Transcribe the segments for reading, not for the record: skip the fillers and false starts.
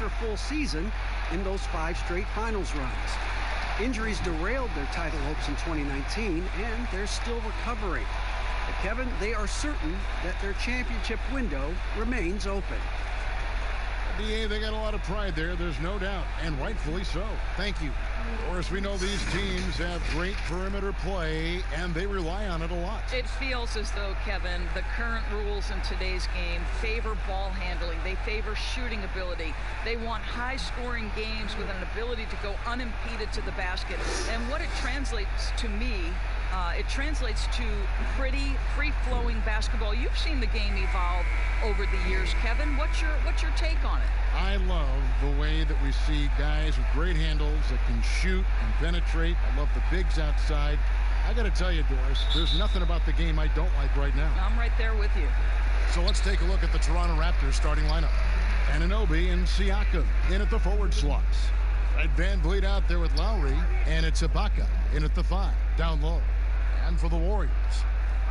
extra full season in those 5 straight finals runs. Injuries derailed their title hopes in 2019, and they're still recovering. But Kevin, they are certain that their championship window remains open. DA, they got a lot of pride there, there's no doubt, and rightfully so. Thank you. Of course, we know these teams have great perimeter play, and they rely on it a lot. It feels as though, Kevin, the current rules in today's game favor ball handling. They favor shooting ability. They want high-scoring games with an ability to go unimpeded to the basket. And what it translates to me, it translates to pretty free-flowing basketball. You've seen the game evolve over the years, Kevin. What's your take on it? I love the way that we see guys with great handles that can shoot and penetrate. I love the bigs outside. I got to tell you, Doris, there's nothing about the game I don't like right now. I'm right there with you. So let's take a look at the Toronto Raptors starting lineup. Anunoby and Siakam in at the forward slots. Fred VanVleet out there with Lowry, and it's Ibaka in at the 5, down low. And for the Warriors,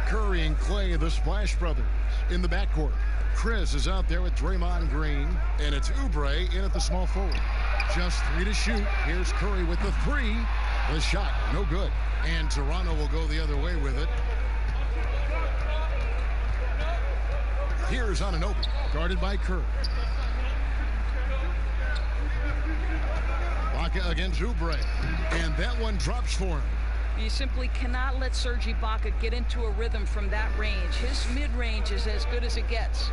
Curry and Clay, the Splash Brothers, in the backcourt. Chris is out there with Draymond Green, and it's Oubre in at the small forward. Just 3 to shoot. Here's Curry with the 3. The shot, no good. And Toronto will go the other way with it. Here's Anunoby, guarded by Curry. Ibaka against Oubre, and that one drops for him. You simply cannot let Serge Ibaka get into a rhythm from that range. His mid-range is as good as it gets.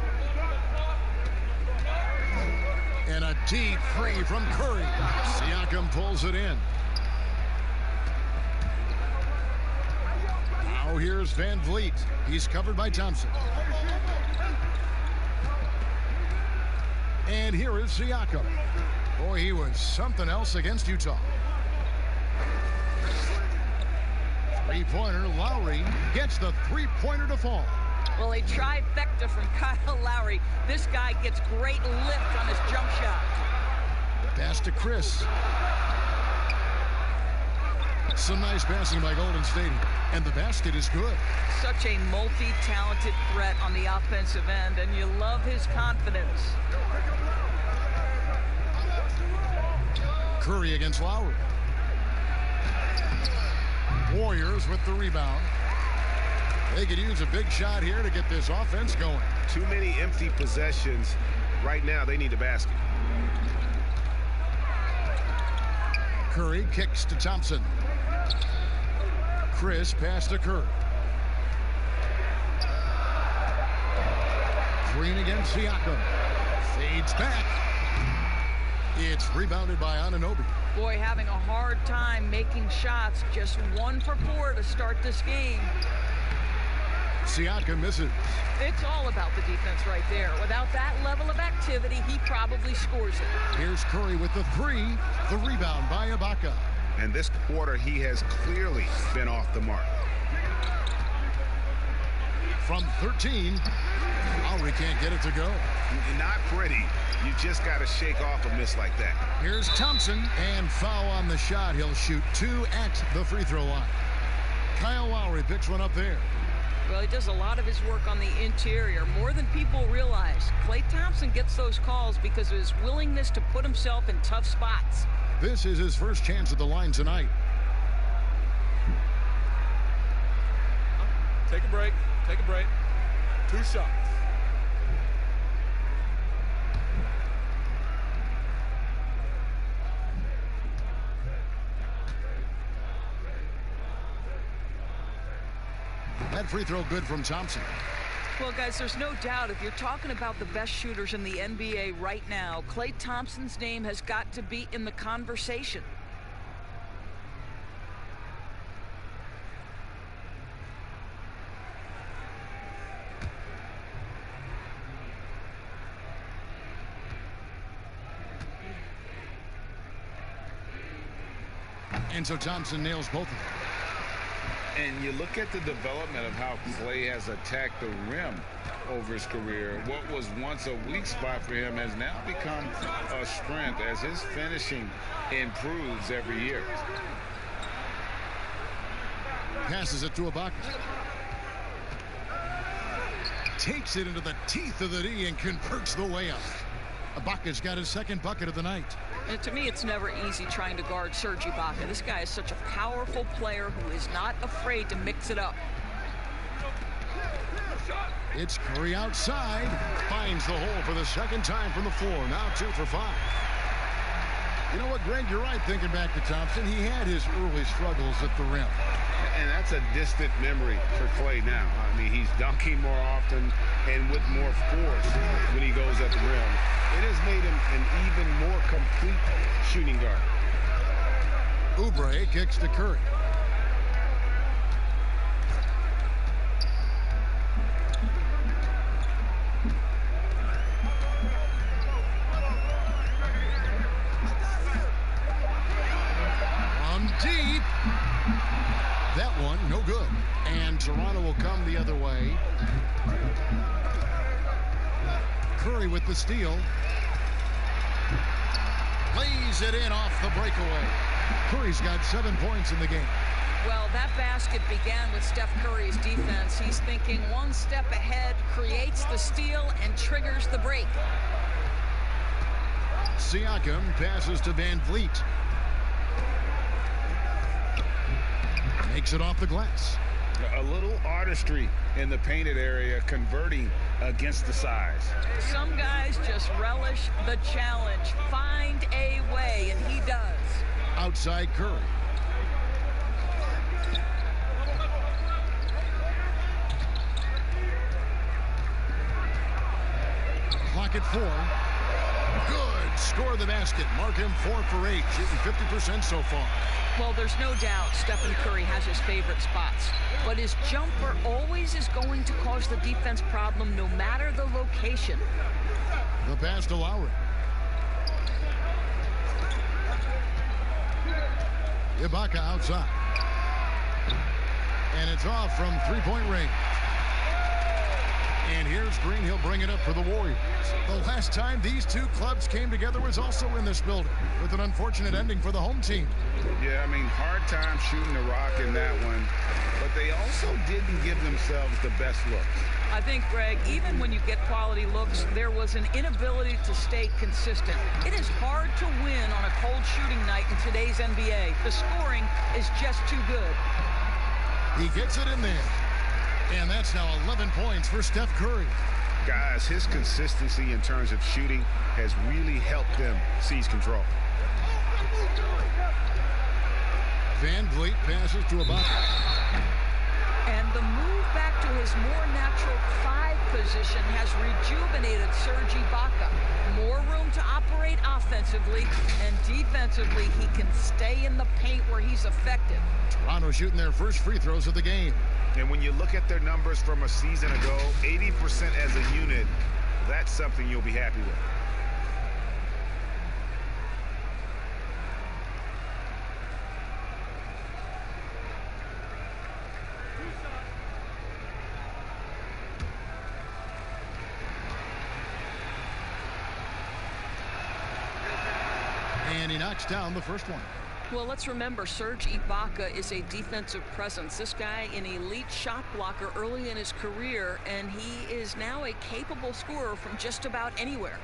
And a deep 3 from Curry. Siakam pulls it in. Now here's VanVleet. He's covered by Thompson. And here is Siakam. Boy, he was something else against Utah. Three-pointer, Lowry gets the three-pointer to fall. Well, a trifecta from Kyle Lowry. This guy gets great lift on his jump shot. Pass to Chris. Some nice passing by Golden State, and the basket is good. Such a multi-talented threat on the offensive end, and you love his confidence. Curry against Lowry. Warriors with the rebound. They could use a big shot here to get this offense going. Too many empty possessions. Right now, they need a basket. Curry kicks to Thompson. Chris pass to Curry. Green against Siakam. Fades back. It's rebounded by Anunoby. Boy, having a hard time making shots. Just 1 for 4 to start this game. Siakam misses. It's all about the defense right there. Without that level of activity, he probably scores it. Here's Curry with the 3. The rebound by Ibaka. And this quarter, he has clearly been off the mark. From 13, Lowry can't get it to go. Not pretty. You just got to shake off a miss like that. Here's Thompson, and foul on the shot. He'll shoot 2 at the free throw line. Kyle Lowry picks one up there. Well, he does a lot of his work on the interior, more than people realize. Klay Thompson gets those calls because of his willingness to put himself in tough spots. This is his first chance at the line tonight. Take a break. Take a break. 2 shots. That free throw good from Thompson. Well, guys, there's no doubt if you're talking about the best shooters in the NBA right now, Klay Thompson's name has got to be in the conversation. And so Thompson nails both of them. And you look at the development of how Klay has attacked the rim over his career. What was once a weak spot for him has now become a strength as his finishing improves every year. Passes it to Ibaka. Takes it into the teeth of the D and converts the layup. Ibaka's got his second bucket of the night. And to me, it's never easy trying to guard Serge Ibaka. This guy is such a powerful player who is not afraid to mix it up. It's Curry outside. Finds the hole for the second time from the floor. Now 2 for 5. You know what, Greg? You're right thinking back to Thompson. He had his early struggles at the rim. And that's a distant memory for Klay now. I mean, he's dunking more often and with more force when he goes at the rim. It has made him an even more complete shooting guard. Oubre kicks to Curry. Deep. That one, no good. And Toronto will come the other way. Curry with the steal. Lays it in off the breakaway. Curry's got 7 points in the game. Well, that basket began with Steph Curry's defense. He's thinking one step ahead, creates the steal, and triggers the break. Siakam passes to Van Vliet. Makes it off the glass. A little artistry in the painted area, converting against the size. Some guys just relish the challenge. Find a way, and he does. Outside Curry. Clock at 4. Good. Score the basket. Mark him 4 for 8. Shooting 50% so far. Well, there's no doubt Stephen Curry has his favorite spots, but his jumper always is going to cause the defense problem no matter the location. The pass to Lowry. Ibaka outside. And it's off from three-point range. And here's Green. He'll bring it up for the Warriors. The last time these two clubs came together was also in this building, with an unfortunate ending for the home team. Yeah, I mean, hard time shooting the rock in that one, but they also didn't give themselves the best looks. I think, Greg, even when you get quality looks, there was an inability to stay consistent. It is hard to win on a cold shooting night in today's NBA. The scoring is just too good. He gets it in there. And that's now 11 points for Steph Curry. Guys, his consistency in terms of shooting has really helped them seize control. Van Vliet passes to Ibaka. And the move back to his more natural 5 position has rejuvenated Serge Ibaka. More room to operate offensively, and defensively he can stay in the paint where he's effective. Toronto shooting their first free throws of the game. And when you look at their numbers from a season ago, 80% as a unit, that's something you'll be happy with. And he knocks down the first one. Well, let's remember, Serge Ibaka is a defensive presence. This guy, an elite shot blocker early in his career, and he is now a capable scorer from just about anywhere.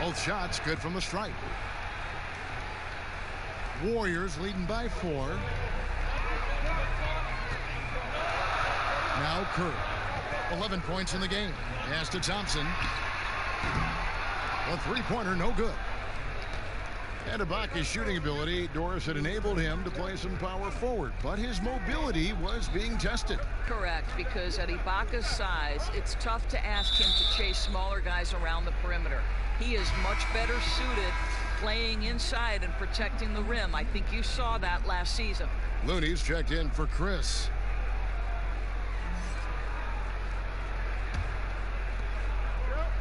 Both shots good from the stripe. Warriors leading by 4. Now Curry. 11 points in the game. Pass to Thompson. A three-pointer, no good. And Ibaka's shooting ability, Doris, had enabled him to play some power forward, but his mobility was being tested. Correct, because at Ibaka's size, it's tough to ask him to chase smaller guys around the perimeter. He is much better suited playing inside and protecting the rim. I think you saw that last season. Looney's checked in for Chris.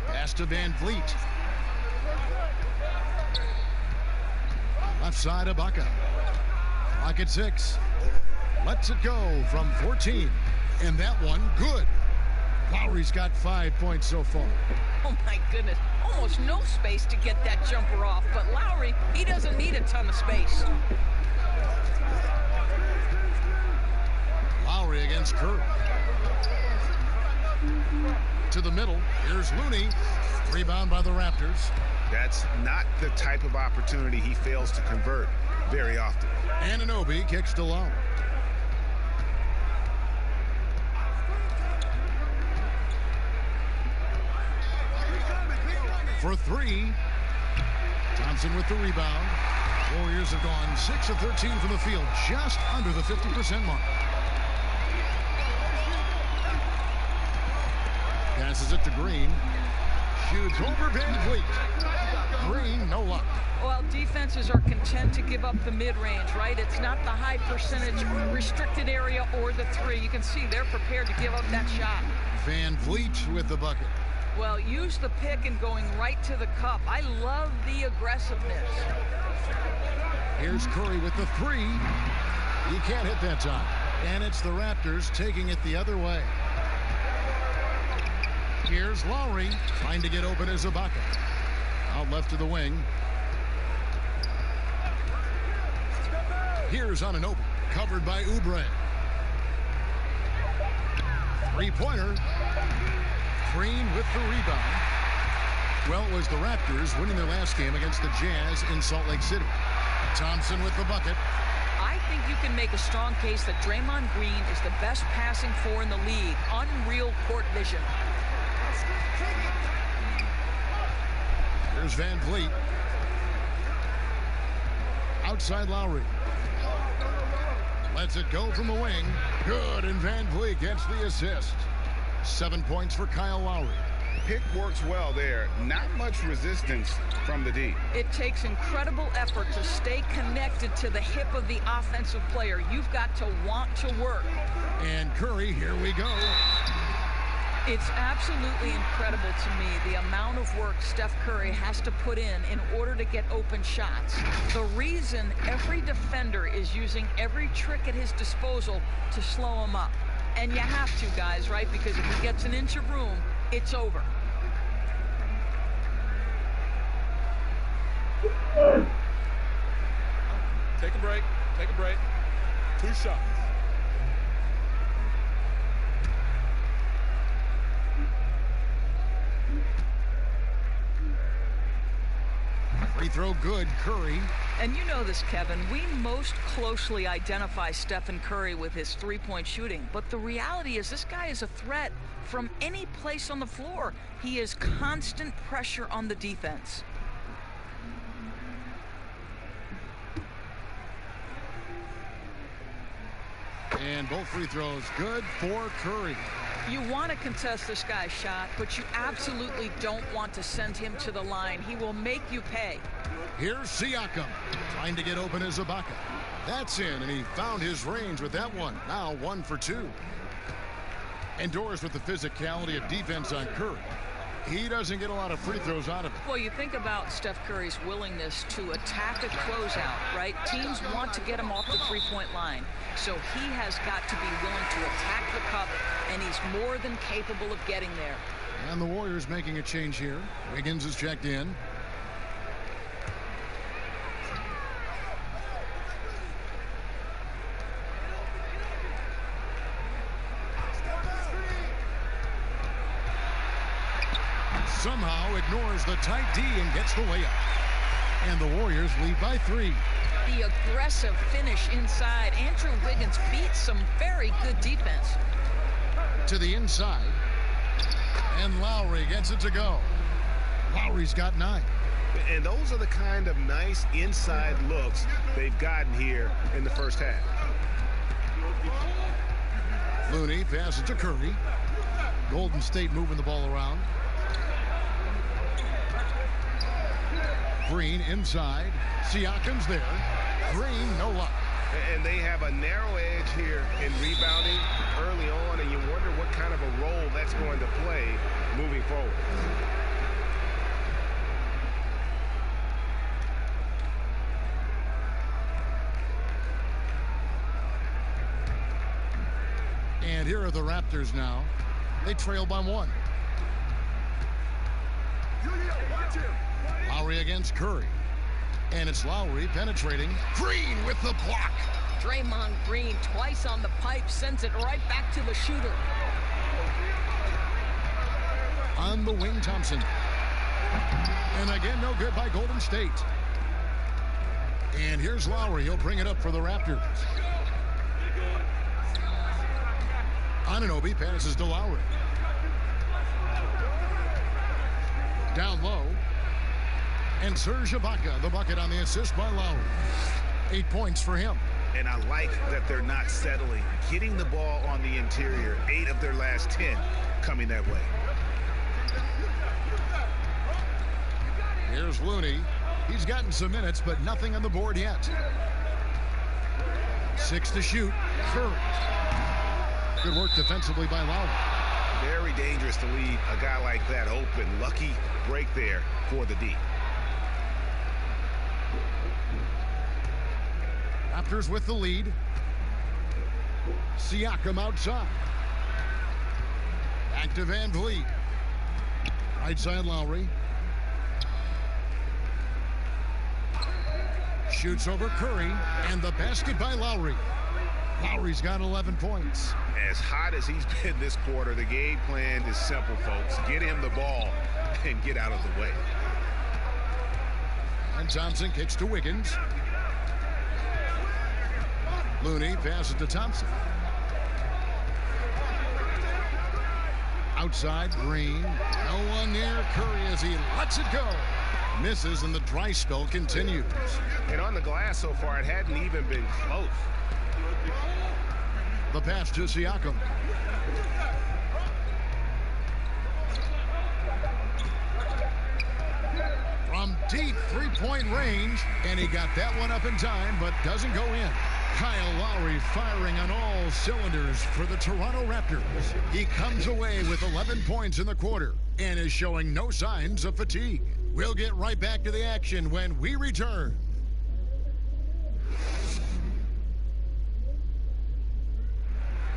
Pass to Van Vliet. Left side, Ibaka. Clock at 6. Lets it go from 14. And that one, good. Lowry's got 5 points so far. Oh, my goodness. Almost no space to get that jumper off. But Lowry, he doesn't need a ton of space. Lowry against Curry. To the middle. Here's Looney. Rebound by the Raptors. That's not the type of opportunity he fails to convert very often. Anunoby kicks to Lowry. For three. Thompson with the rebound. Warriors have gone 6 of 13 from the field, just under the 50% mark. Passes it to Green. Shoots over Van Vliet. Green, no luck. Well, defenses are content to give up the mid-range, right? It's not the high percentage restricted area or the three. You can see they're prepared to give up that shot. Van Vliet with the bucket. Well, use the pick and going right to the cup. I love the aggressiveness. Here's Curry with the three. He can't hit that time. And it's the Raptors taking it the other way. Here's Lowry trying to get open as Ibaka. Out left to the wing. Here's Anunoby, covered by Oubre. Three-pointer. Green with the rebound. Well, it was the Raptors winning their last game against the Jazz in Salt Lake City. Thompson with the bucket. I think you can make a strong case that Draymond Green is the best passing four in the league. Unreal court vision. Here's Van Vliet. Outside Lowry. Lets it go from the wing. Good, and Van Vliet gets the assist. 7 points for Kyle Lowry. Pick works well there. Not much resistance from the D. It takes incredible effort to stay connected to the hip of the offensive player. You've got to want to work. And Curry, here we go. It's absolutely incredible to me the amount of work Steph Curry has to put in order to get open shots. The reason every defender is using every trick at his disposal to slow him up. And you have to, guys, right? Because if he gets an inch of room, it's over. Take a break. Take a break. 2 shots. Free throw good, Curry. And you know this, Kevin. We most closely identify Stephen Curry with his three-point shooting. But the reality is this guy is a threat from any place on the floor. He is constant pressure on the defense. And both free throws good for Curry. You want to contest this guy's shot, but you absolutely don't want to send him to the line. He will make you pay. Here's Siakam trying to get open as Ibaka. That's in, and he found his range with that one. Now 1 for 2. Endures with the physicality of defense on Curry. He doesn't get a lot of free throws out of it. Well, you think about Steph Curry's willingness to attack a closeout, right? Teams want to get him off the three-point line. So he has got to be willing to attack the cup, and he's more than capable of getting there. And the Warriors making a change here. Wiggins is checked in. Somehow ignores the tight D and gets the layup. And the Warriors lead by 3. The aggressive finish inside. Andrew Wiggins beats some very good defense. To the inside. And Lowry gets it to go. Lowry's got 9. And those are the kind of nice inside looks they've gotten here in the first half. Looney passes to Curry. Golden State moving the ball around. Green inside. Siakam's there. Green, no luck. And they have a narrow edge here in rebounding early on, and you wonder what kind of a role that's going to play moving forward. And here are the Raptors now. They trail by 1. Lowry against Curry. And it's Lowry penetrating. Green with the block. Draymond Green twice on the pipe, sends it right back to the shooter. On the wing, Thompson. And again, no good by Golden State. And here's Lowry. He'll bring it up for the Raptors. Anunoby passes to Lowry. Down low. And Serge Ibaka, the bucket on the assist by Lowry. 8 points for him. And I like that they're not settling. Getting the ball on the interior. 8 of their last 10 coming that way. Here's Looney. He's gotten some minutes, but nothing on the board yet. 6 to shoot. Curry. Good work defensively by Lowry. Very dangerous to leave a guy like that open. Lucky break there for the D. Raptors with the lead. Siakam outside. Back to Van Vliet. Right side Lowry. Shoots over Curry, and the basket by Lowry. Lowry's got 11 points. As hot as he's been this quarter, the game plan is simple, folks. Get him the ball and get out of the way. And Thompson kicks to Wiggins. Looney passes to Thompson. Outside, Green. No one near Curry as he lets it go. Misses, and the dry spell continues. And on the glass so far, it hadn't even been close. The pass to Siakam. From deep three-point range, and he got that one up in time, but doesn't go in. Kyle Lowry firing on all cylinders for the Toronto Raptors. He comes away with 11 points in the quarter and is showing no signs of fatigue. We'll get right back to the action when we return.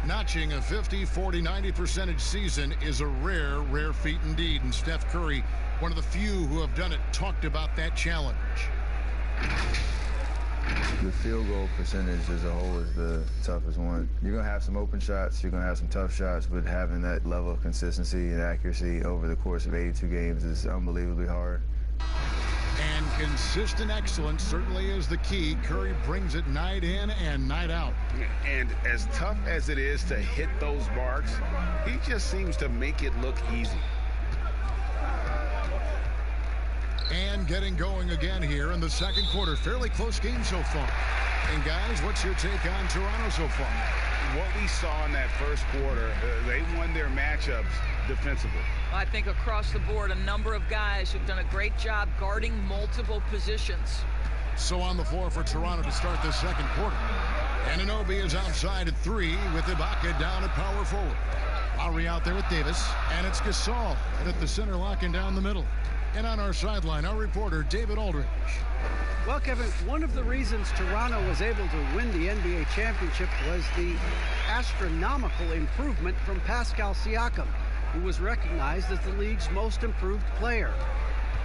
Notching a 50, 40, 90% season is a rare feat indeed. And Steph Curry, one of the few who have done it, talked about that challenge. The field goal percentage as a whole is the toughest one. You're going to have some open shots, you're going to have some tough shots, but having that level of consistency and accuracy over the course of 82 games is unbelievably hard. And consistent excellence certainly is the key. Curry brings it night in and night out. And as tough as it is to hit those marks, he just seems to make it look easy. And getting going again here in the second quarter. Fairly close game so far. And guys, what's your take on Toronto so far? What we saw in that first quarter, they won their matchups defensively. I think across the board, a number of guys have done a great job guarding multiple positions. So on the floor for Toronto to start the second quarter. Anunoby is outside at 3 with Ibaka down at power forward. Lowry out there with Davis, and it's Gasol and at the center locking down the middle. And on our sideline, our reporter, David Aldridge. Well, Kevin, one of the reasons Toronto was able to win the NBA championship was the astronomical improvement from Pascal Siakam, who was recognized as the league's most improved player.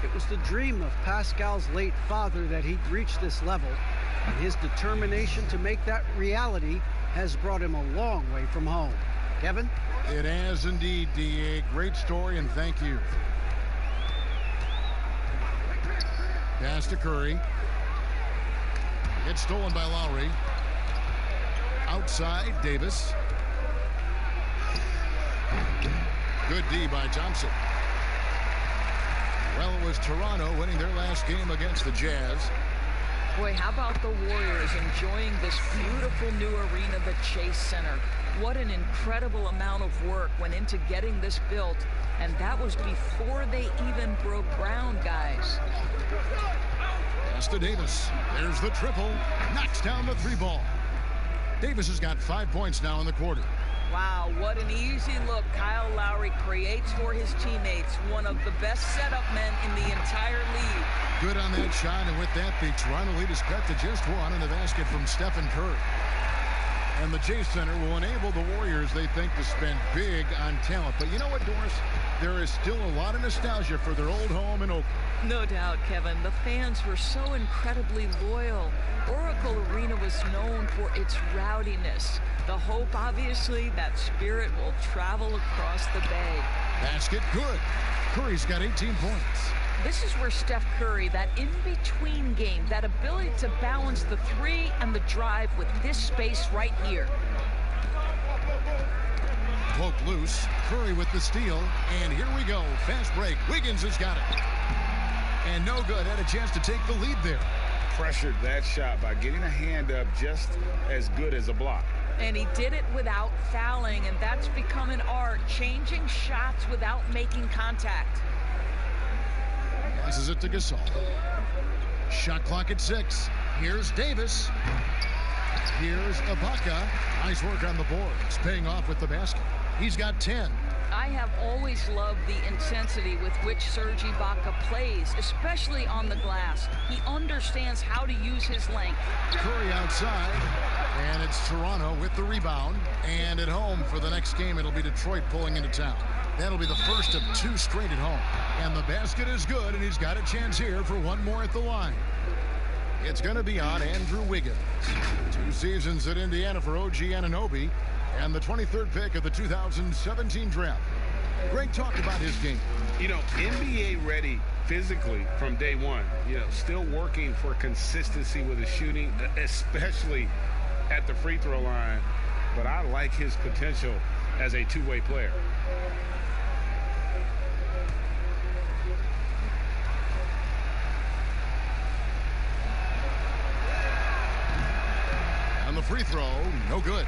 It was the dream of Pascal's late father that he'd reach this level, and his determination to make that reality has brought him a long way from home. Kevin? It has indeed, D.A. Great story, and thank you. Pass to Curry. It's stolen by Lowry. Outside, Davis. Good D by Thompson. Well, it was Toronto winning their last game against the Jazz. Boy, how about the Warriors enjoying this beautiful new arena, the Chase Center. What an incredible amount of work went into getting this built, and that was before they even broke ground, guys. Pass to Davis. There's the triple. Knocks down the 3-ball. Davis has got 5 points now in the quarter. Wow, what an easy look Kyle Lowry creates for his teammates. One of the best setup men in the entire league. Good on that shot, and with that, the Toronto lead is cut to just 1 in the basket from Stephen Curry. And the Chase Center will enable the Warriors, they think, to spend big on talent. But you know what, Doris? There is still a lot of nostalgia for their old home in Oakland. No doubt, Kevin. The fans were so incredibly loyal. Oracle Arena was known for its rowdiness. The hope, obviously, that spirit will travel across the bay. Basket good. Curry's got 18 points. This is where Steph Curry, that in-between game, that ability to balance the three and the drive with this space right here. Poke loose. Curry with the steal. And here we go. Fast break. Wiggins has got it. And no good. Had a chance to take the lead there. Pressured that shot by getting a hand up just as good as a block. And he did it without fouling, and that's become an art, changing shots without making contact. Passes it to Gasol. Shot clock at 6. Here's Davis. Here's Ibaka. Nice work on the boards, paying off with the basket. He's got 10. I have always loved the intensity with which Serge Ibaka plays, especially on the glass. He understands how to use his length. Curry outside, and it's Toronto with the rebound. And at home for the next game, it'll be Detroit pulling into town. That'll be the first of 2 straight at home. And the basket is good, and he's got a chance here for one more at the line. It's going to be on Andrew Wiggins. 2 seasons at Indiana for OG Anunoby, and the 23rd pick of the 2017 draft. Greg talked about his game. You know, NBA ready physically from day one. You know, still working for consistency with his shooting, especially at the free throw line. But I like his potential as a two-way player. And the free throw, no good.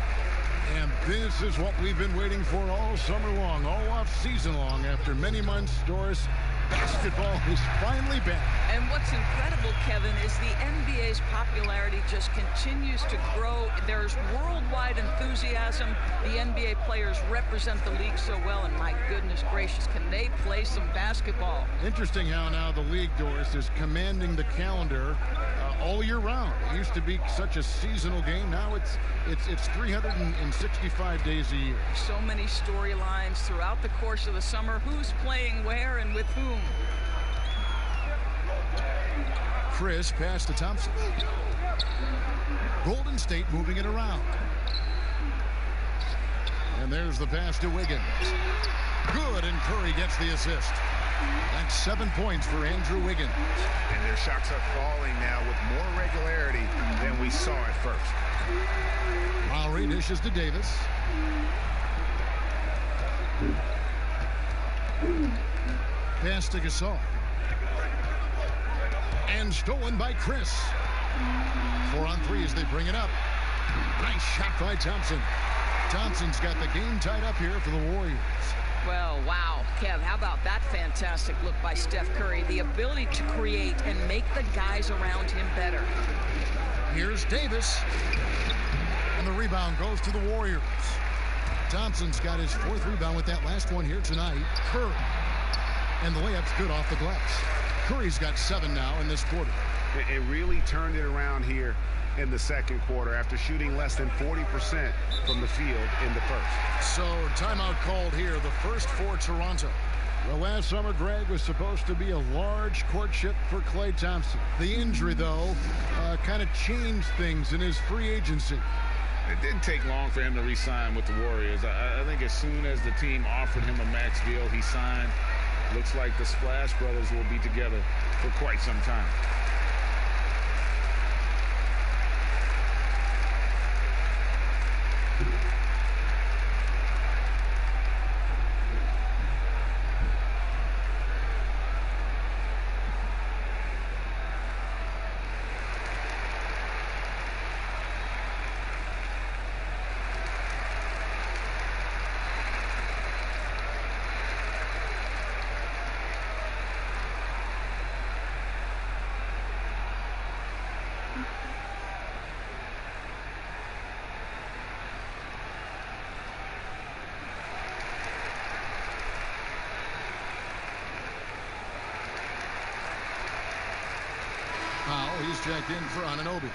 And this is what we've been waiting for all summer long, all off season long. After many months, Doris, basketball is finally back. And what's incredible, Kevin, is the NBA's popularity just continues to grow. There's worldwide enthusiasm. The NBA players represent the league so well, and my goodness gracious, can they play some basketball? Interesting how now the league, Doris, is commanding the calendar all year round. It used to be such a seasonal game. Now it's 365 days a year. So many storylines throughout the course of the summer. Who's playing where and with whom? Chris pass to Thompson. Golden State moving it around. And there's the pass to Wiggins. Good, and Curry gets the assist. That's 7 points for Andrew Wiggins. And their shots are falling now with more regularity than we saw at first. Lowry dishes to Davis. Pass to Gasol. And stolen by Chris. 4 on 3 as they bring it up. Nice shot by Thompson. Thompson's got the game tied up here for the Warriors. Well, wow, Kev, how about that fantastic look by Steph Curry? The ability to create and make the guys around him better. Here's Davis. And the rebound goes to the Warriors. Thompson's got his 4th rebound with that last one here tonight. Curry. And the layup's good off the glass. Curry's got 7 now in this quarter. It really turned it around here in the second quarter after shooting less than 40% from the field in the first. So timeout called here, the first for Toronto. Well, last summer, Greg, was supposed to be a large courtship for Klay Thompson. The injury, though, kind of changed things in his free agency. It didn't take long for him to re-sign with the Warriors. I think as soon as the team offered him a max deal, he signed. Looks like the Splash Brothers will be together for quite some time. He's checked in for Anunoby.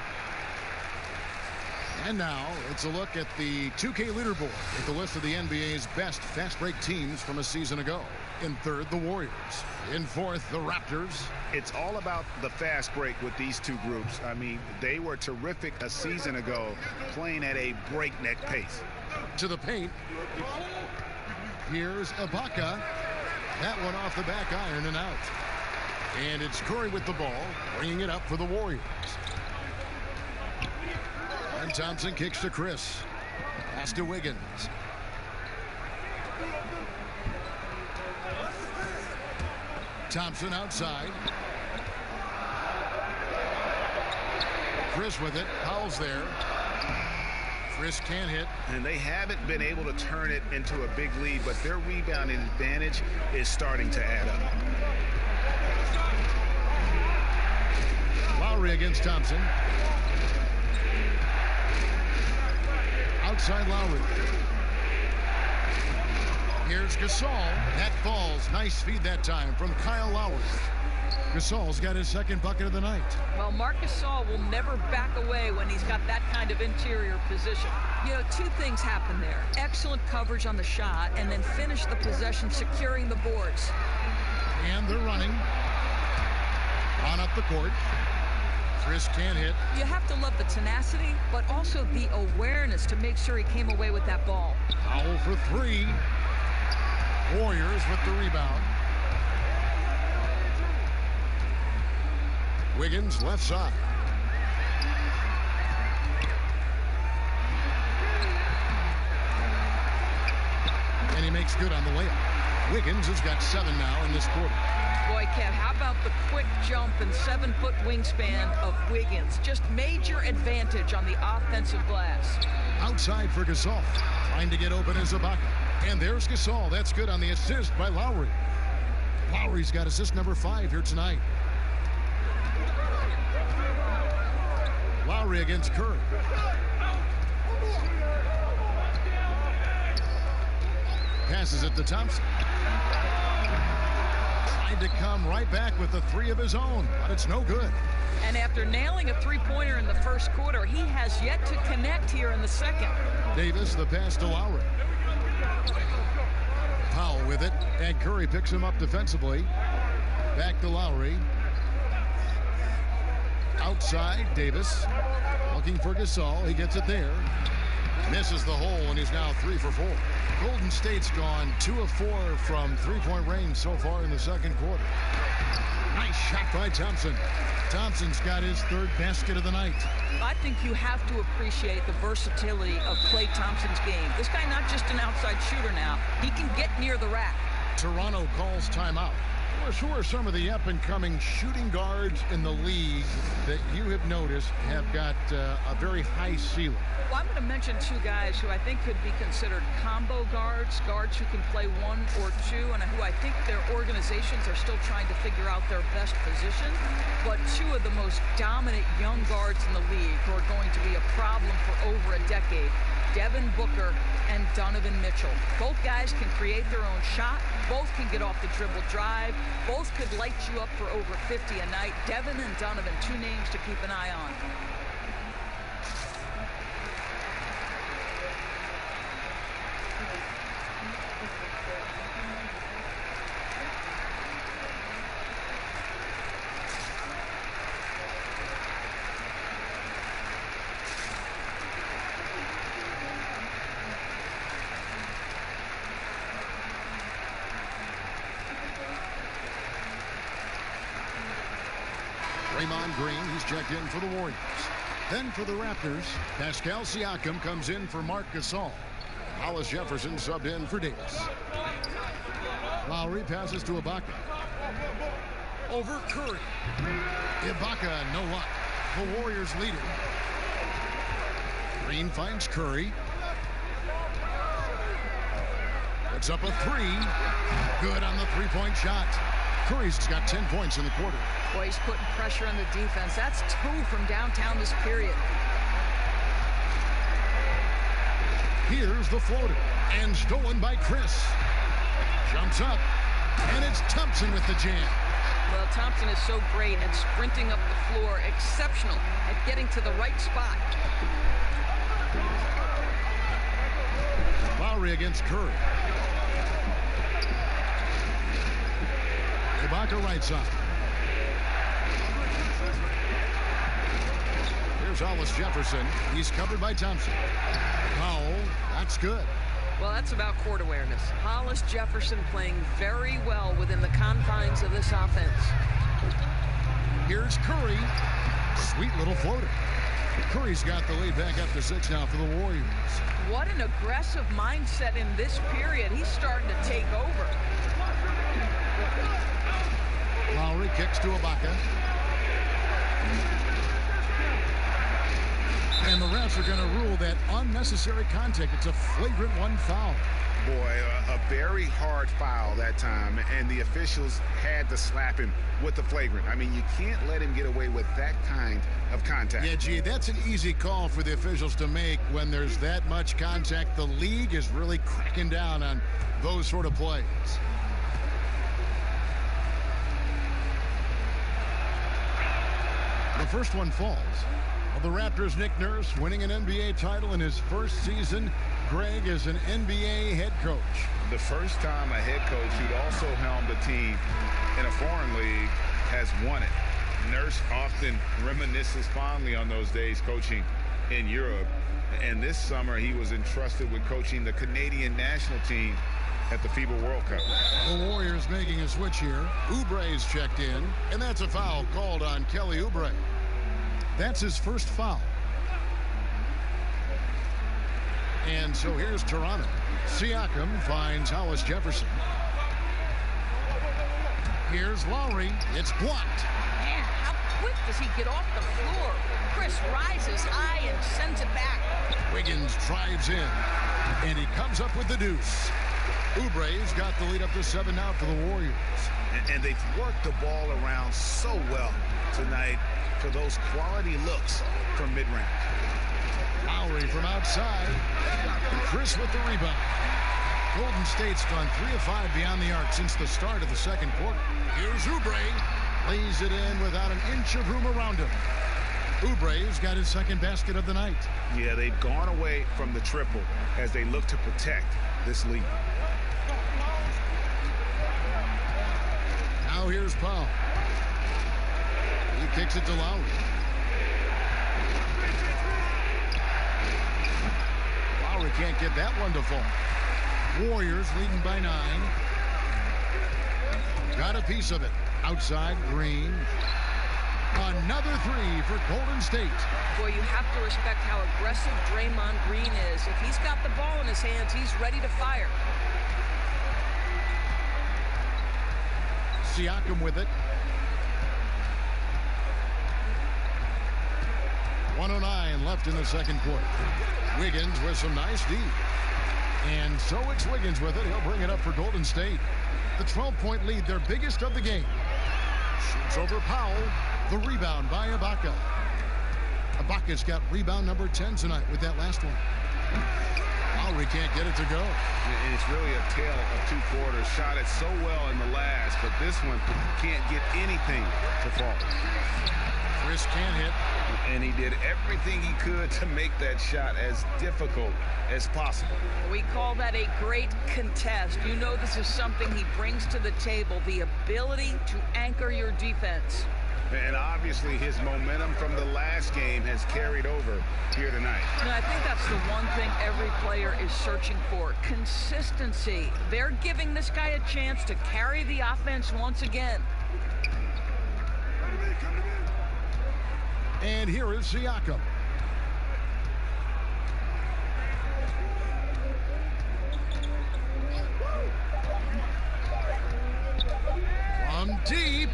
And now it's a look at the 2K leaderboard with the list of the NBA's best fast break teams from a season ago. In third, the Warriors. In fourth, the Raptors. It's all about the fast break with these two groups. I mean, they were terrific a season ago, playing at a breakneck pace. To the paint. Here's Ibaka. That one off the back iron and out. And it's Curry with the ball, bringing it up for the Warriors. And Thompson kicks to Chris. Pass to Wiggins. Thompson outside. Chris with it. Powell's there. Chris can't hit. And they haven't been able to turn it into a big lead, but their rebounding advantage is starting to add up. Lowry against Thompson. Outside Lowry. Here's Gasol. That falls. Nice feed that time from Kyle Lowry. Gasol's got his second bucket of the night. Well, Marc Gasol will never back away when he's got that kind of interior position. You know, two things happen there. Excellent coverage on the shot, and then finish the possession securing the boards. And they're running. On up the court. Chris can't hit. You have to love the tenacity, but also the awareness to make sure he came away with that ball. Powell for three. Warriors with the rebound. Wiggins left side. And he makes good on the layup. Wiggins has got 7 now in this quarter. Boy, Kev, how about the quick jump and 7-foot wingspan of Wiggins? Just major advantage on the offensive glass. Outside for Gasol. Trying to get open is Ibaka. And there's Gasol. That's good on the assist by Lowry. Lowry's got assist number 5 here tonight. Lowry against Curry. Passes it to Thompson. Trying to come right back with the 3 of his own, but it's no good. And after nailing a three-pointer in the first quarter, he has yet to connect here in the second. Davis, the pass to Lowry. Powell with it, and Curry picks him up defensively. Back to Lowry. Outside, Davis. Looking for Gasol. He gets it there. Misses the hole, and he's now 3 for 4. Golden State's gone 2 of 4 from three-point range so far in the second quarter. Nice shot by Thompson. Thompson's got his 3rd basket of the night. I think you have to appreciate the versatility of Klay Thompson's game. This guy not just an outside shooter now. He can get near the rack. Toronto calls timeout. Who are some of the up-and-coming shooting guards in the league that you have noticed have got a very high ceiling? Well, I'm going to mention 2 guys who I think could be considered combo guards who can play 1 or 2, and who I think their organizations are still trying to figure out their best position. But 2 of the most dominant young guards in the league who are going to be a problem for over a decade. Devin Booker and Donovan Mitchell. Both guys can create their own shot. Both can get off the dribble drive. Both could light you up for over 50 a night. Devin and Donovan, 2 names to keep an eye on. Green, he's checked in for the Warriors. Then for the Raptors, Pascal Siakam comes in for Marc Gasol. Hollis Jefferson subbed in for Davis. Lowry passes to Ibaka. Over Curry. Ibaka, no luck. The Warriors lead it. Green finds Curry. Puts up a 3. Good on the 3-point shot. Curry's got 10 points in the quarter. Boy, he's putting pressure on the defense. That's 2 from downtown this period. Here's the floater. And stolen by Chris. Jumps up. And it's Thompson with the jam. Well, Thompson is so great at sprinting up the floor. Exceptional at getting to the right spot. Lowry against Curry. Ibaka right side. Here's Hollis Jefferson. He's covered by Thompson. Powell, that's good. Well, that's about court awareness. Hollis Jefferson playing very well within the confines of this offense. Here's Curry. Sweet little floater. Curry's got the lead back up to 6 now for the Warriors. What an aggressive mindset in this period. He's starting to take over. Lowry kicks to Ibaka. And the refs are going to rule that unnecessary contact. It's a flagrant 1 foul. Boy, a very hard foul that time, and the officials had to slap him with the flagrant. I mean, you can't let him get away with that kind of contact. Yeah, gee, that's an easy call for the officials to make when there's that much contact. The league is really cracking down on those sort of plays. The first one falls. Well, the Raptors' Nick Nurse winning an NBA title in his first season. Greg is an NBA head coach. The first time a head coach who'd also helmed a team in a foreign league has won it. Nurse often reminisces fondly on those days coaching in Europe. And this summer he was entrusted with coaching the Canadian national team at the FIBA World Cup. The Warriors making a switch here. Oubre's checked in, and that's a foul called on Kelly Oubre. That's his first foul. And so here's Toronto. Siakam finds Hollis Jefferson. Here's Lowry. It's blocked. Man, how quick does he get off the floor? Chris rises high and sends it back. Wiggins drives in, and he comes up with the deuce. Oubre's got the lead up to 7 now for the Warriors. And they've worked the ball around so well tonight for those quality looks from mid-range. Lowry from outside. Chris with the rebound. Golden State's gone 3 of 5 beyond the arc since the start of the second quarter. Here's Oubre. Lays it in without an inch of room around him. Oubre's got his second basket of the night. Yeah, they've gone away from the triple as they look to protect this lead. Now here's Powell. He kicks it to Lowry. Lowry can't get that one to fall. Warriors leading by 9. Got a piece of it. Outside, Green. Another 3 for Golden State. Boy, you have to respect how aggressive Draymond Green is. If he's got the ball in his hands, he's ready to fire. Siakam with it. 1:09 left in the second quarter. Wiggins with some nice D. And so it's Wiggins with it. He'll bring it up for Golden State. The 12-point lead, their biggest of the game. Shoots over Powell. The rebound by Ibaka. Ibaka's got rebound number 10 tonight with that last one. Lowry can't get it to go. And it's really a tale of 2 quarters. Shot it so well in the last, but this one can't get anything to fall. Chris can't hit. And he did everything he could to make that shot as difficult as possible. We call that a great contest. You know this is something he brings to the table, the ability to anchor your defense. And obviously his momentum from the last game has carried over here tonight. And I think that's the one thing every player is searching for, consistency. They're giving this guy a chance to carry the offense once again. And here is Siakam. From deep.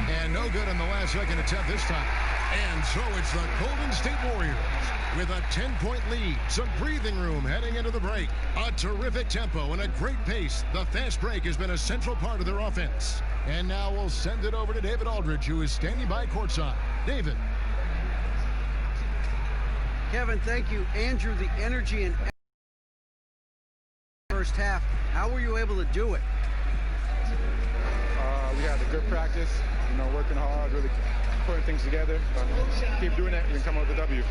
And no good in the last second attempt this time. And so it's the Golden State Warriors with a 10-point lead. Some breathing room heading into the break. A terrific tempo and a great pace. The fast break has been a central part of their offense. And now we'll send it over to David Aldridge, who is standing by courtside. David. Kevin, thank you. Andrew, the energy and first half, how were you able to do it? We had a good practice, working hard, really putting things together. Keep doing that, we can come out with a W.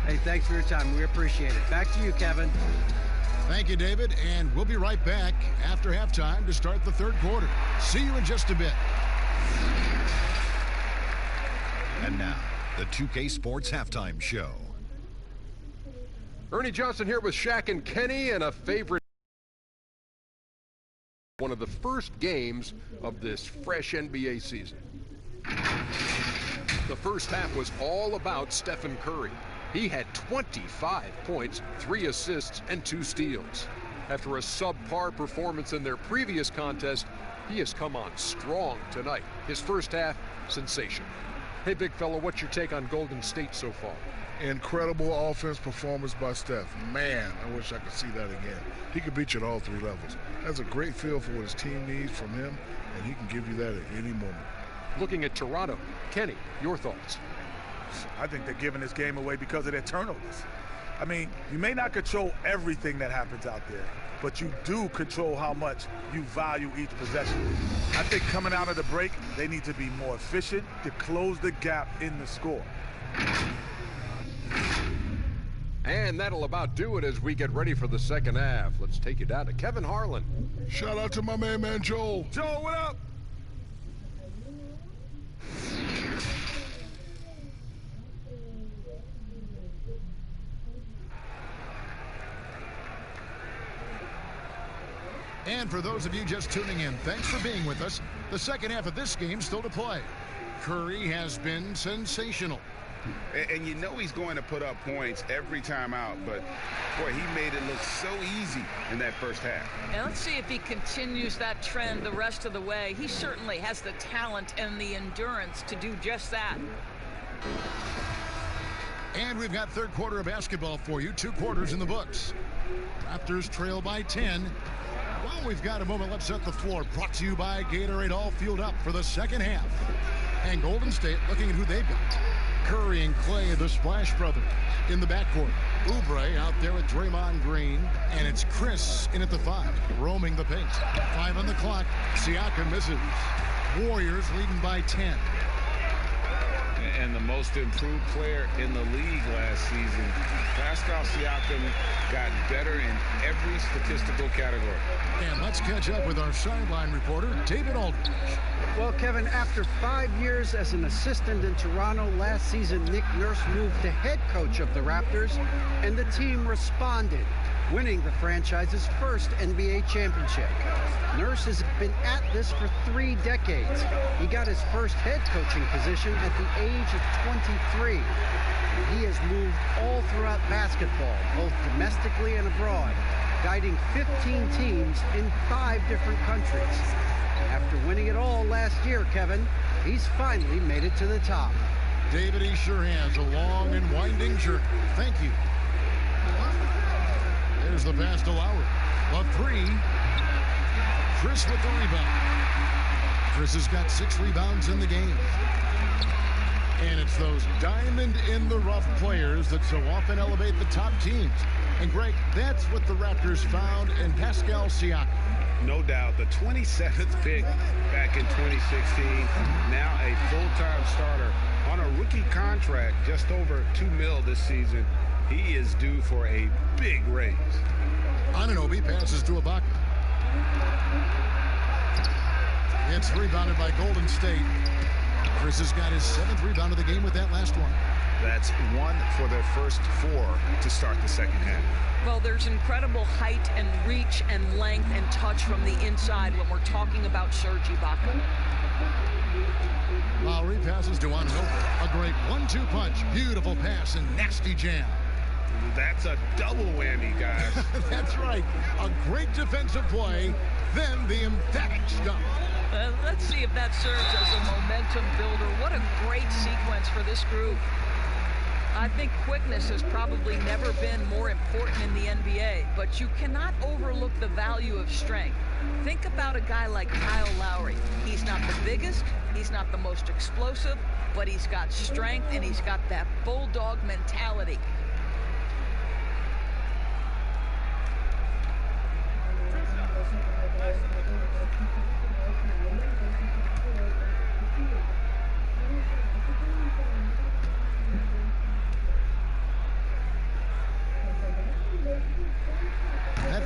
Hey, thanks for your time. We appreciate it. Back to you, Kevin. Thank you, David, and we'll be right back after halftime to start the third quarter. See you in just a bit. And now, the 2K Sports Halftime Show. Ernie Johnson here with Shaq and Kenny, and a favorite. One of the first games of this fresh NBA season. The first half was all about Stephen Curry. He had 25 points, 3 assists, and 2 steals. After a subpar performance in their previous contest, he has come on strong tonight. His first half, sensational. Hey, big fella, what's your take on Golden State so far? Incredible offense performance by Steph. Man, I wish I could see that again. He could beat you at all 3 levels. Has a great feel for what his team needs from him, and he can give you that at any moment. Looking at Toronto, Kenny, your thoughts? I think they're giving this game away because of their turnovers. I mean, you may not control everything that happens out there, but you do control how much you value each possession. I think coming out of the break, they need to be more efficient to close the gap in the score. And that'll about do it as we get ready for the second half. Let's take you down to Kevin Harlan. Shout out to my man Joel. Joel, what up? And for those of you just tuning in, thanks for being with us. The second half of this game still to play. Curry has been sensational. And you know he's going to put up points every time out, but boy, he made it look so easy in that first half. And let's see if he continues that trend the rest of the way. He certainly has the talent and the endurance to do just that. And we've got third quarter of basketball for you. 2 quarters in the books. Raptors trail by 10. Well, we've got a moment. Let's set the floor. Brought to you by Gatorade, all fueled up for the second half. And Golden State looking at who they've got. Curry and Clay, the Splash Brothers, in the backcourt. Oubre out there with Draymond Green. And it's Chris in at the 5, roaming the paint. 5 on the clock. Siakam misses. Warriors leading by 10. And the most improved player in the league last season, Pascal Siakam, got better in every statistical category. And let's catch up with our sideline reporter, David Aldridge. Well, Kevin, after 5 years as an assistant in Toronto, last season Nick Nurse moved to head coach of the Raptors, and the team responded, winning the franchise's first NBA championship. Nurse has been at this for 3 decades. He got his first head coaching position at the age of 23. He has moved all throughout basketball, both domestically and abroad, guiding 15 teams in 5 different countries. After winning it all last year, Kevin, he's finally made it to the top. David, he sure has. A long and winding journey. Thank you. There's the pass to Lowry. A 3. Chris with the rebound. Chris has got 6 rebounds in the game. And it's those diamond-in-the-rough players that so often elevate the top teams. And, Greg, that's what the Raptors found in Pascal Siakam. No doubt. The 27th pick back in 2016. Now a full-time starter on a rookie contract, just over $2 million this season. He is due for a big raise. Anunoby passes to Ibaka. It's rebounded by Golden State. Chris has got his 7th rebound of the game with that last one. That's 1 for their first 4 to start the second half. Well, there's incredible height and reach and length and touch from the inside when we're talking about Serge Ibaka. Lowry passes to Anunoby. A great 1-2 punch. Beautiful pass and nasty jam. That's a double whammy, guys. That's right. A great defensive play, then the emphatic stop. Let's see if that serves as a momentum builder. What a great sequence for this group. I think quickness has probably never been more important in the NBA, but you cannot overlook the value of strength. Think about a guy like Kyle Lowry. He's not the biggest, he's not the most explosive, but he's got strength and he's got that bulldog mentality.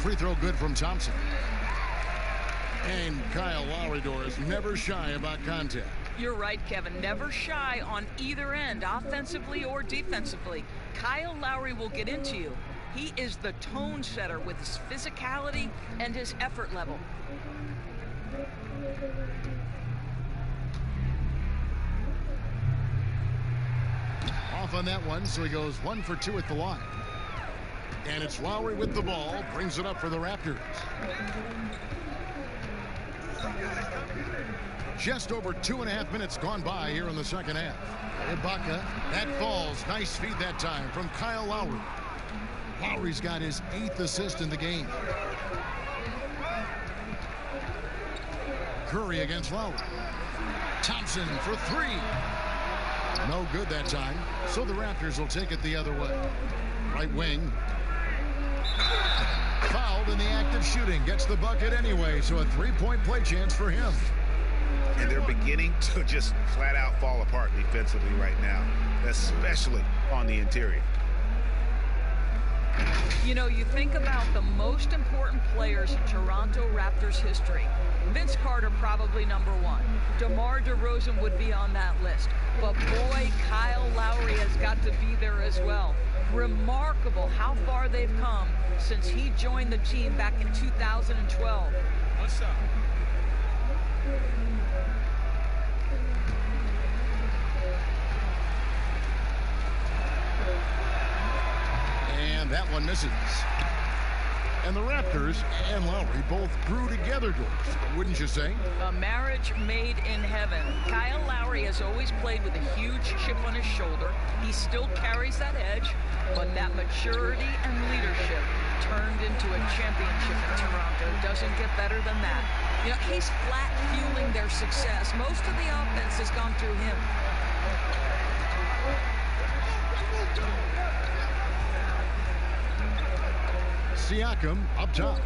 free throw good from Thompson. And Kyle Lowry, Doris, never shy about contact. You're right, Kevin. Never shy on either end, offensively or defensively. Kyle Lowry will get into you. He is the tone setter with his physicality and his effort level. Off on that one, so he goes 1 for 2 at the line. And it's Lowry with the ball, brings it up for the Raptors. Just over 2.5 minutes gone by here in the second half. Ibaka, that falls. Nice feed that time from Kyle Lowry. Lowry's got his 8th assist in the game. Curry against Lowry. Thompson for 3. No good that time, so the Raptors will take it the other way. Right wing. Fouled in the act of shooting. Gets the bucket anyway, so a 3-point play chance for him. And they're beginning to just flat out fall apart defensively right now, especially on the interior. You know, you think about the most important players in Toronto Raptors history. Vince Carter probably number 1. DeMar DeRozan would be on that list. But boy, Kyle Lowry has got to be there as well. Remarkable how far they've come since he joined the team back in 2012. What's up? And that one misses. And the Raptors and Lowry both grew together, George, wouldn't you say? A marriage made in heaven. Kyle Lowry has always played with a huge chip on his shoulder. He still carries that edge, but that maturity and leadership turned into a championship in Toronto. Doesn't get better than that. You know, he's flat fueling their success. Most of the offense has gone through him. Siakam up top.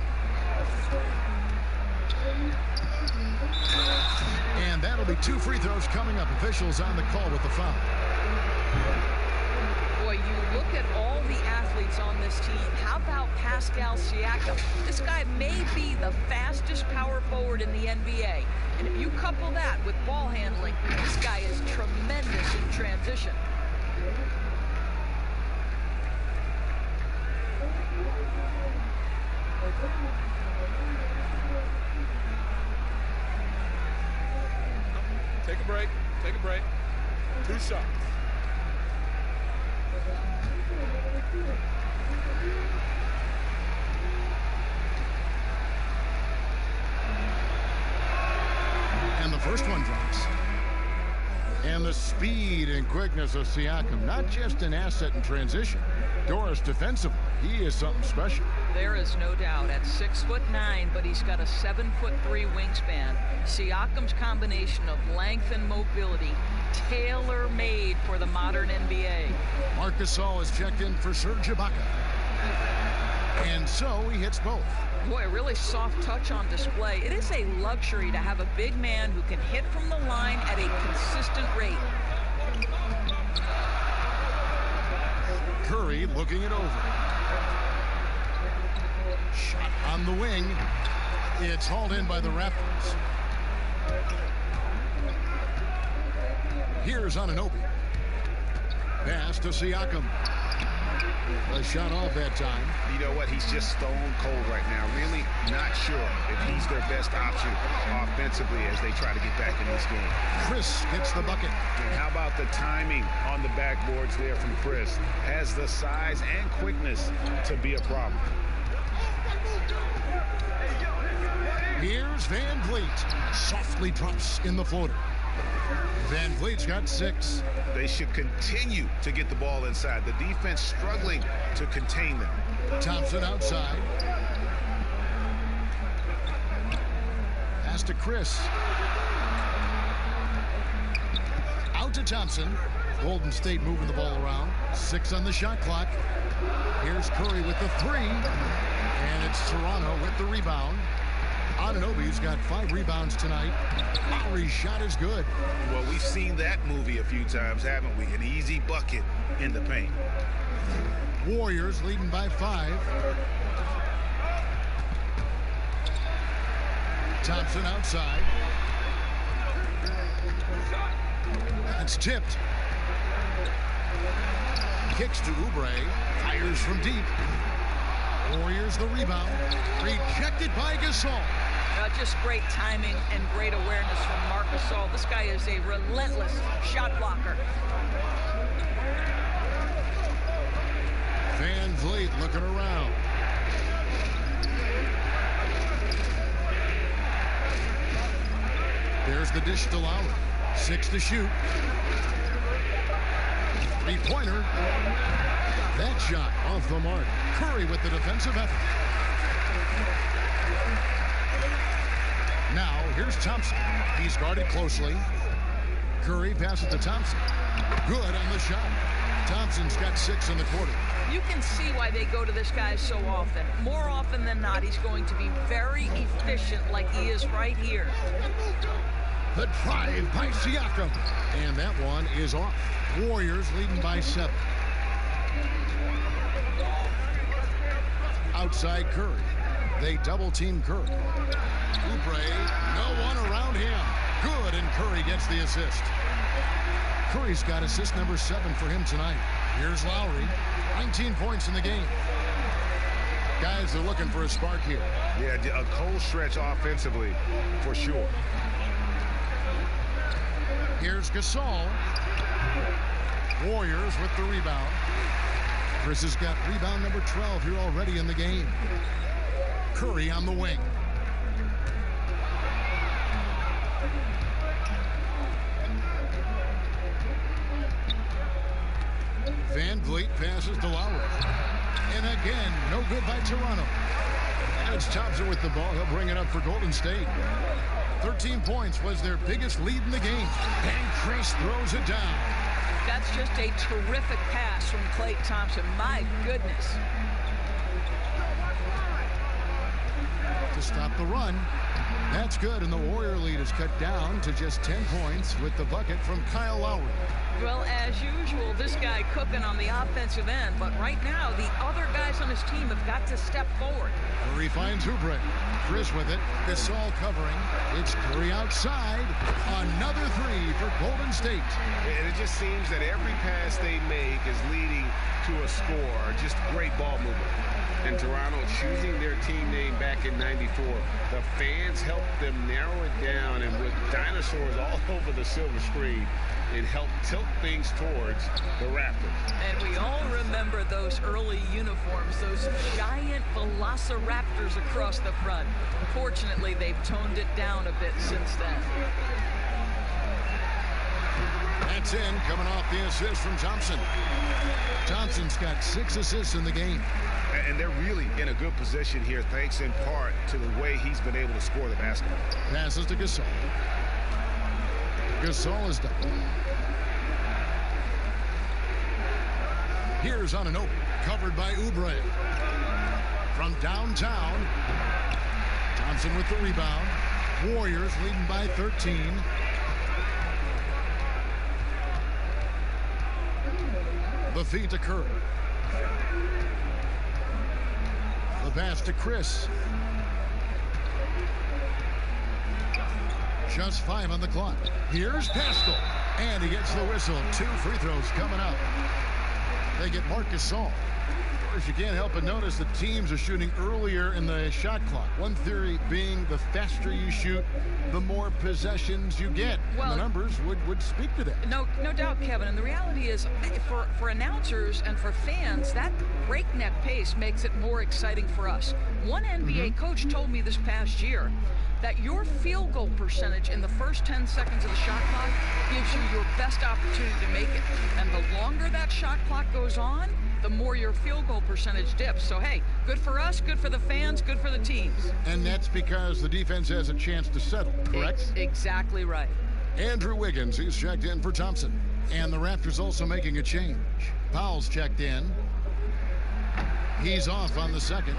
And that'll be 2 free throws coming up. Officials on the call with the foul. Boy, you look at all the athletes on this team. How about Pascal Siakam? This guy may be the fastest power forward in the NBA. And if you couple that with ball handling, this guy is tremendous in transition. Take a break. Take a break. 2 shots. And the first one drops. And the speed and quickness of Siakam, not just an asset in transition. Doris, defensively, he is something special. There is no doubt. At 6'9", but he's got a 7'3" wingspan. Siakam's combination of length and mobility, tailor-made for the modern NBA. Marc Gasol is checked in for Serge Ibaka. And so he hits both. Boy, a really soft touch on display. It is a luxury to have a big man who can hit from the line at a consistent rate. Curry looking it over. Shot on the wing. It's hauled in by the Raptors. Here's Anunoby. Pass to Siakam. A shot off that time. You know what? He's just stone cold right now. Really not sure if he's their best option offensively as they try to get back in this game. Chris gets the bucket. And how about the timing on the backboards there from Chris? Has the size and quickness to be a problem. Here's Van Vliet. Softly drops in the floater. Van Vliet's got 6. They should continue to get the ball inside. The defense struggling to contain them. Thompson outside. Pass to Chris. Out to Thompson. Golden State moving the ball around. 6 on the shot clock. Here's Curry with the 3. And it's Toronto with the rebound. Anunoby's got 5 rebounds tonight. Lowry's shot is good. Well, we've seen that movie a few times, haven't we? An easy bucket in the paint. Warriors leading by 5. Thompson outside. It's tipped. Kicks to Oubre. Fires from deep. Warriors the rebound. Rejected by Gasol. Just great timing and great awareness from Marc Gasol. This guy is a relentless shot blocker. Van Vliet looking around. There's the dish to Lowry. 6 to shoot. Three-pointer. That shot off the mark. Curry with the defensive effort. Now, here's Thompson. He's guarded closely. Curry passes to Thompson. Good on the shot. Thompson's got 6 in the quarter. You can see why they go to this guy so often. More often than not, he's going to be very efficient like he is right here. The drive by Siakam. And that one is off. Warriors leading by 7. Outside Curry. They double-team Curry. Oubre, no one around him. Good, and Curry gets the assist. Curry's got assist number 7 for him tonight. Here's Lowry. 19 points in the game. Guys are looking for a spark here. Yeah, a cold stretch offensively, for sure. Here's Gasol. Warriors with the rebound. Chris has got rebound number 12 here already in the game. Curry on the wing. Van Vliet passes to Lowry. And again, no good by Toronto. And it's Thompson with the ball. He'll bring it up for Golden State. 13 points was their biggest lead in the game. And Chris throws it down. That's just a terrific pass from Klay Thompson. My goodness. To stop the run. That's good, and the Warrior lead is cut down to just 10 points with the bucket from Kyle Lowry. Well, as usual, this guy cooking on the offensive end, but right now, the other guys on his team have got to step forward. Curry finds Oubre. Chris with it. Gasol covering. It's Curry outside. Another 3 for Golden State. And it just seems that every pass they make is leading to a score. Just great ball movement. And Toronto choosing their team name back in '94. The fans helped them narrow it down, and with dinosaurs all over the silver screen, it helped tilt things towards the Raptors. And we all remember those early uniforms, those giant velociraptors across the front. Fortunately, they've toned it down a bit since then. That's in, coming off the assist from Thompson. Thompson's got 6 assists in the game. And they're really in a good position here, thanks in part to the way he's been able to score the basketball. Passes to Gasol. Gasol is done. Here's on an open, covered by Oubre. From downtown, Thompson with the rebound. Warriors leading by 13. The feed to Curry. The pass to Chris. Just 5 on the clock. Here's Pascal. And he gets the whistle. 2 free throws coming up. They get Marc Gasol. Of course, you can't help but notice that teams are shooting earlier in the shot clock. One theory being the faster you shoot, the more possessions you get. Well, and the numbers would speak to that. No doubt, Kevin. And the reality is, for announcers and for fans, that breakneck pace makes it more exciting for us. One NBA coach told me this past year that your field goal percentage in the first 10 seconds of the shot clock gives you your best opportunity to make it. And the longer that shot clock goes on, the more your field goal percentage dips. So, hey, good for us, good for the fans, good for the teams. And that's because the defense has a chance to settle, correct? Exactly right. Andrew Wiggins, he's checked in for Thompson. And the Raptors also making a change. Powell's checked in. He's off on the second.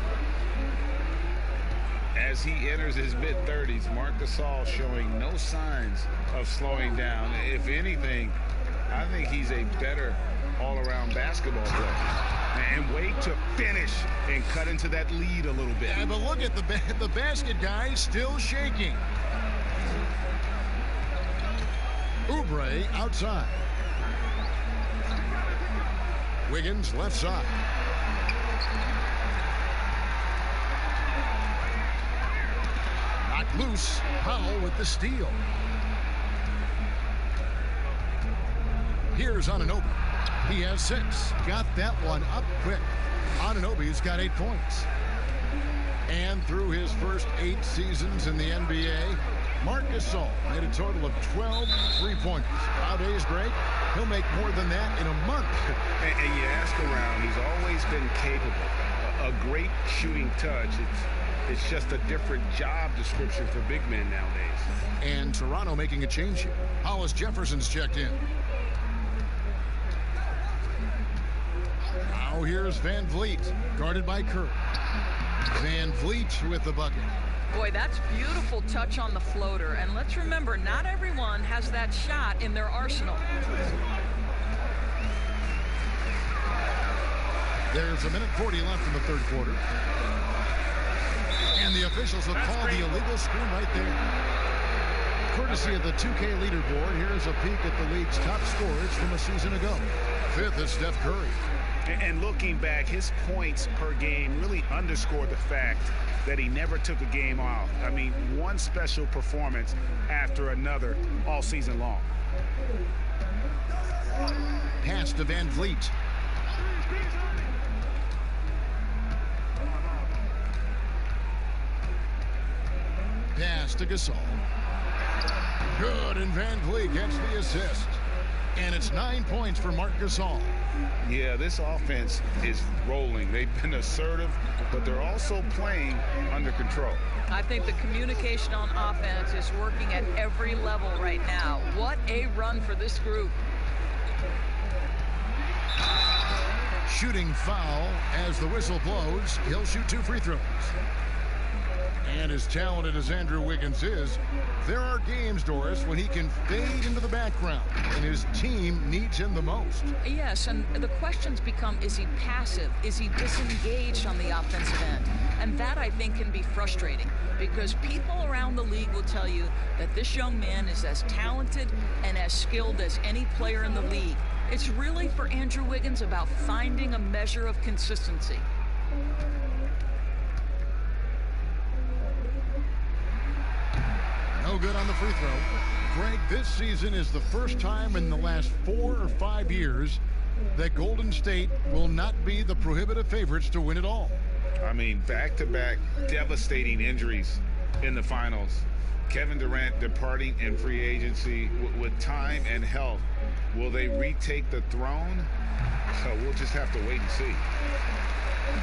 As he enters his mid-30s, Marc Gasol showing no signs of slowing down. If anything, I think he's a better all-around basketball player. And wait to finish and cut into that lead a little bit. Yeah, but look at the basket guy still shaking. Oubre outside. Wiggins left side. Knocked loose. Powell with the steal. Here's Anunoby. He has 6. Got that one up quick. Anunoby's got 8 points. And through his first 8 seasons in the NBA, Marc Gasol made a total of 12 3-pointers. Nowadays, Greg, he'll make more than that in a month. And you ask around, he's always been capable. A great shooting touch. It's just a different job description for big men nowadays. And Toronto making a change here. Hollis Jefferson's checked in. Now here's Van Vliet, guarded by Curry. Van Vliet with the bucket. Boy, that's beautiful touch on the floater. And let's remember, not everyone has that shot in their arsenal. There's 1:40 left in the third quarter. And the officials have called the illegal screen right there. Courtesy of the 2K leaderboard, here's a peek at the league's top scorers from a season ago. 5th is Steph Curry. And looking back, his points per game really underscored the fact that he never took a game off. I mean, one special performance after another all season long. Pass to Van Vliet. Pass to Gasol. Good, and Van Vliet gets the assist. And it's 9 points for Marc Gasol. Yeah, this offense is rolling. They've been assertive, but they're also playing under control. I think the communication on offense is working at every level right now. What a run for this group. Shooting foul as the whistle blows. He'll shoot 2 free throws. And as talented as Andrew Wiggins is, there are games, Doris, when he can fade into the background, and his team needs him the most. Yes, and the questions become, is he passive? Is he disengaged on the offensive end? And that, I think, can be frustrating, because people around the league will tell you that this young man is as talented and as skilled as any player in the league. It's really, for Andrew Wiggins, about finding a measure of consistency. No good on the free throw. Greg, this season is the first time in the last 4 or 5 years that Golden State will not be the prohibitive favorites to win it all. I mean, back-to-back devastating injuries in the finals. Kevin Durant departing in free agency with time and health. Will they retake the throne? So we'll just have to wait and see.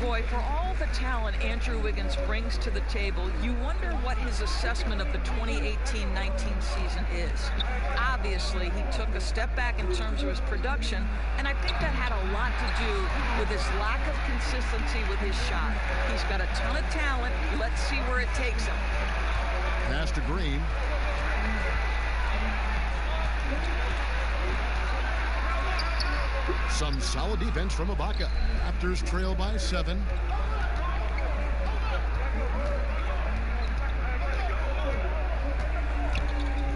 Boy, for all the talent Andrew Wiggins brings to the table, you wonder what his assessment of the 2018-19 season is. Obviously, he took a step back in terms of his production, and I think that had a lot to do with his lack of consistency with his shot. He's got a ton of talent. Let's see where it takes him. Pass to Green. Some solid defense from Ibaka. Raptors trail by 7.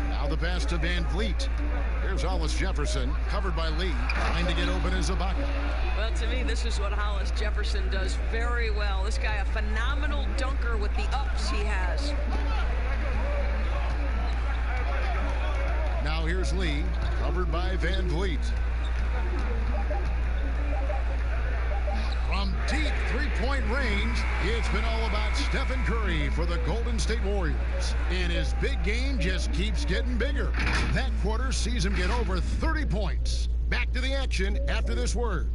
Now the pass to Van Vliet. Here's Hollis Jefferson, covered by Lee. Trying to get open is Ibaka. Well, to me, this is what Hollis Jefferson does very well. This guy, a phenomenal dunker with the ups he has. Now here's Lee, covered by Van Vliet. From deep three-point range, it's been all about Stephen Curry for the Golden State Warriors. And his big game just keeps getting bigger. That quarter sees him get over 30 points. Back to the action after this word.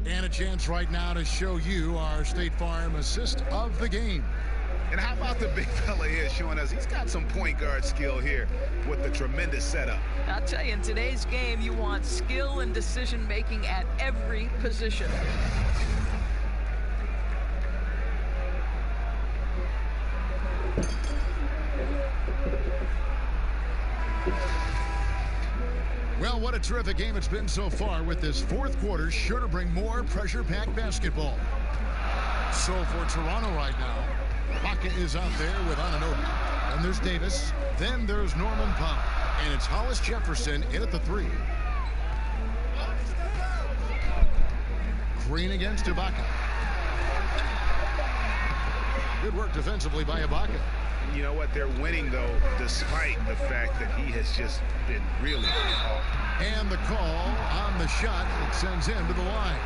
And a chance right now to show you our State Farm assist of the game. And how about the big fella here showing us he's got some point guard skill here with the tremendous setup. I'll tell you, in today's game, you want skill and decision-making at every position. Well, what a terrific game it's been so far, with this fourth quarter sure to bring more pressure-packed basketball. So for Toronto right now, Baca is out there with Anunoby. Then there's Davis. Then there's Norman Powell. And it's Hollis Jefferson in at the 3. Green against Ibaka. Good work defensively by Ibaka. You know what? They're winning, though, despite the fact that he has just been really hard. And the call on the shot that sends him to the line.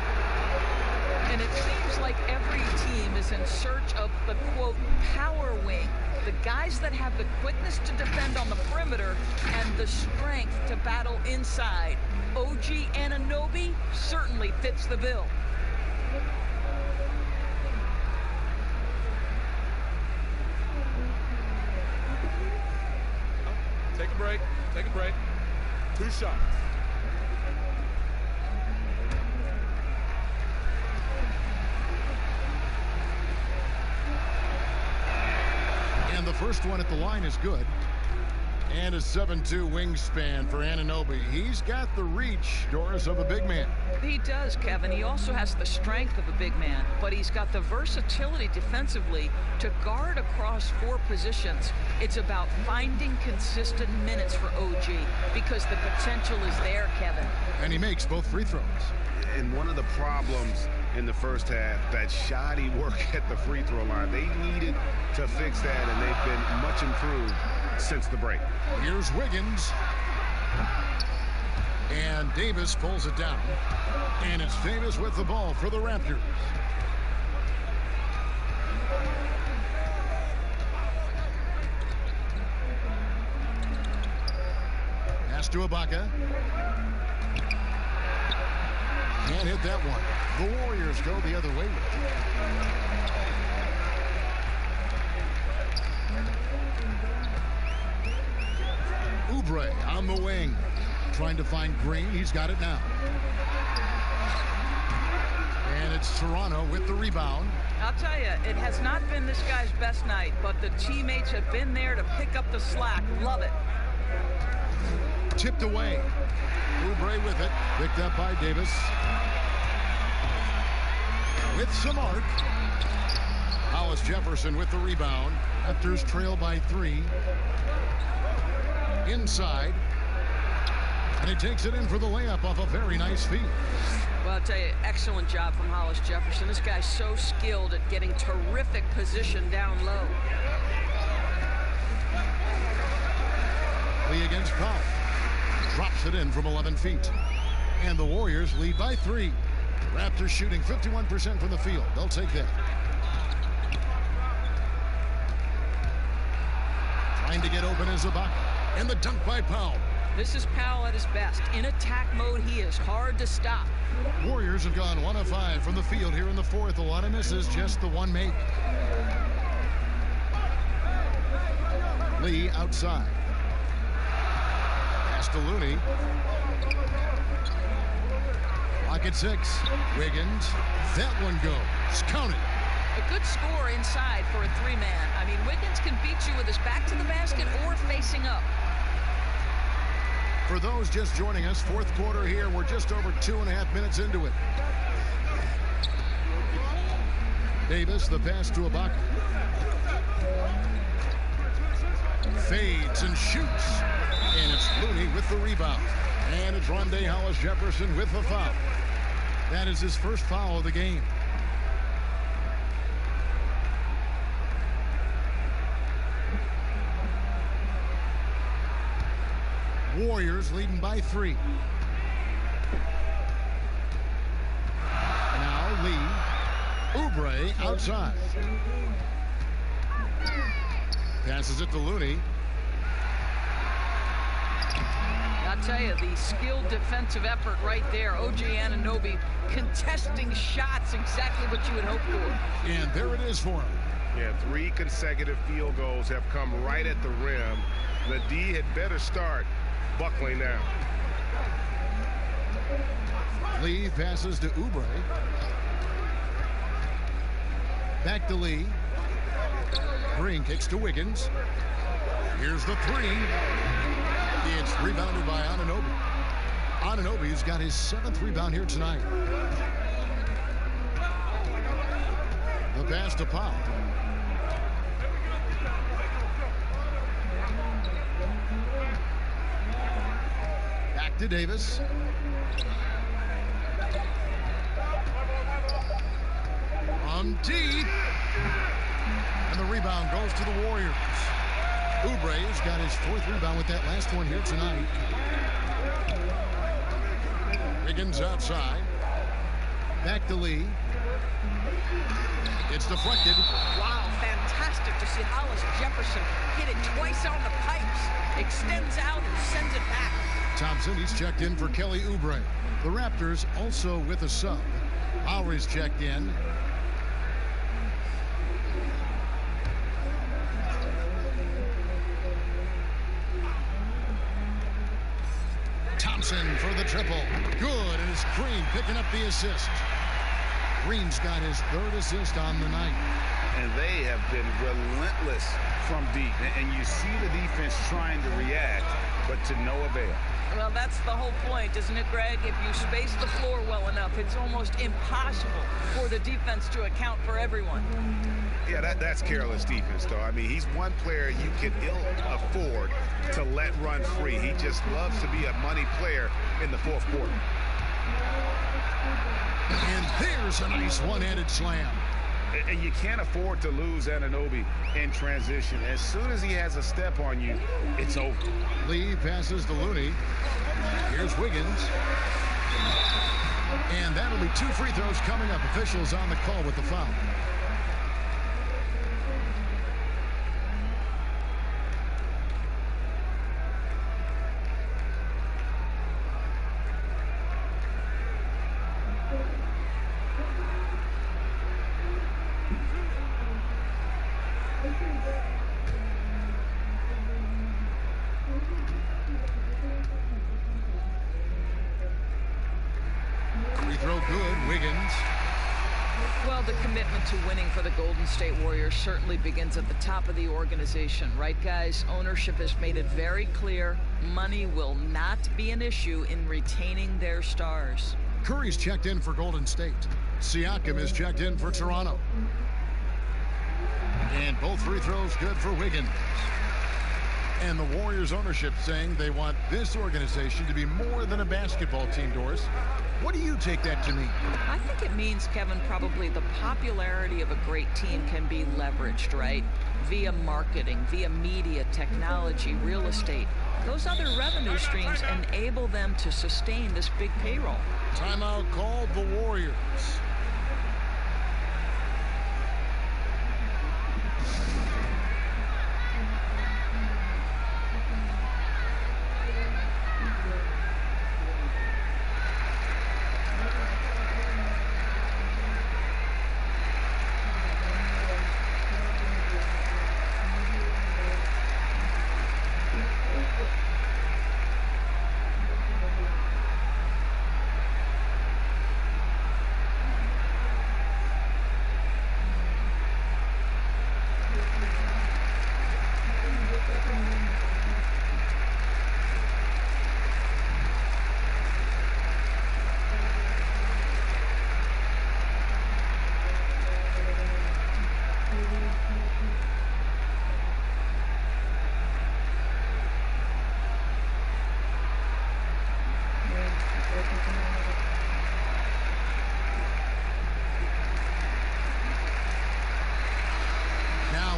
And it seems like every team is in search of the, quote, power wing. The guys that have the quickness to defend on the perimeter and the strength to battle inside. OG Anunoby certainly fits the bill. Take a break. Take a break. 2 shots. And the first one at the line is good. And a 7'2" wingspan for Anunoby. He's got the reach, Doris, of a big man. He does, Kevin. He also has the strength of a big man, but he's got the versatility defensively to guard across 4 positions. It's about finding consistent minutes for OG because the potential is there, Kevin. And he makes both free throws. And one of the problems in the first half, that shoddy work at the free throw line. They needed to fix that, and they've been much improved since the break. Here's Wiggins. And Davis pulls it down. And it's Davis with the ball for the Raptors. Pass to Ibaka. Can't hit that one. The Warriors go the other way with it. Oubre on the wing. Trying to find Green. He's got it now. And it's Toronto with the rebound. I'll tell you, it has not been this guy's best night, but the teammates have been there to pick up the slack. Love it. Tipped away. Oubre with it. Picked up by Davis. With some arc. Hollis Jefferson with the rebound. Raptors trail by 3. Inside. And he takes it in for the layup off a very nice feed. Well, I'll tell you, excellent job from Hollis Jefferson. This guy's so skilled at getting terrific position down low. Lee against Powell. Drops it in from 11 feet. And the Warriors lead by 3. The Raptors shooting 51% from the field. They'll take that. Trying to get open is Ibaka. And the dunk by Powell. This is Powell at his best. In attack mode, he is hard to stop. Warriors have gone 1 of 5 from the field here in the fourth. A lot of misses, just the one make. Lee outside. Pass to Looney. Clock at 6. Wiggins. That one goes. Counted. A good score inside for a 3-man. I mean, Wiggins can beat you with his back to the basket or facing up. For those just joining us, fourth quarter here. We're just over 2.5 minutes into it. Davis, the pass to Ibaka. Fades and shoots. And it's Looney with the rebound. And it's Rondé Hollis Jefferson with the foul. That is his first foul of the game. Warriors leading by 3. Now Lee. Oubre outside. Passes it to Looney. I'll tell you, the skilled defensive effort right there. OG Anunoby contesting shots, exactly what you would hope for. And there it is for him. Yeah, 3 consecutive field goals have come right at the rim. The D had better start buckling down. Lee passes to Oubre. Back to Lee. Green kicks to Wiggins. Here's the 3. It's rebounded by Anunoby. Anunoby's got his 7th rebound here tonight. The pass to Pop. Back to Davis. On deep. And the rebound goes to the Warriors. Oubre's got his 4th rebound with that last one here tonight. Wiggins outside. Back to Lee. It's deflected. Wow, fantastic to see Hollis Jefferson hit it twice on the pipes. Extends out and sends it back. Thompson, he's checked in for Kelly Oubre. The Raptors also with a sub. Lowry's checked in. Thompson for the triple. Good, and it's Green picking up the assist. Green's got his 3rd assist on the night. And they have been relentless from deep. And you see the defense trying to react, but to no avail. Well, that's the whole point, isn't it, Greg? If you space the floor well enough, it's almost impossible for the defense to account for everyone. Yeah, that's careless defense, though. I mean, he's one player you can ill afford to let run free. He just loves to be a money player in the 4th quarter. And there's a nice one-handed slam. And you can't afford to lose Anunoby in transition. As soon as he has a step on you, it's over. Lee passes to Looney. Here's Wiggins. And that'll be 2 free throws coming up. Officials on the call with the foul. State Warriors certainly begins at the top of the organization, right, guys? Ownership has made it very clear money will not be an issue in retaining their stars. Curry's checked in for Golden State. Siakam is checked in for Toronto. And both free throws good for Wiggins. And the Warriors ownership saying they want this organization to be more than a basketball team, Doris. What do you take that to mean? I think it means, Kevin, probably the popularity of a great team can be leveraged, right? Via marketing, via media, technology, real estate. Those other revenue streams enable them to sustain this big payroll. Timeout called the Warriors.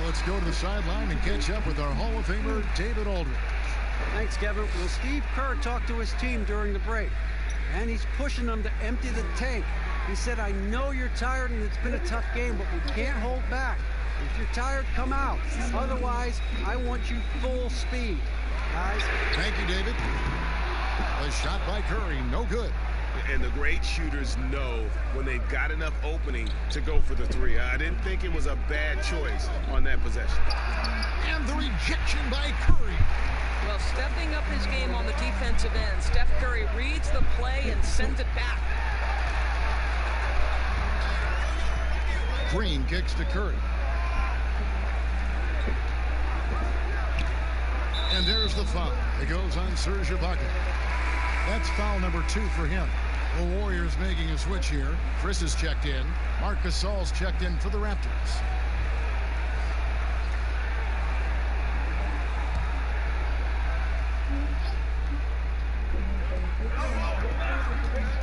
Let's go to the sideline and catch up with our Hall of Famer, David Aldridge. Thanks, Kevin. Well, Steve Kerr talked to his team during the break, and he's pushing them to empty the tank. He said, I know you're tired and it's been a tough game, but we can't hold back. If you're tired, come out. Otherwise, I want you full speed. Guys. Thank you, David. A shot by Curry, no good. And the great shooters know when they've got enough opening to go for the three. I didn't think it was a bad choice on that possession. And the rejection by Curry. Well, stepping up his game on the defensive end, Steph Curry reads the play and sends it back. Green kicks to Curry. And there's the foul. It goes on Serge Ibaka. That's foul number 2 for him. The Warriors making a switch here. Chris is checked in. Marc Gasol's checked in for the Raptors.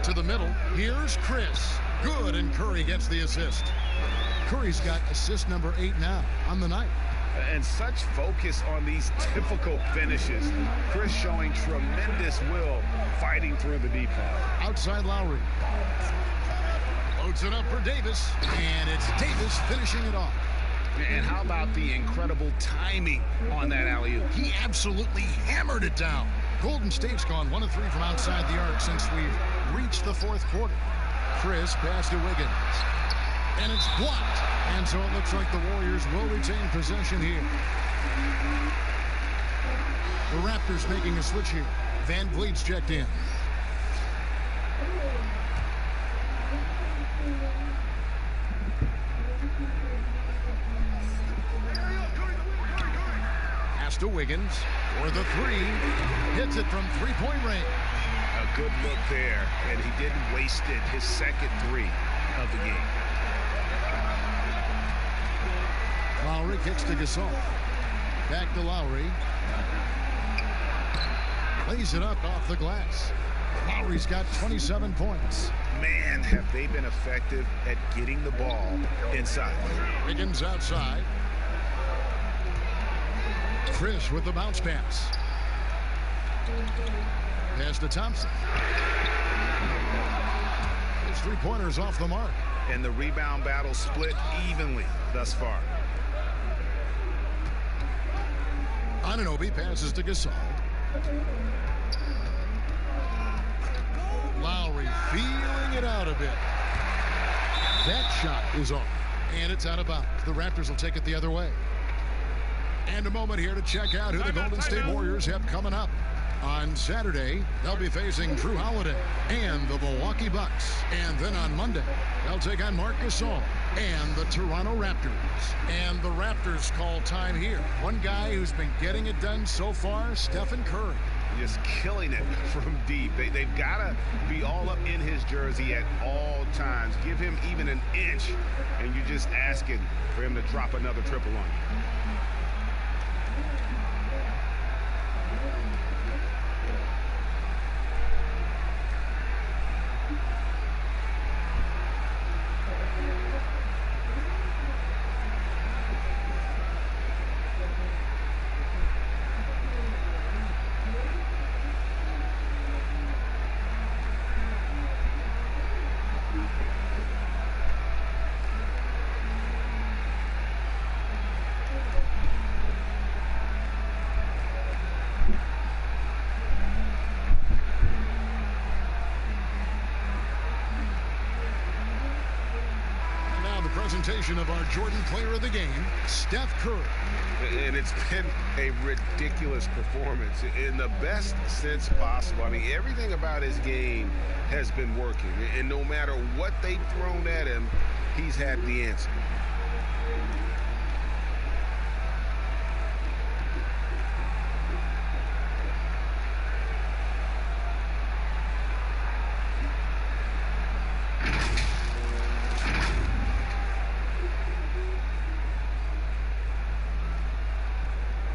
To the middle. Here's Chris. Good, and Curry gets the assist. Curry's got assist number 8 now on the night. And such focus on these difficult finishes. Chris showing tremendous will fighting through the defense. Outside Lowry. Loads it up for Davis. And it's Davis finishing it off. And how about the incredible timing on that alley-oop? He absolutely hammered it down. Golden State's gone 1 of 3 from outside the arc since we've reached the 4th quarter. Chris pass to Wiggins. And it's blocked. And so it looks like the Warriors will retain possession here. The Raptors making a switch here. Van Vliet's checked in. Pass to Wiggins for the 3. Hits it from 3-point range. A good look there, and he didn't waste it. His second 3 of the game. Lowry kicks to Gasol. Back to Lowry. Lays it up off the glass. Lowry's got 27 points. Man, have they been effective at getting the ball inside. Wiggins outside. Chris with the bounce pass. Pass to Thompson. His 3-pointers off the mark. And the rebound battle split evenly thus far. Anunoby passes to Gasol. Lowry feeling it out a bit. That shot is off. And it's out of bounds. The Raptors will take it the other way. And a moment here to check out who the Golden State Warriors have coming up. On Saturday, they'll be facing Drew Holiday and the Milwaukee Bucks. And then on Monday, they'll take on Marc Gasol and the Toronto Raptors. And the Raptors call time here. One guy who's been getting it done so far, Stephen Curry. Just killing it from deep. They've got to be all up in his jersey at all times. Give him even an inch, and you're just asking for him to drop another triple on you. Presentation of our Jordan Player of the Game, Steph Curry. And it's been a ridiculous performance in the best sense possible. I mean, everything about his game has been working. And no matter what they've thrown at him, he's had the answer.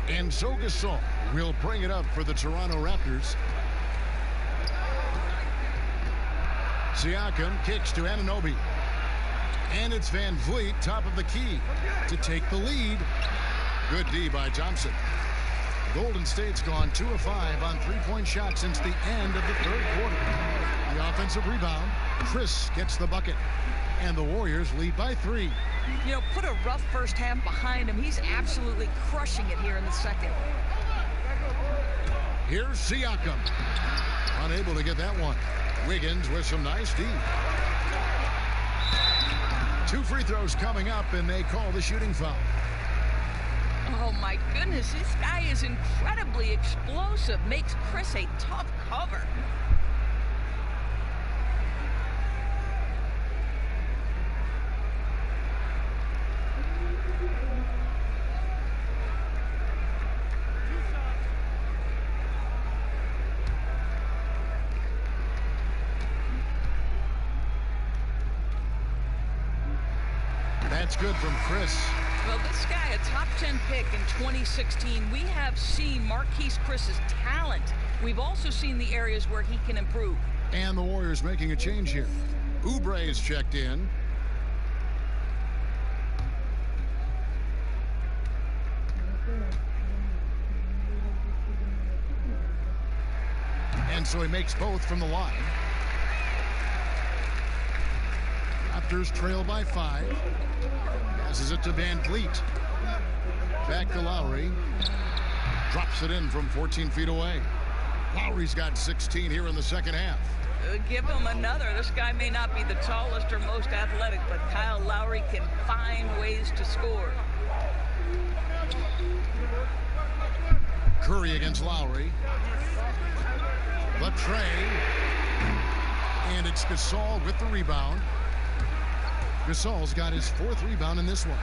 And so Gasol will bring it up for the Toronto Raptors. Siakam kicks to Anunoby. And it's Van Vliet, top of the key, to take the lead. Good D by Thompson. Golden State's gone 2 of 5 on 3-point shots since the end of the 3rd quarter. The offensive rebound. Chris gets the bucket. And the Warriors lead by 3. You know, put a rough first half behind him. He's absolutely crushing it here in the second. Here's Siakam. Unable to get that one. Wiggins with some nice D. 2 free throws coming up, and they call the shooting foul. Oh, my goodness. This guy is incredibly explosive. Makes Chris a tough cover. That's good from Chris. Well, this guy, a top 10 pick in 2016, we have seen Marquise Chris's talent. We've also seen the areas where he can improve. And the Warriors making a change here. Oubre is checked in. And so he makes both from the line. Raptors trail by 5. Passes it to Van Vliet. Back to Lowry. Drops it in from 14 feet away. Lowry's got 16 here in the second half. Give him another. This guy may not be the tallest or most athletic, but Kyle Lowry can find ways to score. Curry against Lowry. Latre. And it's Gasol with the rebound. Gasol's got his 4th rebound in this one.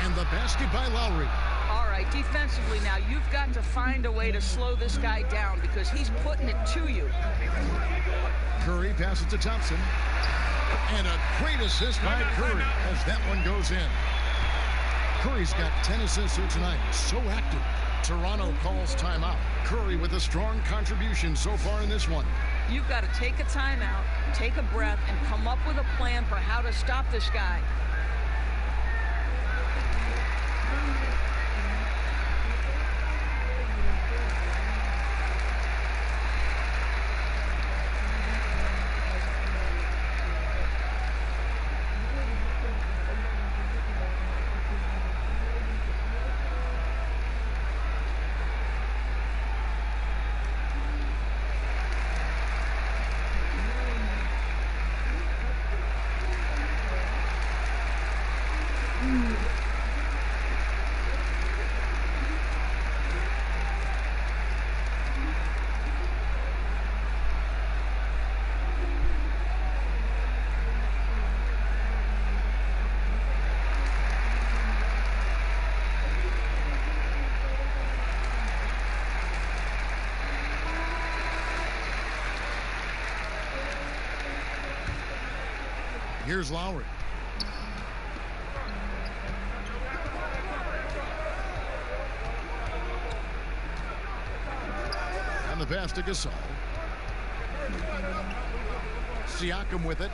And the basket by Lowry. All right, defensively now, you've got to find a way to slow this guy down because he's putting it to you. Curry passes to Thompson. And a great assist by Curry as that one goes in. Curry's got 10 assists here tonight. So active. Toronto calls timeout. Curry with a strong contribution so far in this one. You've got to take a timeout, take a breath, and come up with a plan for how to stop this guy. Here's Lowry. And the pass to Gasol. Siakam with it.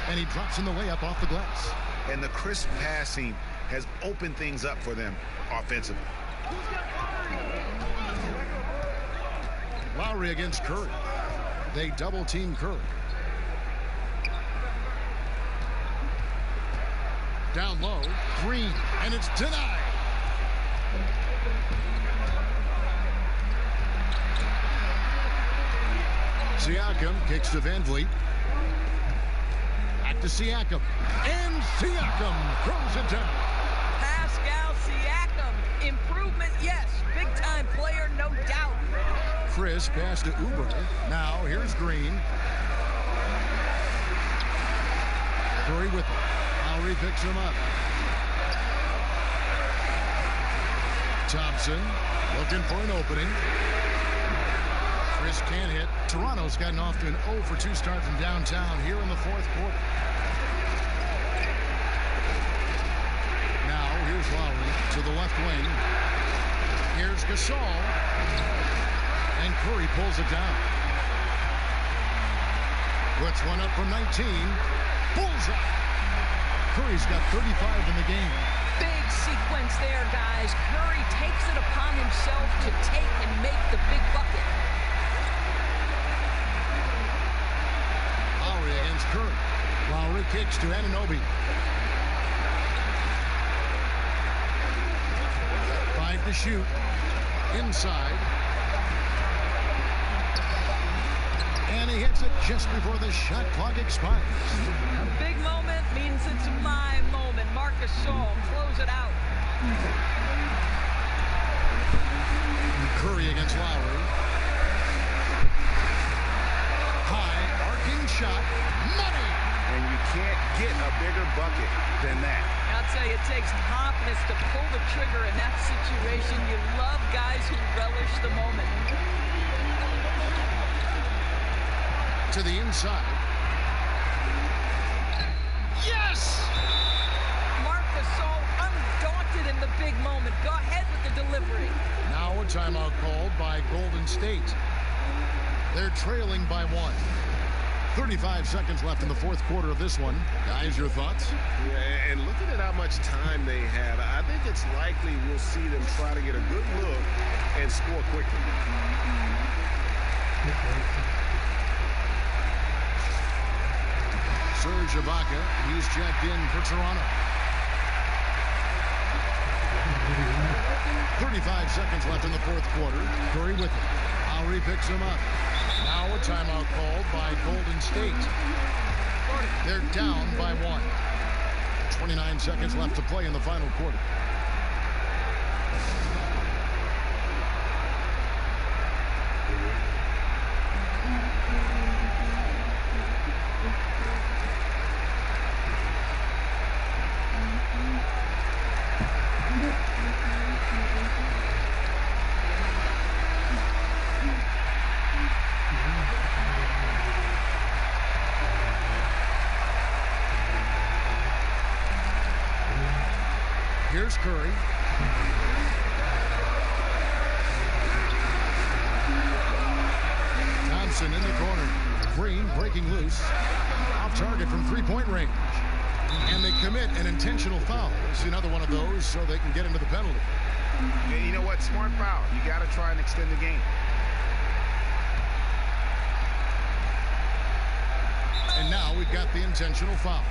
And he drops in the layup off the glass. And the crisp passing has opened things up for them offensively. Lowry against Curry. They double team Curry. Down low, Green, and it's denied. Siakam kicks to Van Vliet. Back to Siakam. And Siakam throws it down. Pascal Siakam. Improvement, yes. Big-time player, no doubt. Chris pass to Oubre. Now here's Green. Curry with it. Lowry picks him up. Thompson looking for an opening. Chris can't hit. Toronto's gotten off to an 0-for-2 start from downtown here in the 4th quarter. Now here's Lowry to the left wing. Here's Gasol. And Curry pulls it down. Puts one up from 19. Bullseye. Curry's got 35 in the game. Big sequence there, guys. Curry takes it upon himself to take and make the big bucket. Lowry against Curry. Lowry kicks to Anunoby. 5 to shoot. Inside. And he hits it just before the shot clock expires. A big moment means it's my moment. Marcus Gasol, close it out. Curry against Lowry. High, arcing shot. Money! And you can't get a bigger bucket than that. I'll tell you, it takes confidence to pull the trigger in that situation. You love guys who relish the moment. To the inside. Yes! Marcus Gasol undaunted in the big moment. Go ahead with the delivery. Now a timeout called by Golden State. They're trailing by 1. 35 seconds left in the fourth quarter of this one. Guys, your thoughts? Yeah, and looking at how much time they have, I think it's likely we'll see them try to get a good look and score quickly. Serge Ibaka, he's checked in for Toronto. 35 seconds left in the fourth quarter. Curry with it. Lowry picks him up. Now a timeout called by Golden State. They're down by 1. 29 seconds left to play in the final quarter. Here's Curry. Thompson in the corner. Green breaking loose. Off target from three-point range. And they commit an intentional foul. It's another one of those so they can get into the penalty. Yeah, you know what? Smart foul. You got to try and extend the game. And now we've got the intentional foul.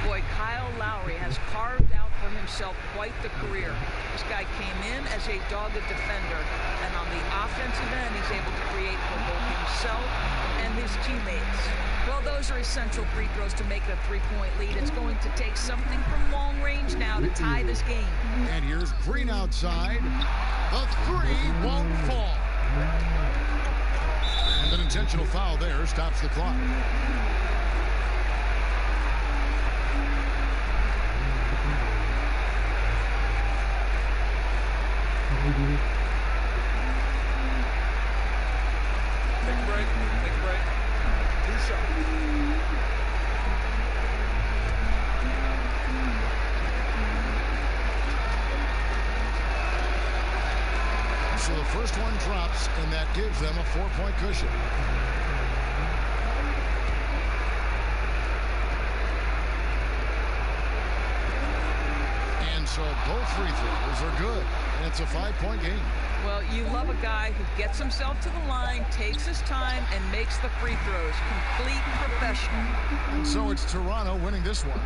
Boy, Kyle Lowry has carved out for himself quite the career. This guy came in as a dogged defender, and on the offensive end, he's able to create for both himself and his teammates. Well, those are essential free throws to make it a three-point lead. It's going to take something from long range now to tie this game. And here's Green outside. The three won't fall. And an intentional foul there stops the clock. Take a break. Two shots. So the first one drops, and that gives them a 4-point cushion. And so both free throws are good, and it's a 5-point game. Well, you love a guy who gets himself to the line, takes his time, and makes the free throws. Complete professional. And so it's Toronto winning this one.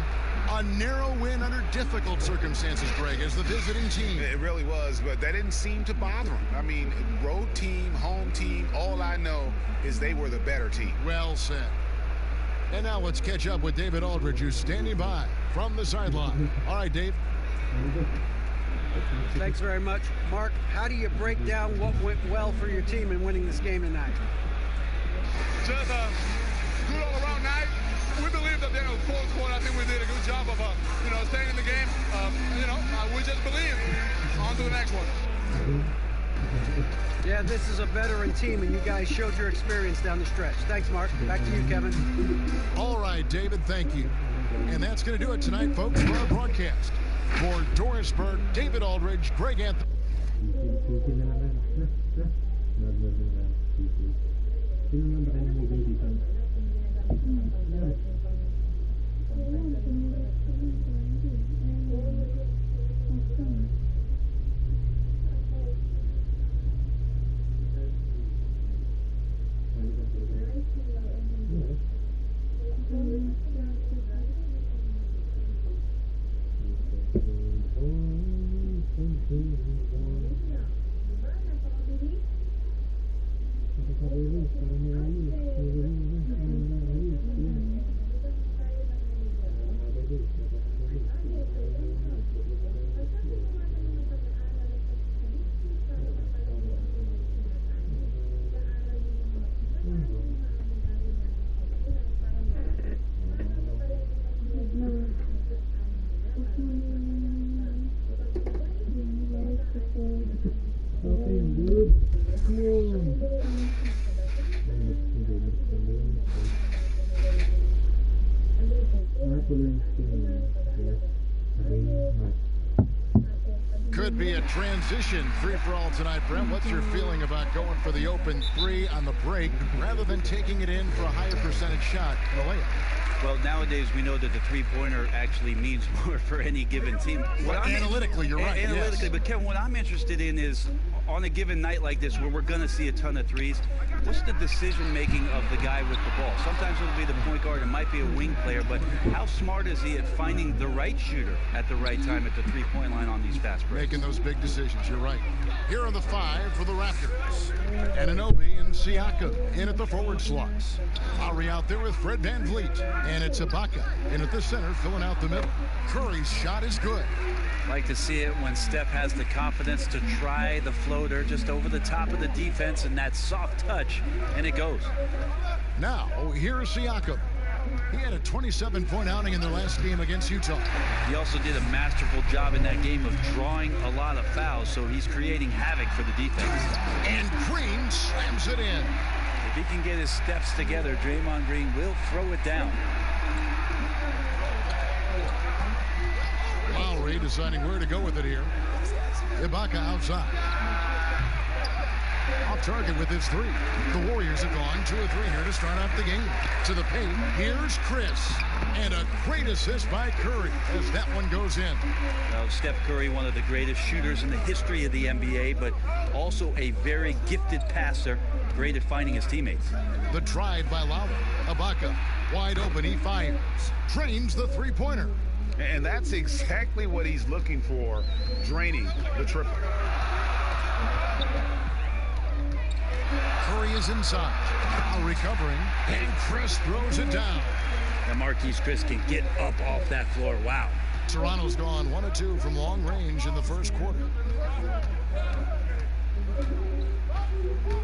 A narrow win under difficult circumstances, Greg, as the visiting team. It really was, but that didn't seem to bother them. I mean, road team, home team, all I know is they were the better team. Well said. And now let's catch up with David Aldridge, who's standing by from the sideline. All right, Dave. Thanks very much. Mark, how do you break down what went well for your team in winning this game tonight? Just a good all-around night. We believe that in the fourth quarter, I think we did a good job of, staying in the game. We just believe. On to the next one. Yeah, this is a veteran team, and you guys showed your experience down the stretch. Thanks, Mark. Back to you, Kevin. All right, David, thank you. And that's going to do it tonight, folks, for our broadcast. For Doris Burke, David Aldridge, Greg Anthony. Could be a transition free-for-all tonight, Brent. What's your feeling about going for the open three on the break rather than taking it in for a higher percentage shot in a layup? Well, nowadays we know that the three-pointer actually means more for any given team. Well, analytically, you're right. Analytically, yes. But Kevin, what I'm interested in is on a given night like this where we're going to see a ton of threes, what's the decision-making of the guy with the ball? Sometimes it'll be the point guard, it might be a wing player, but how smart is he at finding the right shooter at the right time at the three-point line on these fast breaks? Making those big decisions, you're right. Here are the five for the Raptors. Anunoby and Siakam in at the forward slots. Lowry out there with Fred VanVleet. And it's Ibaka in at the center, filling out the middle. Curry's shot is good. Like to see it when Steph has the confidence to try the floater just over the top of the defense and that soft touch, and it goes. Now, here's Siakam. He had a 27-point outing in their last game against Utah. He also did a masterful job in that game of drawing a lot of fouls, so he's creating havoc for the defense. And Green slams it in. If he can get his steps together, Draymond Green will throw it down. Lowry deciding where to go with it here. Ibaka outside. Off target with his three. The Warriors have gone 2 of 3 here to start off the game. To the paint, here's Chris. And a great assist by Curry as that one goes in. Now, Steph Curry, one of the greatest shooters in the history of the NBA, but also a very gifted passer, great at finding his teammates. The drive by Lowry. Ibaka wide open, he fires. Drains the three-pointer. And that's exactly what he's looking for, draining the triple. Curry is inside. Now recovering, and Chris throws it down. And Marquise Chris can get up off that floor. Wow. Toronto's gone 1 of 2 from long range in the first quarter.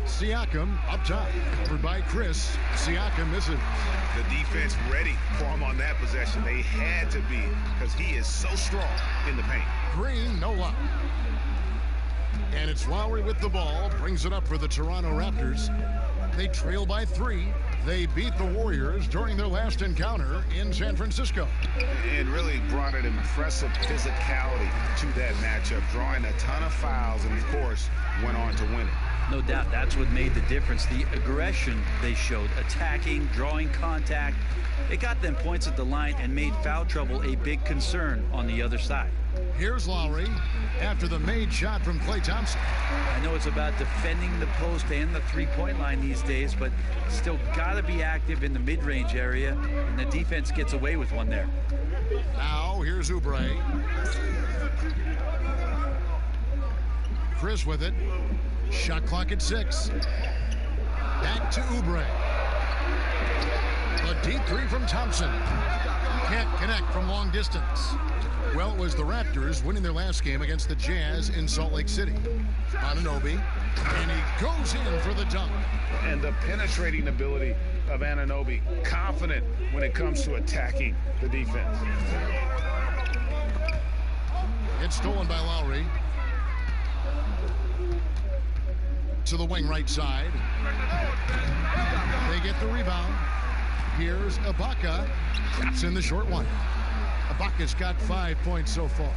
Siakam up top. Covered by Chris. Siakam misses. The defense ready for him on that possession. They had to be, because he is so strong in the paint. Green, no luck. And it's Lowry with the ball. Brings it up for the Toronto Raptors. They trail by 3. They beat the Warriors during their last encounter in San Francisco. And really brought an impressive physicality to that matchup, drawing a ton of fouls, and of course, went on to win it. No doubt that's what made the difference. The aggression they showed, attacking, drawing contact. It got them points at the line and made foul trouble a big concern on the other side. Here's Lowry after the made shot from Klay Thompson. I know it's about defending the post and the three-point line these days, but still got to be active in the mid-range area, and the defense gets away with one there. Now here's Oubre. Chris with it. Shot clock at 6. Back to Oubre. A deep 3 from Thompson. Can't connect from long distance. Well, it was the Raptors winning their last game against the Jazz in Salt Lake City. Anunoby, and he goes in for the dunk. And the penetrating ability of Anunoby, confident when it comes to attacking the defense. It's stolen by Lowry. To the wing right side. They get the rebound. Here's Ibaka. That's in the short one. Ibaka's got 5 points so far.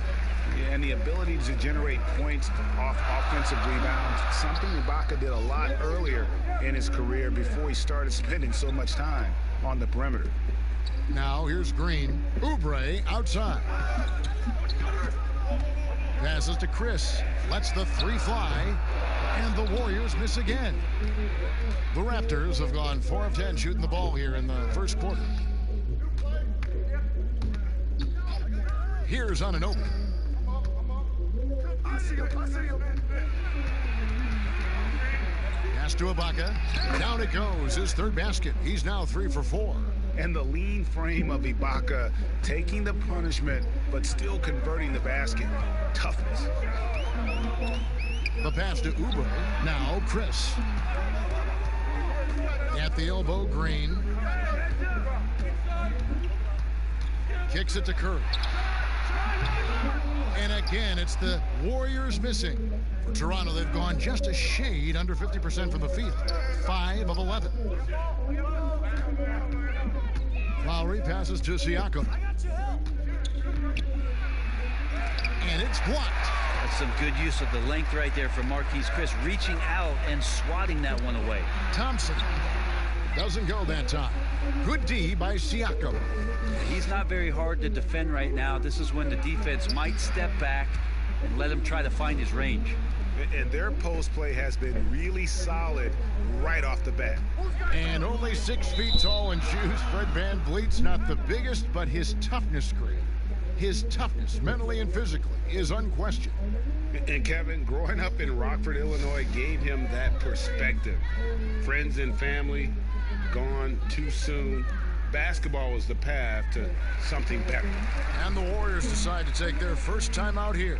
Yeah, and the ability to generate points off offensive rebounds, something Ibaka did a lot earlier in his career before he started spending so much time on the perimeter. Now here's Green. Oubre outside. Passes to Chris. Lets the three fly. And the Warriors miss again. The Raptors have gone 4 of 10 shooting the ball here in the first quarter. Here's Anunoby. Pass to Ibaka. Down it goes. His third basket. He's now 3 for 4. And the lean frame of Ibaka, taking the punishment, but still converting the basket. Toughness. The pass to Oubre. Now Chris. At the elbow, Green. Kicks it to Curry. And again, it's the Warriors missing. For Toronto, they've gone just a shade under 50% from the field. 5 of 11. Lowry passes to Siakam. And it's blocked. That's some good use of the length right there for Marquise Chris, reaching out and swatting that one away. Thompson doesn't go that time. Good D by Siakam. He's not very hard to defend right now. This is when the defense might step back and let him try to find his range. And their post play has been really solid right off the bat. And only 6 feet tall in shoes. Fred VanVleet's not the biggest, but his toughness, great. His toughness, mentally and physically, is unquestioned. And Kevin, growing up in Rockford, Illinois, gave him that perspective. Friends and family gone too soon. Basketball was the path to something better. And the Warriors decide to take their first time out here.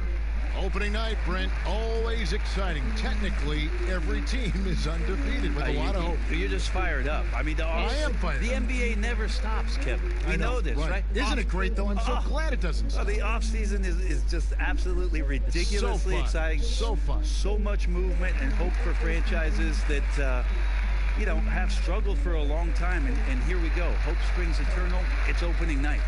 Opening night, Brent, always exciting. Technically, every team is undefeated with a lot of hope. You're just fired up. I mean, I am fired the up. NBA never stops, Kevin. We know this, right? Isn't it great, though? I'm so glad it doesn't stop. The offseason is just absolutely ridiculously so exciting. So fun. So much movement and hope for franchises that, have struggled for a long time. And here we go. Hope springs eternal. It's opening night.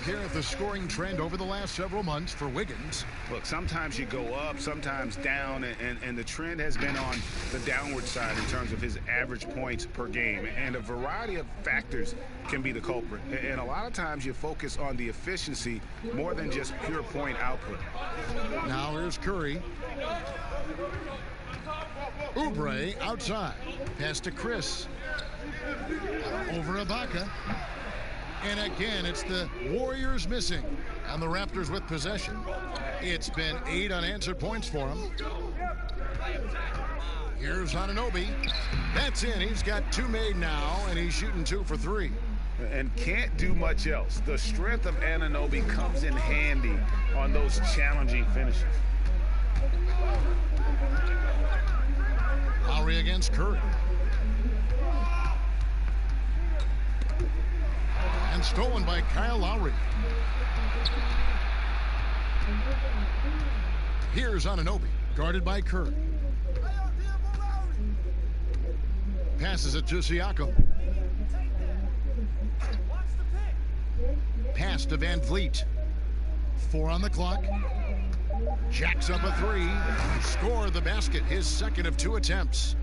Here at the scoring trend over the last several months for Wiggins. Look, sometimes you go up, sometimes down, and the trend has been on the downward side in terms of his average points per game. And a variety of factors can be the culprit. And a lot of times you focus on the efficiency more than just pure point output. Now here's Curry. Oubre outside. Pass to Chris. Over Ibaka. And again, it's the Warriors missing, and the Raptors with possession. It's been 8 unanswered points for him. Here's Anunoby. That's in. He's got 2 made now, and he's shooting 2 for 3. And can't do much else. The strength of Anunoby comes in handy on those challenging finishes. Lowry against Curry. And stolen by Kyle Lowry. Here's Anunoby, guarded by Curry. Passes it to Siakam. Pass to VanVleet. 4 on the clock. Jacks up a 3. Score the basket, his second of 2 attempts.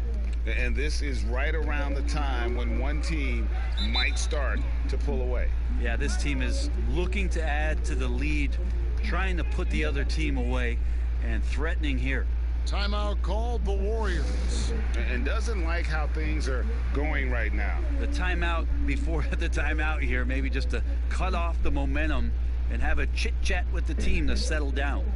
And this is right around the time when one team might start to pull away. Yeah, this team is looking to add to the lead, trying to put the other team away, and threatening here. Timeout called the Warriors. And doesn't like how things are going right now. The timeout before the timeout here, maybe just to cut off the momentum and have a chit-chat with the team to settle down.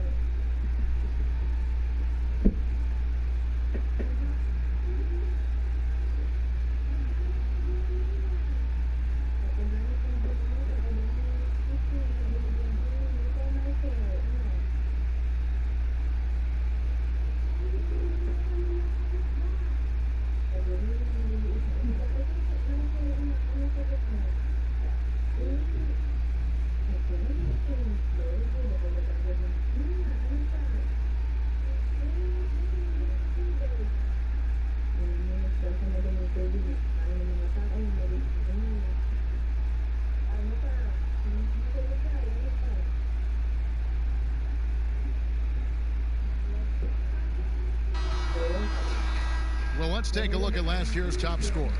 let's take a look at last year's top scorers.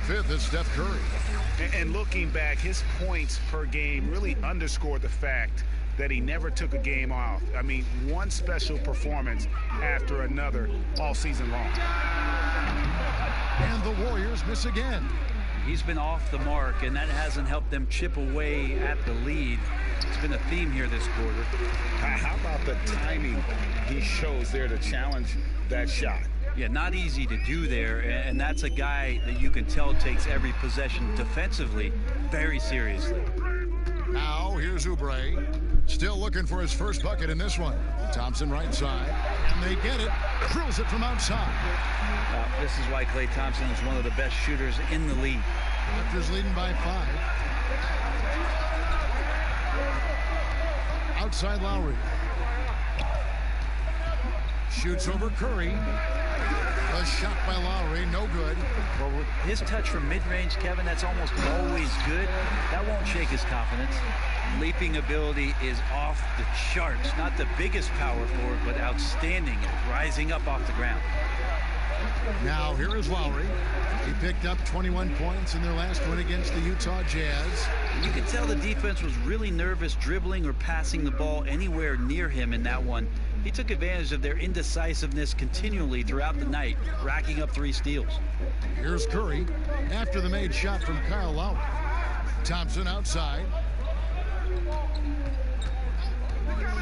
5th is Steph Curry. And looking back, his points per game really underscored the fact that he never took a game off. I mean, one special performance after another all season long. And the Warriors miss again. He's been off the mark, and that hasn't helped them chip away at the lead. It's been a theme here this quarter. How about the timing he shows there to challenge that shot? Yeah, not easy to do there, and that's a guy that you can tell takes every possession defensively very seriously. Now here's Oubre, still looking for his first bucket in this one. Thompson right side, and they get it, drills it from outside. This is why Klay Thompson is one of the best shooters in the league. Raptors leading by 5. Outside Lowry. Shoots over Curry. A shot by Lowry, no good. Well, with his touch from mid-range, Kevin, that's almost always good. That won't shake his confidence. Leaping ability is off the charts. Not the biggest power forward, but outstanding at rising up off the ground. Now here is Lowry. He picked up 21 points in their last win against the Utah Jazz. You could tell the defense was really nervous dribbling or passing the ball anywhere near him in that one. He took advantage of their indecisiveness continually throughout the night, racking up 3 steals. Here's Curry after the made shot from Kyle Lowry. Thompson outside.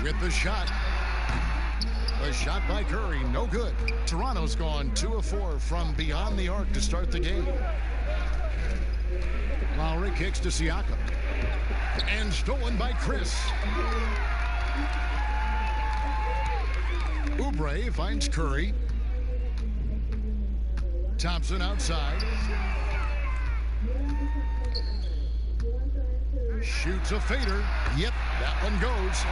With the shot. A shot by Curry, no good. Toronto's gone 2 of 4 from beyond the arc to start the game. Lowry kicks to Siakam. And stolen by Chris. Oubre finds Curry. Thompson outside. Shoots a fader. Yep, that one goes.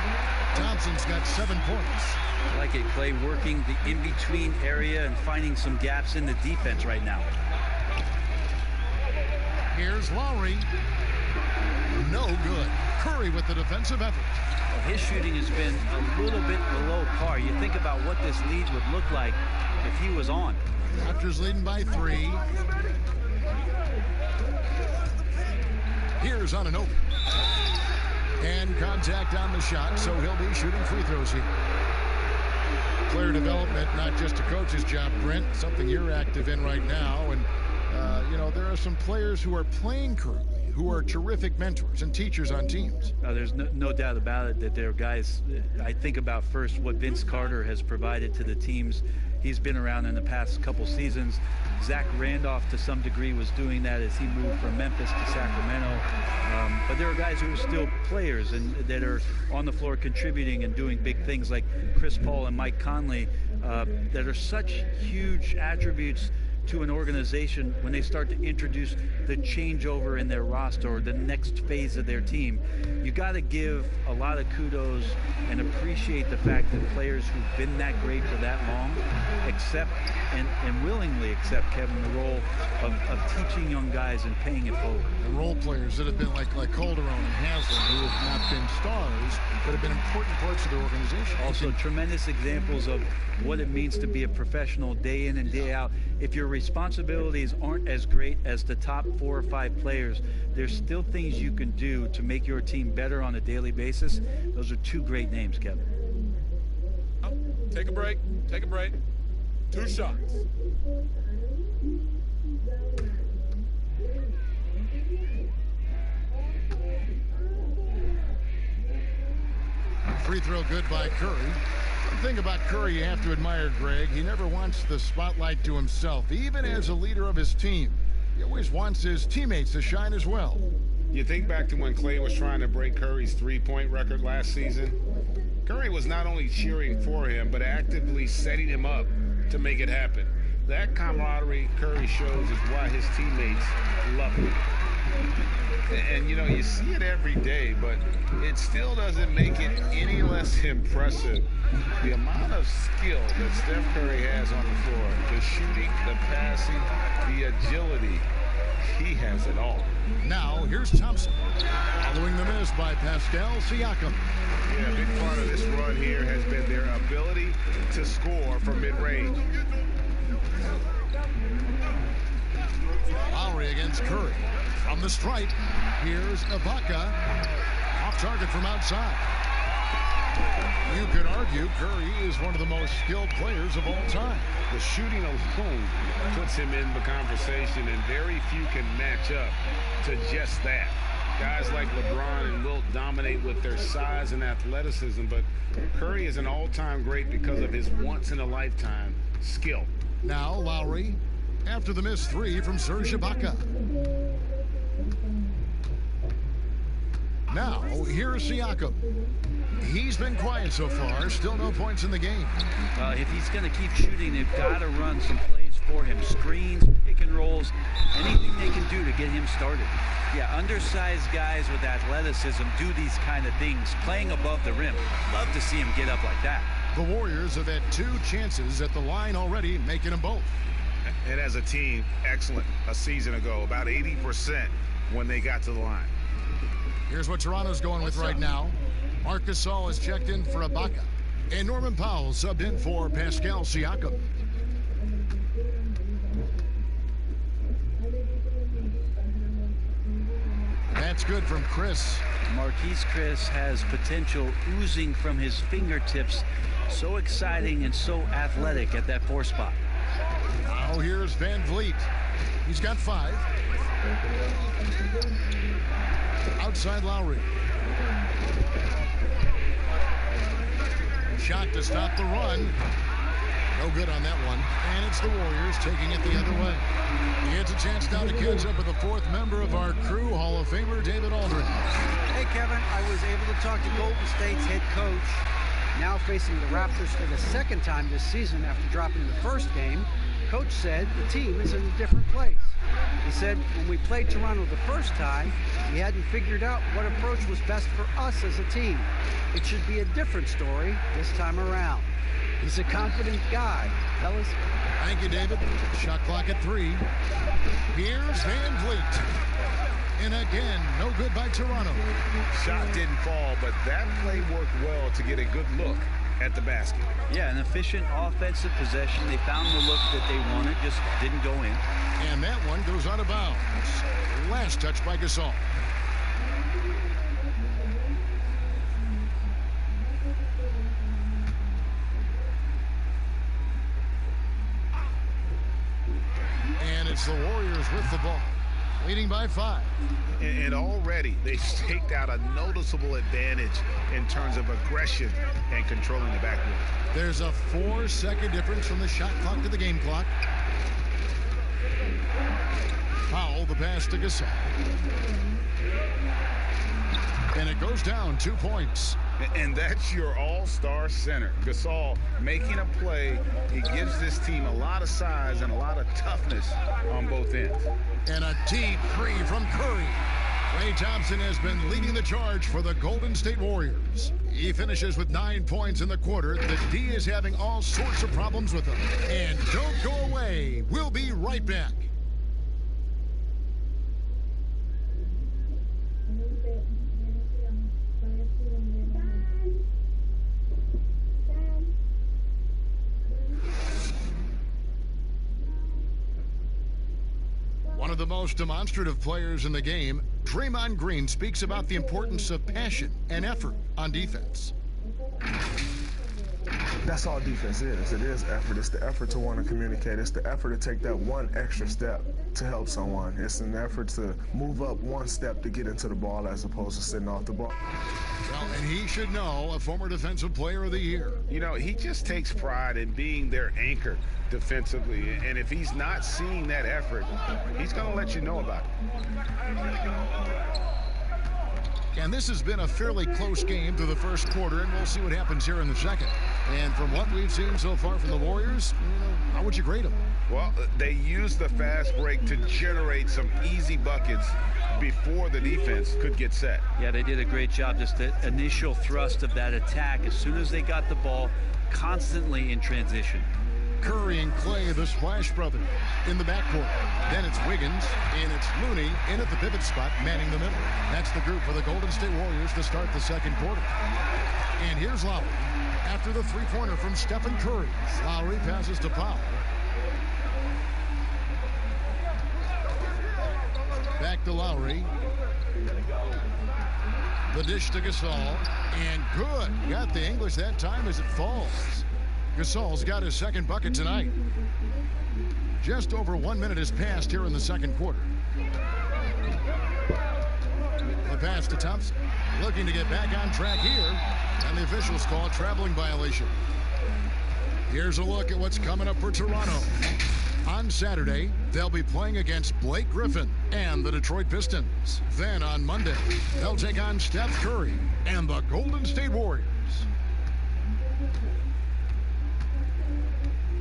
Thompson's got 7 points. I like it, Klay, working the in-between area and finding some gaps in the defense right now. Here's Lowry. No good. Curry with the defensive effort. Well, his shooting has been a little bit below par. You think about what this lead would look like if he was on. Raptors leading by 3. Here's on an open. And contact on the shot, so he'll be shooting free throws here. Player development, not just a coach's job, Brent, something you're active in right now. And, you know, there are some players who are playing currently who are terrific mentors and teachers on teams. There's no doubt about it that there are guys. I think about first what Vince Carter has provided to the teams he's been around in the past couple seasons. Zach Randolph, to some degree, was doing that as he moved from Memphis to Sacramento. But there are guys who are still players and that are on the floor contributing and doing big things, like Chris Paul and Mike Conley, that are such huge attributes to an organization when they start to introduce the changeover in their roster or the next phase of their team. You got to give a lot of kudos and appreciate the fact that players who've been that great for that long accept and willingly accept, Kevin, the role of teaching young guys and paying it forward. The role players that have been like Calderon and Haslam, who have not been stars, but have been important parts of the organization. Also, tremendous examples of what it means to be a professional day in and day out. If your responsibilities aren't as great as the top 4 or 5 players, there's still things you can do to make your team better on a daily basis. Those are 2 great names, Kevin. Take a break. Take a break. 2 shots. Free throw good by Curry. The thing about Curry you have to admire, Greg, he never wants the spotlight to himself, even as a leader of his team. He always wants his teammates to shine as well. You think back to when Klay was trying to break Curry's 3-point record last season. Curry was not only cheering for him, but actively setting him up to make it happen. That camaraderie Curry shows is why his teammates love him. And, you know, you see it every day, but it still doesn't make it any less impressive. The amount of skill that Steph Curry has on the floor, the shooting, the passing, the agility, he has it all. Now, here's Thompson. Following the miss by Pascal Siakam. Yeah, a big part of this run here has been their ability to score from mid-range. Lowry against Curry. From the stripe, here's Ibaka. Off target from outside. You could argue Curry is one of the most skilled players of all time. The shooting alone puts him in the conversation, and very few can match up to just that. Guys like LeBron and Wilt dominate with their size and athleticism, but Curry is an all-time great because of his once-in-a-lifetime skill. Now Lowry, after the missed three from Serge Ibaka. Now, here's Siakam. He's been quiet so far. Still no points in the game. If he's going to keep shooting, they've got to run some plays for him. Screens, pick and rolls, anything they can do to get him started. Yeah, undersized guys with athleticism do these kind of things, playing above the rim. Love to see him get up like that. The Warriors have had 2 chances at the line already, making them both. And as a team, excellent a season ago, about 80% when they got to the line. Here's what Toronto's going with right now. Marc Gasol is checked in for Ibaka. And Norman Powell subbed in for Pascal Siakam. That's good from Chris. Marquise Chris has potential oozing from his fingertips. So exciting and so athletic at that 4 spot. Now here's Van Vliet. He's got 5. Outside Lowry. Shot to stop the run. No good on that one. And it's the Warriors taking it the other way. It's a chance now to catch up with the 4th member of our crew, Hall of Famer David Aldridge. Hey, Kevin, I was able to talk to Golden State's head coach, now facing the Raptors for the 2nd time this season after dropping the first game. Coach said the team is in a different place. He said when we played Toronto the first time, we hadn't figured out what approach was best for us as a team. It should be a different story this time around. He's a confident guy, fellas. Thank you, David. Shot clock at 3. Here's Van Vliet. And again, no good by Toronto. Shot didn't fall, but that play worked well to get a good look at the basket. Yeah, an efficient offensive possession. They found the look that they wanted, just didn't go in. And that one goes out of bounds. Last touch by Gasol. And it's the Warriors with the ball, leading by 5. And already they've staked out a noticeable advantage in terms of aggression and controlling the backcourt. There's a 4-second difference from the shot clock to the game clock. Powell, the pass to Gasol. And it goes down 2 points. And that's your all-star center. Gasol making a play. He gives this team a lot of size and a lot of toughness on both ends. And a deep 3 from Curry. Klay Thompson has been leading the charge for the Golden State Warriors. He finishes with 9 points in the quarter. The D is having all sorts of problems with him. And don't go away. We'll be right back. One of the most demonstrative players in the game, Draymond Green speaks about the importance of passion and effort on defense. That's all defense is. It is effort. It's the effort to want to communicate. It's the effort to take that one extra step to help someone. It's an effort to move up one step to get into the ball as opposed to sitting off the ball. Well, and he should know, a former Defensive Player of the Year. You know, he just takes pride in being their anchor defensively. And if he's not seeing that effort, he's going to let you know about it. And this has been a fairly close game through the first quarter, and we'll see what happens here in the second. And from what we've seen so far from the Warriors, how would you grade them? Well, they used the fast break to generate some easy buckets before the defense could get set. Yeah, they did a great job. Just the initial thrust of that attack, as soon as they got the ball, constantly in transition. Curry and Klay, the Splash Brothers, in the backcourt. Then it's Wiggins, and it's Looney in at the pivot spot, manning the middle. That's the group for the Golden State Warriors to start the second quarter. And here's Lowry. After the three-pointer from Stephen Curry, Lowry passes to Powell. back to Lowry. The dish to Gasol. And good. Got the English that time as it falls. Gasol's got his second bucket tonight. Just over 1 minute has passed here in the second quarter. The pass to Thompson. Looking to get back on track here. And the officials call a traveling violation. Here's a look at what's coming up for Toronto. On Saturday, they'll be playing against Blake Griffin and the Detroit Pistons. Then on Monday, they'll take on Steph Curry and the Golden State Warriors.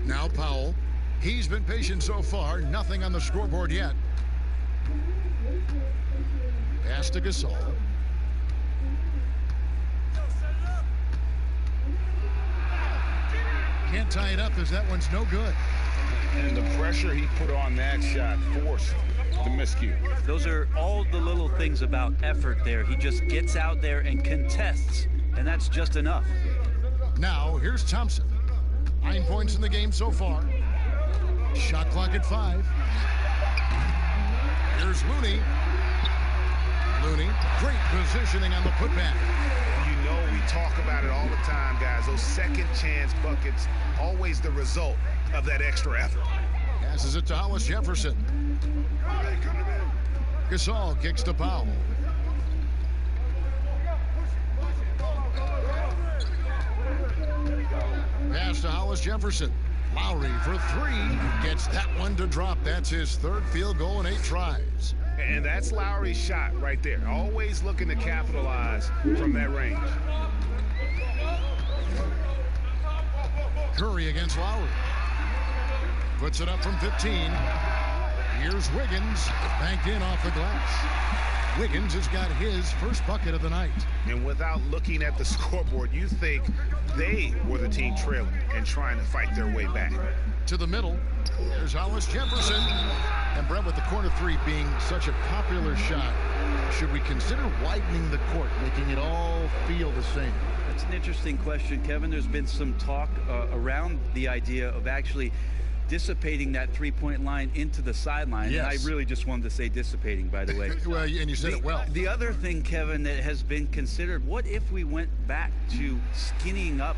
Now Powell. He's been patient so far. Nothing on the scoreboard yet. Pass to Gasol. Can't tie it up as that one's no good. And the pressure he put on that shot forced the miscue. Those are all the little things about effort there. He just gets out there and contests, and that's just enough. Now, here's Thompson. 9 points in the game so far. Shot clock at 5. Here's Looney. Looney, great positioning on the putback. You know we talk about it all the time, guys. Those second chance buckets, always the result of that extra effort. Passes it to Hollis Jefferson. Gasol kicks to Powell. Pass to Hollis Jefferson. Lowry for 3. Gets that one to drop. That's his third field goal in 8 tries. And that's Lowry's shot right there. Always looking to capitalize from that range. Curry against Lowry. Puts it up from 15. Here's Wiggins. Banked in off the glass. Wiggins has got his first bucket of the night. And without looking at the scoreboard, you think they were the team trailing and trying to fight their way back. To the middle. There's Hollis Jefferson. And Brett, with the corner 3 being such a popular shot, should we consider widening the court, making it all feel the same? That's an interesting question, Kevin. There's been some talk around the idea of actually dissipating that three-point line into the sideline. Yes. And I really just wanted to say dissipating, by the way. Well, and you said it well. The other thing, Kevin, that has been considered, what if we went back to skinnying up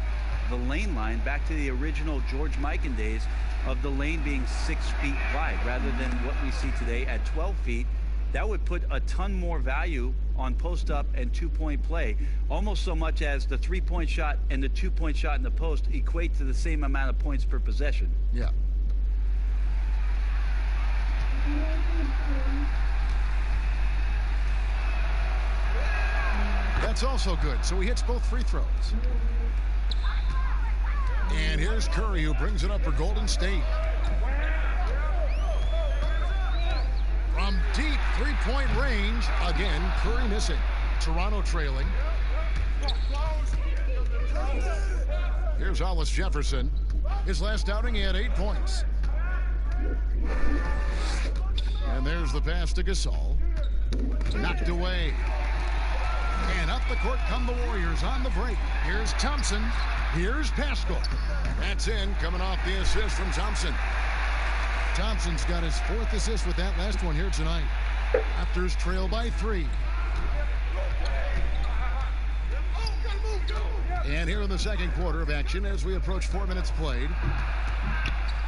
the lane line, back to the original George Mikan days of the lane being 6 feet wide rather than what we see today at 12 feet? That would put a ton more value on post-up and two-point play, almost so much as the three-point shot and the two-point shot in the post equate to the same amount of points per possession. Yeah. That's also good. So he hits both free throws. And here's Curry, who brings it up for Golden State. From deep three-point range, again, Curry missing. Toronto trailing. Here's Hollis Jefferson. His last outing, he had 8 points. And there's the pass to Gasol. Knocked away. And up the court come the Warriors on the break. Here's Thompson. Here's Pascal. That's in, coming off the assist from Thompson. Thompson's got his 4th assist with that last one here tonight. Raptors trail by 3. And here in the second quarter of action as we approach 4 minutes played.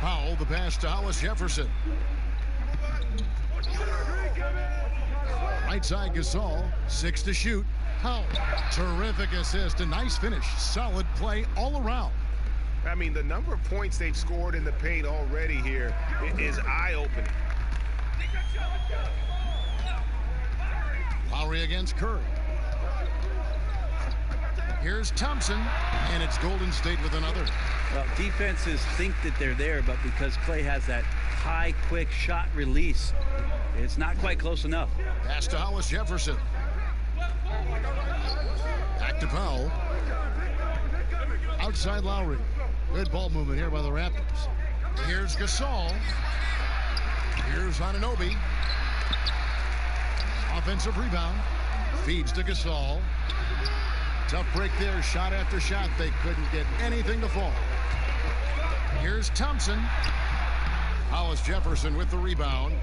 Powell, the pass to Hollis Jefferson. Right side Gasol, 6 to shoot. Powell, terrific assist, a nice finish, solid play all around. I mean, the number of points they've scored in the paint already here is eye-opening. Lowry against Curry. Here's Thompson, and it's Golden State with another. Well, defenses think that they're there, but because Klay has that high, quick shot release, it's not quite close enough. Pass to Hollis Jefferson. Back to Powell. Outside Lowry. Good ball movement here by the Raptors. Here's Gasol. Here's Anunoby. Offensive rebound. Feeds to Gasol. Tough break there. Shot after shot. They couldn't get anything to fall. Here's Thompson. Hollis Jefferson with the rebound.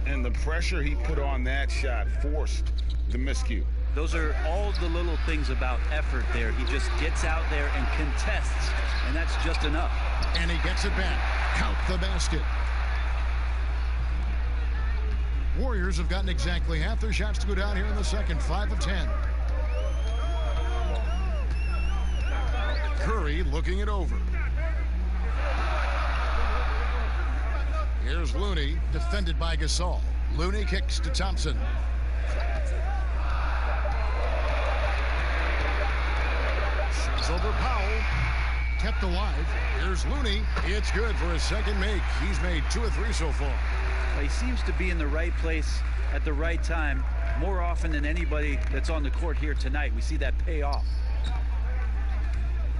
And the pressure he put on that shot forced the miscue. Those are all the little things about effort there. He just gets out there and contests, and that's just enough. And he gets it back. Count the basket. Warriors have gotten exactly half their shots to go down here in the second. 5 of 10. Curry looking it over. Here's Looney, defended by Gasol. Looney kicks to Thompson. Shots over Powell. Kept alive. Here's Looney. It's good for his second make. He's made 2 of 3 so far. He seems to be in the right place at the right time more often than anybody that's on the court here tonight. We see that pay off.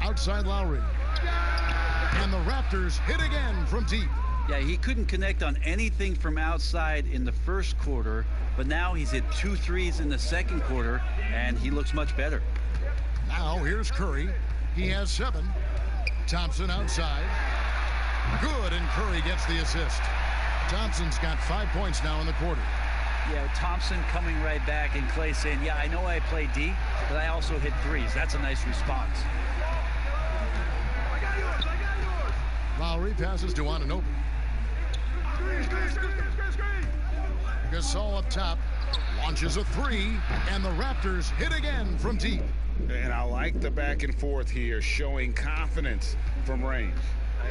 Outside Lowry. And the Raptors hit again from deep. Yeah, he couldn't connect on anything from outside in the first quarter, but now he's hit 2 threes in the second quarter, and he looks much better. Now here's Curry. He has 7. Thompson outside. Good, and Curry gets the assist. Thompson's got 5 points now in the quarter. Yeah, Thompson coming right back, and Clay saying, yeah, I know I play D, but I also hit threes. That's a nice response. Lowry passes to Anunoby. Gasol up top, launches a 3, and the Raptors hit again from deep. And I like the back and forth here, showing confidence from range.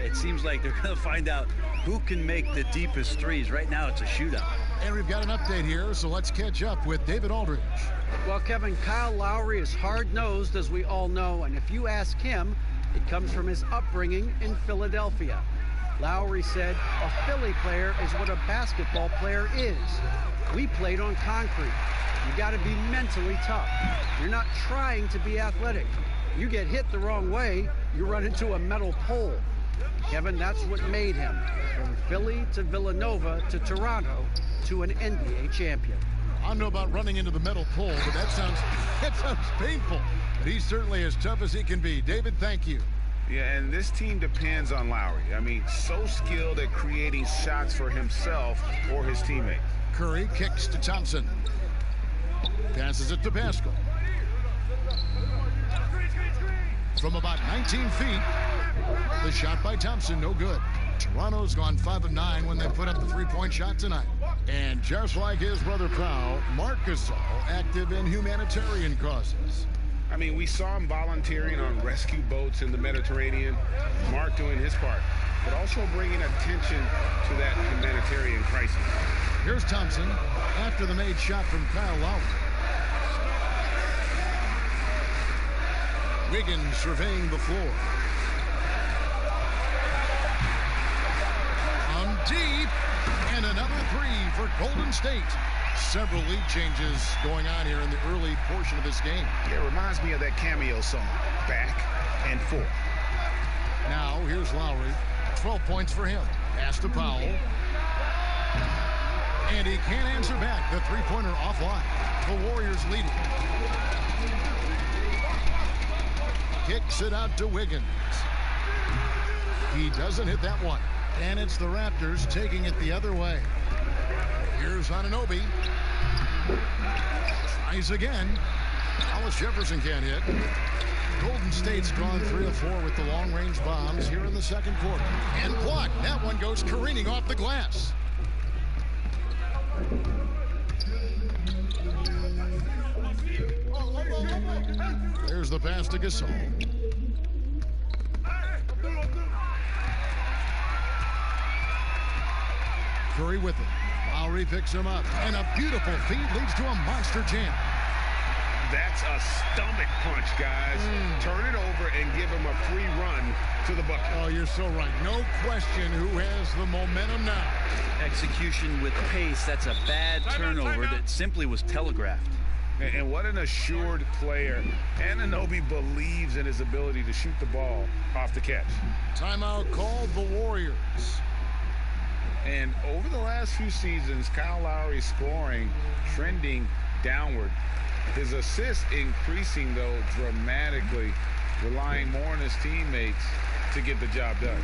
It seems like they're going to find out who can make the deepest threes. Right now, it's a shootout. And we've got an update here, so let's catch up with David Aldridge. Well, Kevin, Kyle Lowry is hard-nosed, as we all know, and if you ask him, it comes from his upbringing in Philadelphia. Lowry said, a Philly player is what a basketball player is. We played on concrete. You got to be mentally tough. You're not trying to be athletic. You get hit the wrong way, you run into a metal pole. Kevin, that's what made him, from Philly to Villanova to Toronto to an NBA champion. I don't know about running into the metal pole, but that sounds painful. But he's certainly as tough as he can be. David, thank you. Yeah, and this team depends on Lowry. I mean, so skilled at creating shots for himself or his teammates. Curry kicks to Thompson. Passes it to Pascal. From about 19 feet, the shot by Thompson, no good. Toronto's gone 5 of 9 when they put up the 3-point shot tonight. And just like his brother Powell, Marc Gasol active in humanitarian causes. I mean, we saw him volunteering on rescue boats in the Mediterranean. Mark doing his part, but also bringing attention to that humanitarian crisis. Here's Thompson after the made shot from Kyle Lowry. Wiggins surveying the floor. On deep, and another 3 for Golden State. Several lead changes going on here in the early portion of this game. It reminds me of that cameo song, Back and Forth. Now, here's Lowry. 12 points for him. Pass to Powell. And he can't answer back. The 3-pointer offline. The Warriors leading. Kicks it out to Wiggins. He doesn't hit that one. And it's the Raptors taking it the other way. Here's Anunoby. Tries again. Hollis Jefferson can't hit. Golden State's gone 3 of 4 with the long-range bombs here in the second quarter. And blocked. That one goes careening off the glass. There's the pass to Gasol. Curry with it. Lowry picks him up. And a beautiful feed leads to a monster jam. That's a stomach punch, guys. Turn it over and give him a free run to the bucket. Oh, you're so right. No question who has the momentum now. Execution with pace. That's a bad turnover that simply was telegraphed. And what an assured player. Anunoby believes in his ability to shoot the ball off the catch. Timeout called the Warriors. And over the last few seasons, Kyle Lowry's scoring trending downward. His assists increasing, though, dramatically, relying more on his teammates to get the job done.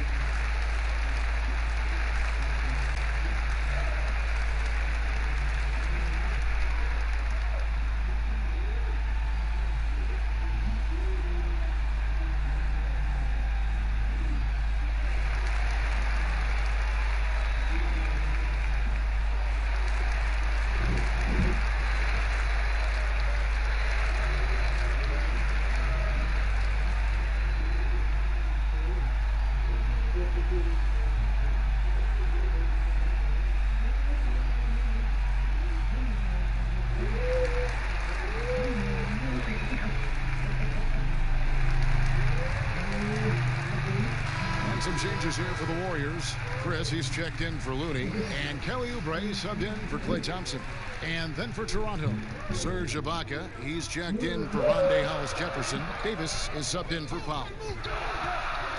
Some changes here for the Warriors. Chris, he's checked in for Looney, and Kelly Oubre subbed in for Klay Thompson. And then for Toronto, Serge Ibaka, he's checked in for Rondae Hollis-Jefferson. Davis is subbed in for Powell.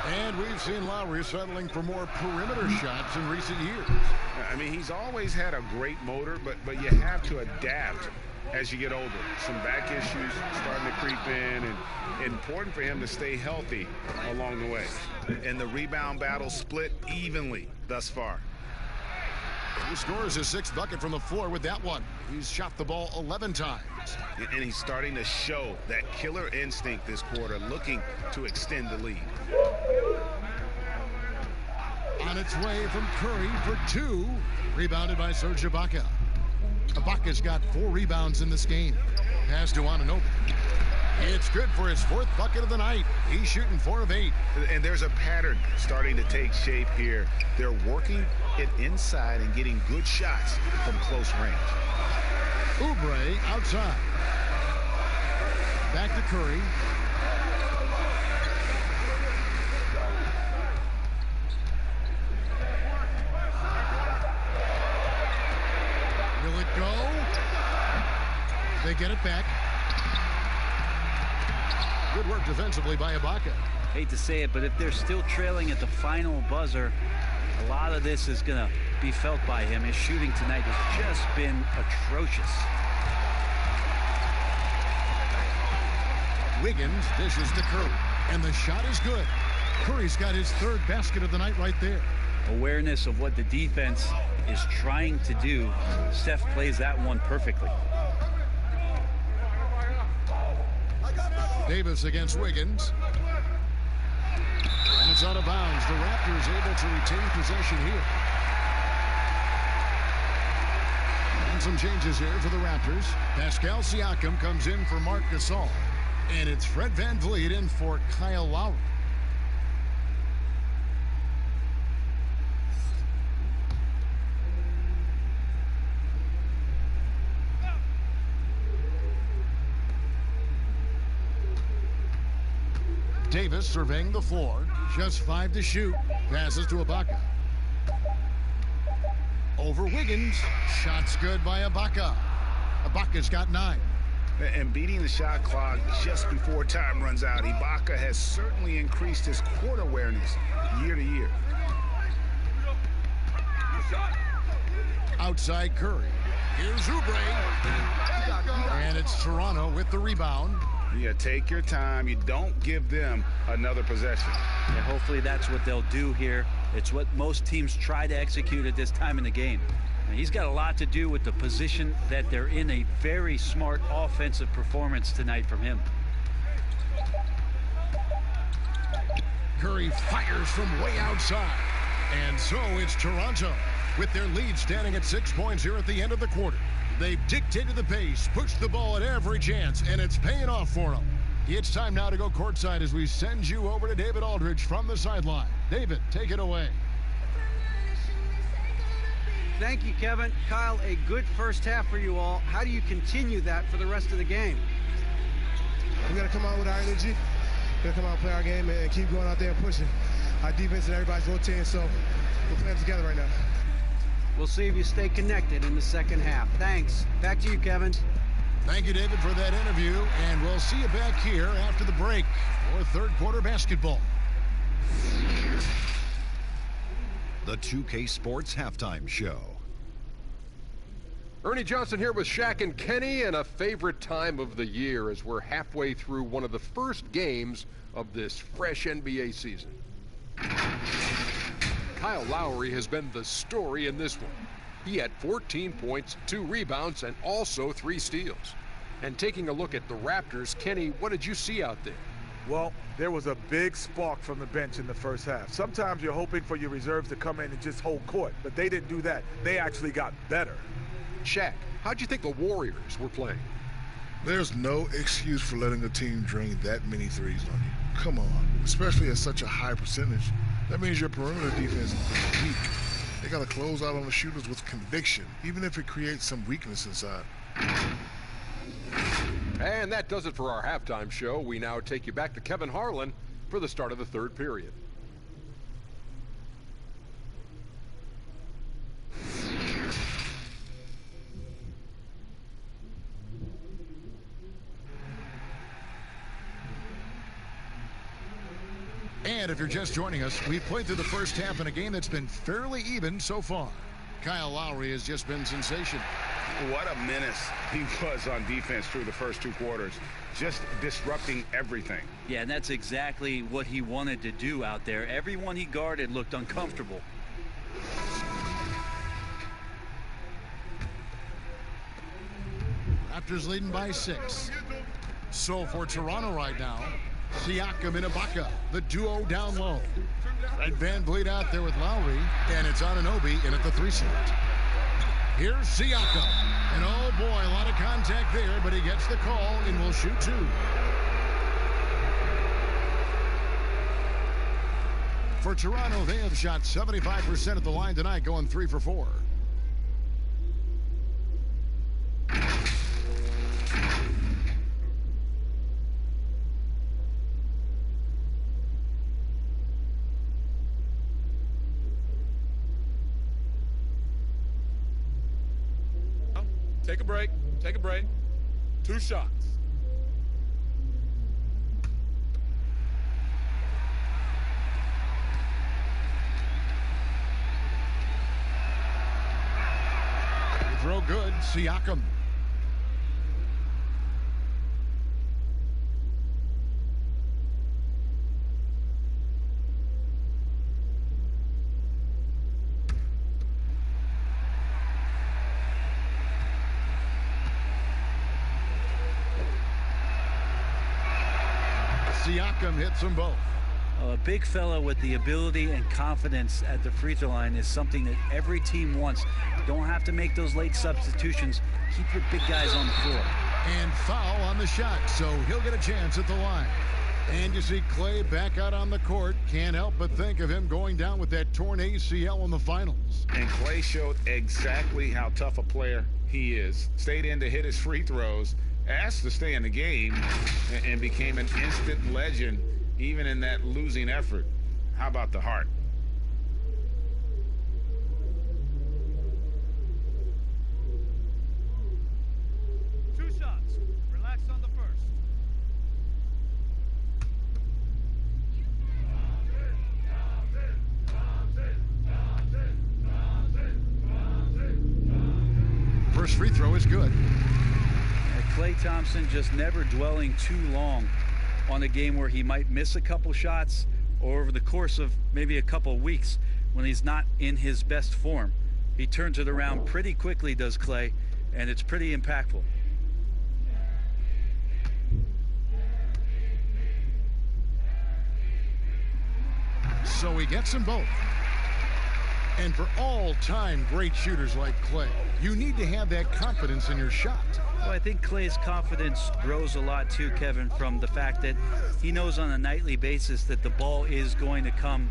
And we've seen Lowry settling for more perimeter shots in recent years. I mean, he's always had a great motor, but you have to adapt as you get older. Some back issues starting to creep in, and important for him to stay healthy along the way. And the rebound battle split evenly thus far. He scores his 6th bucket from the floor with that one. He's shot the ball 11 times. And he's starting to show that killer instinct this quarter, looking to extend the lead. On its way from Curry for 2. Rebounded by Serge Ibaka. Ibaka's got 4 rebounds in this game. Pass to Anunoby. It's good for his 4th bucket of the night. He's shooting 4 of 8. And there's a pattern starting to take shape here. They're working it inside and getting good shots from close range. Oubre outside. Back to Curry. Will it go? They get it back. Good work defensively by Ibaka. Hate to say it, but if they're still trailing at the final buzzer, a lot of this is going to be felt by him. His shooting tonight has just been atrocious. Wiggins dishes to Curry, and the shot is good. Curry's got his 3rd basket of the night right there. Awareness of what the defense is trying to do. Steph plays that one perfectly. Davis against Wiggins. And it's out of bounds. The Raptors able to retain possession here. And some changes here for the Raptors. Pascal Siakam comes in for Marc Gasol. And it's Fred VanVleet in for Kyle Lowry. Davis surveying the floor. Just 5 to shoot. Passes to Ibaka. Over Wiggins. Shots good by Ibaka. Ibaka's got 9. And beating the shot clock just before time runs out, Ibaka has certainly increased his court awareness year to year. Outside Curry. Here's Oubre. And it's Toronto with the rebound. Yeah, take your time. You don't give them another possession. And hopefully that's what they'll do here. It's what most teams try to execute at this time in the game. And he's got a lot to do with the position that they're in. A very smart offensive performance tonight from him. Curry fires from way outside. And so it's Toronto with their lead standing at 6 points here at the end of the quarter. They've dictated the pace, pushed the ball at every chance, and it's paying off for them. It's time now to go courtside as we send you over to David Aldridge from the sideline. David, take it away. Thank you, Kevin. Kyle, a good first half for you all. How do you continue that for the rest of the game? We got to come out with our energy. We got to come out and play our game and keep going out there and pushing. Our defense and everybody's rotating, so we're playing together right now. We'll see if you stay connected in the second half. Thanks. Back to you, Kevin. Thank you, David, for that interview, and we'll see you back here after the break for third quarter basketball. The 2K Sports Halftime Show. Ernie Johnson here with Shaq and Kenny, and a favorite time of the year as we're halfway through one of the first games of this fresh NBA season. Kyle Lowry has been the story in this one. He had 14 points, 2 rebounds, and also 3 steals. And taking a look at the Raptors, Kenny, what did you see out there? Well, there was a big spark from the bench in the first half. Sometimes you're hoping for your reserves to come in and just hold court, but they didn't do that. They actually got better. Shaq, how'd you think the Warriors were playing? There's no excuse for letting a team drain that many threes on you. Come on, especially at such a high percentage. That means your perimeter defense is weak. They got to close out on the shooters with conviction, even if it creates some weakness inside. And that does it for our halftime show. We now take you back to Kevin Harlan for the start of the third period. And if you're just joining us, we've played through the first half in a game that's been fairly even so far. Kyle Lowry has just been sensational. What a menace he was on defense through the first 2 quarters, just disrupting everything. Yeah, and that's exactly what he wanted to do out there. Everyone he guarded looked uncomfortable. Raptors leading by 6. So for Toronto right now, Siakam and Ibaka, the duo down low. Red Van Vliet out there with Lowry, and it's Anunoby in at the 3 slot. Here's Siakam, and oh boy, a lot of contact there, but he gets the call and will shoot 2. For Toronto, they have shot 75% at the line tonight, going 3 for 4. Take a break. Take a break. 2 shots. Throw good, Siakam. Siakam hits them both. A big fella with the ability and confidence at the free throw line is something that every team wants. Don't have to make those late substitutions. Keep your big guys on the floor. And foul on the shot, so he'll get a chance at the line. And you see Clay back out on the court. Can't help but think of him going down with that torn ACL in the finals. And Clay showed exactly how tough a player he is. Stayed in to hit his free throws, asked to stay in the game, and became an instant legend even in that losing effort. How about the heart? Two shots. Relax on the first. First free throw is good. Klay Thompson just never dwelling too long on a game where he might miss a couple shots, or over the course of maybe a couple weeks when he's not in his best form. He turns it around pretty quickly, does Klay, and it's pretty impactful. So he gets them both. And for all-time great shooters like Klay, you need to have that confidence in your shot. Well, I think Klay's confidence grows a lot too, Kevin, from the fact that he knows on a nightly basis that the ball is going to come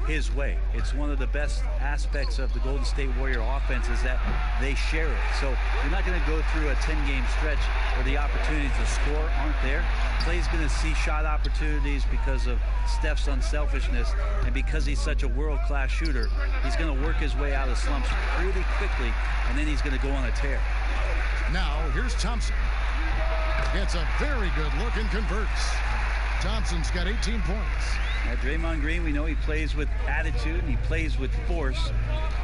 his way. It's one of the best aspects of the Golden State Warrior offense is that they share it. So you're not going to go through a 10-game stretch where the opportunities to score aren't there. Klay's going to see shot opportunities because of Steph's unselfishness, and because he's such a world-class shooter, he's going to work his way out of slumps pretty quickly, and then he's going to go on a tear. Now, here's Thompson. It's a very good look and converts. Thompson's got 18 points. Now, Draymond Green, we know he plays with attitude and he plays with force.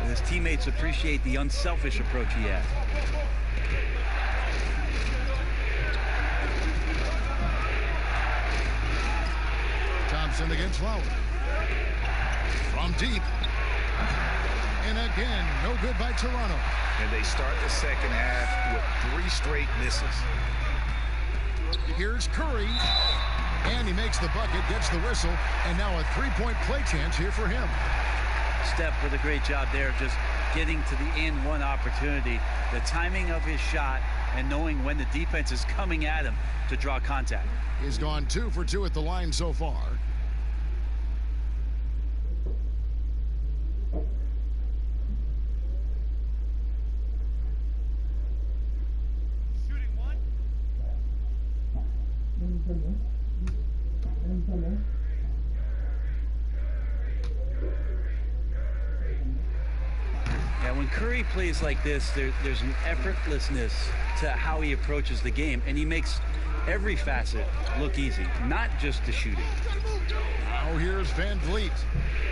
And his teammates appreciate the unselfish approach he has. Thompson against Lowry. From deep. And again, no good by Toronto. And they start the second half with 3 straight misses. Here's Curry. And he makes the bucket, gets the whistle, and now a 3-point play chance here for him. Steph with a great job there, just getting to the and one opportunity. The timing of his shot and knowing when the defense is coming at him to draw contact. He's gone 2 for 2 at the line so far. Yeah, when Curry plays like this, there's an effortlessness to how he approaches the game, and he makes every facet look easy, not just the shooting. Now here's Van Vliet.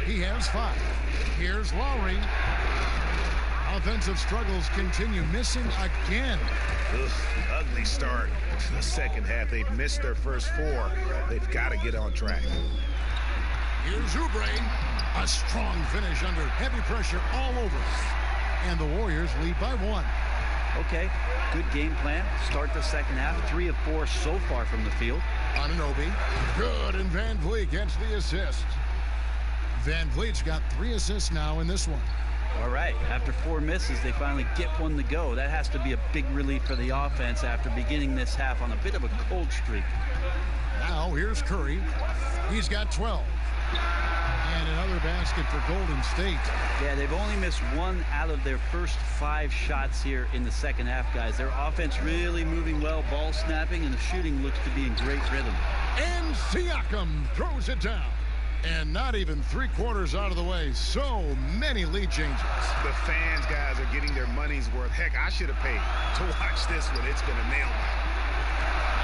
He has 5. Here's Lowry. Offensive struggles continue, missing again. Ugh, ugly start to the second half. They've missed their first 4. They've got to get on track. Here's Oubre. A strong finish under heavy pressure all over. And the Warriors lead by 1. Okay, good game plan. Start the second half. 3 of 4 so far from the field. Anunoby. Good, and Van Vliet gets the assist. Van Vliet's got 3 assists now in this one. All right, after 4 misses, they finally get one to go. That has to be a big relief for the offense after beginning this half on a bit of a cold streak. Now here's Curry. He's got 12. And another basket for Golden State. Yeah, they've only missed 1 out of their first 5 shots here in the second half, guys. Their offense really moving well, ball snapping, and the shooting looks to be in great rhythm. And Siakam throws it down. And not even 3/4 out of the way. So many lead changes. The fans, guys, are getting their money's worth. Heck, I should have paid to watch this one. It's going to nail me.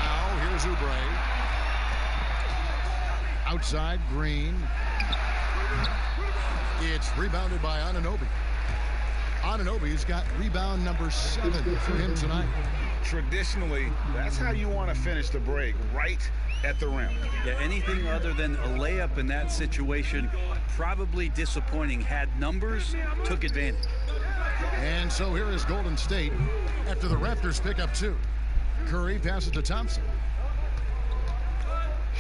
Now here's Oubre. Outside, Green. It's rebounded by Anunoby. Anunoby's got rebound number 7 for him tonight. Traditionally, that's how you want to finish the break, right at the rim. Yeah, anything other than a layup in that situation, probably disappointing. Had numbers, took advantage. And so here is Golden State after the Raptors pick up 2. Curry passes to Thompson.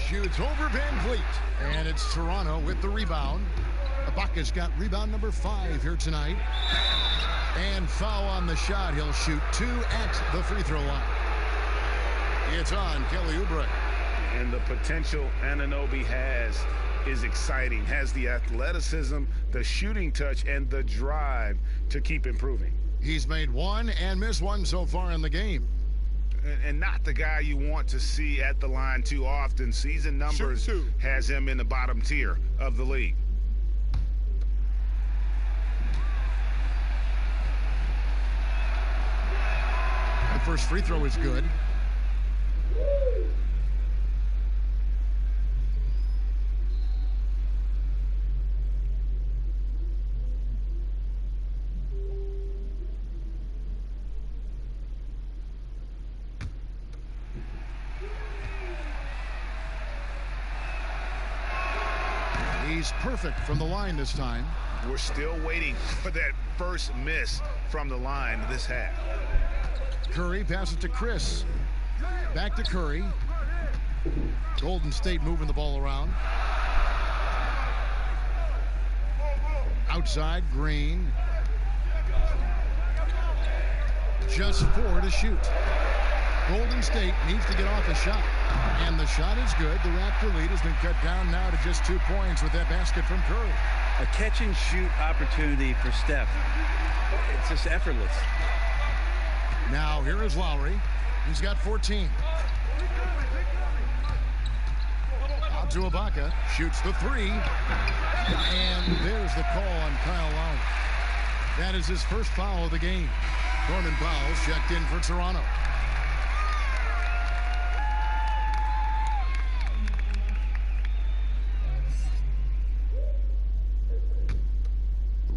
Shoots over Van Vliet. And it's Toronto with the rebound. Ibaka's got rebound number 5 here tonight. And foul on the shot. He'll shoot 2 at the free throw line. It's on Kelly Oubre. And the potential Anunoby has is exciting. Has the athleticism, the shooting touch, and the drive to keep improving. He's made 1 and missed 1 so far in the game. And not the guy you want to see at the line too often. Season numbers has him in the bottom tier of the league. The first free throw is good. He's perfect from the line this time. We're still waiting for that first miss from the line this half. Curry passes to Chris. Back to Curry. Golden State moving the ball around. Outside, Green. Just 4 to shoot. Golden State needs to get off a shot. And the shot is good. The Raptor lead has been cut down now to just 2 points with that basket from Curry. A catch and shoot opportunity for Steph. It's just effortless. Now here is Lowry. He's got 14. Out to Ibaka. Shoots the 3. And there's the call on Kyle Lowry. That is his first foul of the game. Norman Powell's checked in for Toronto.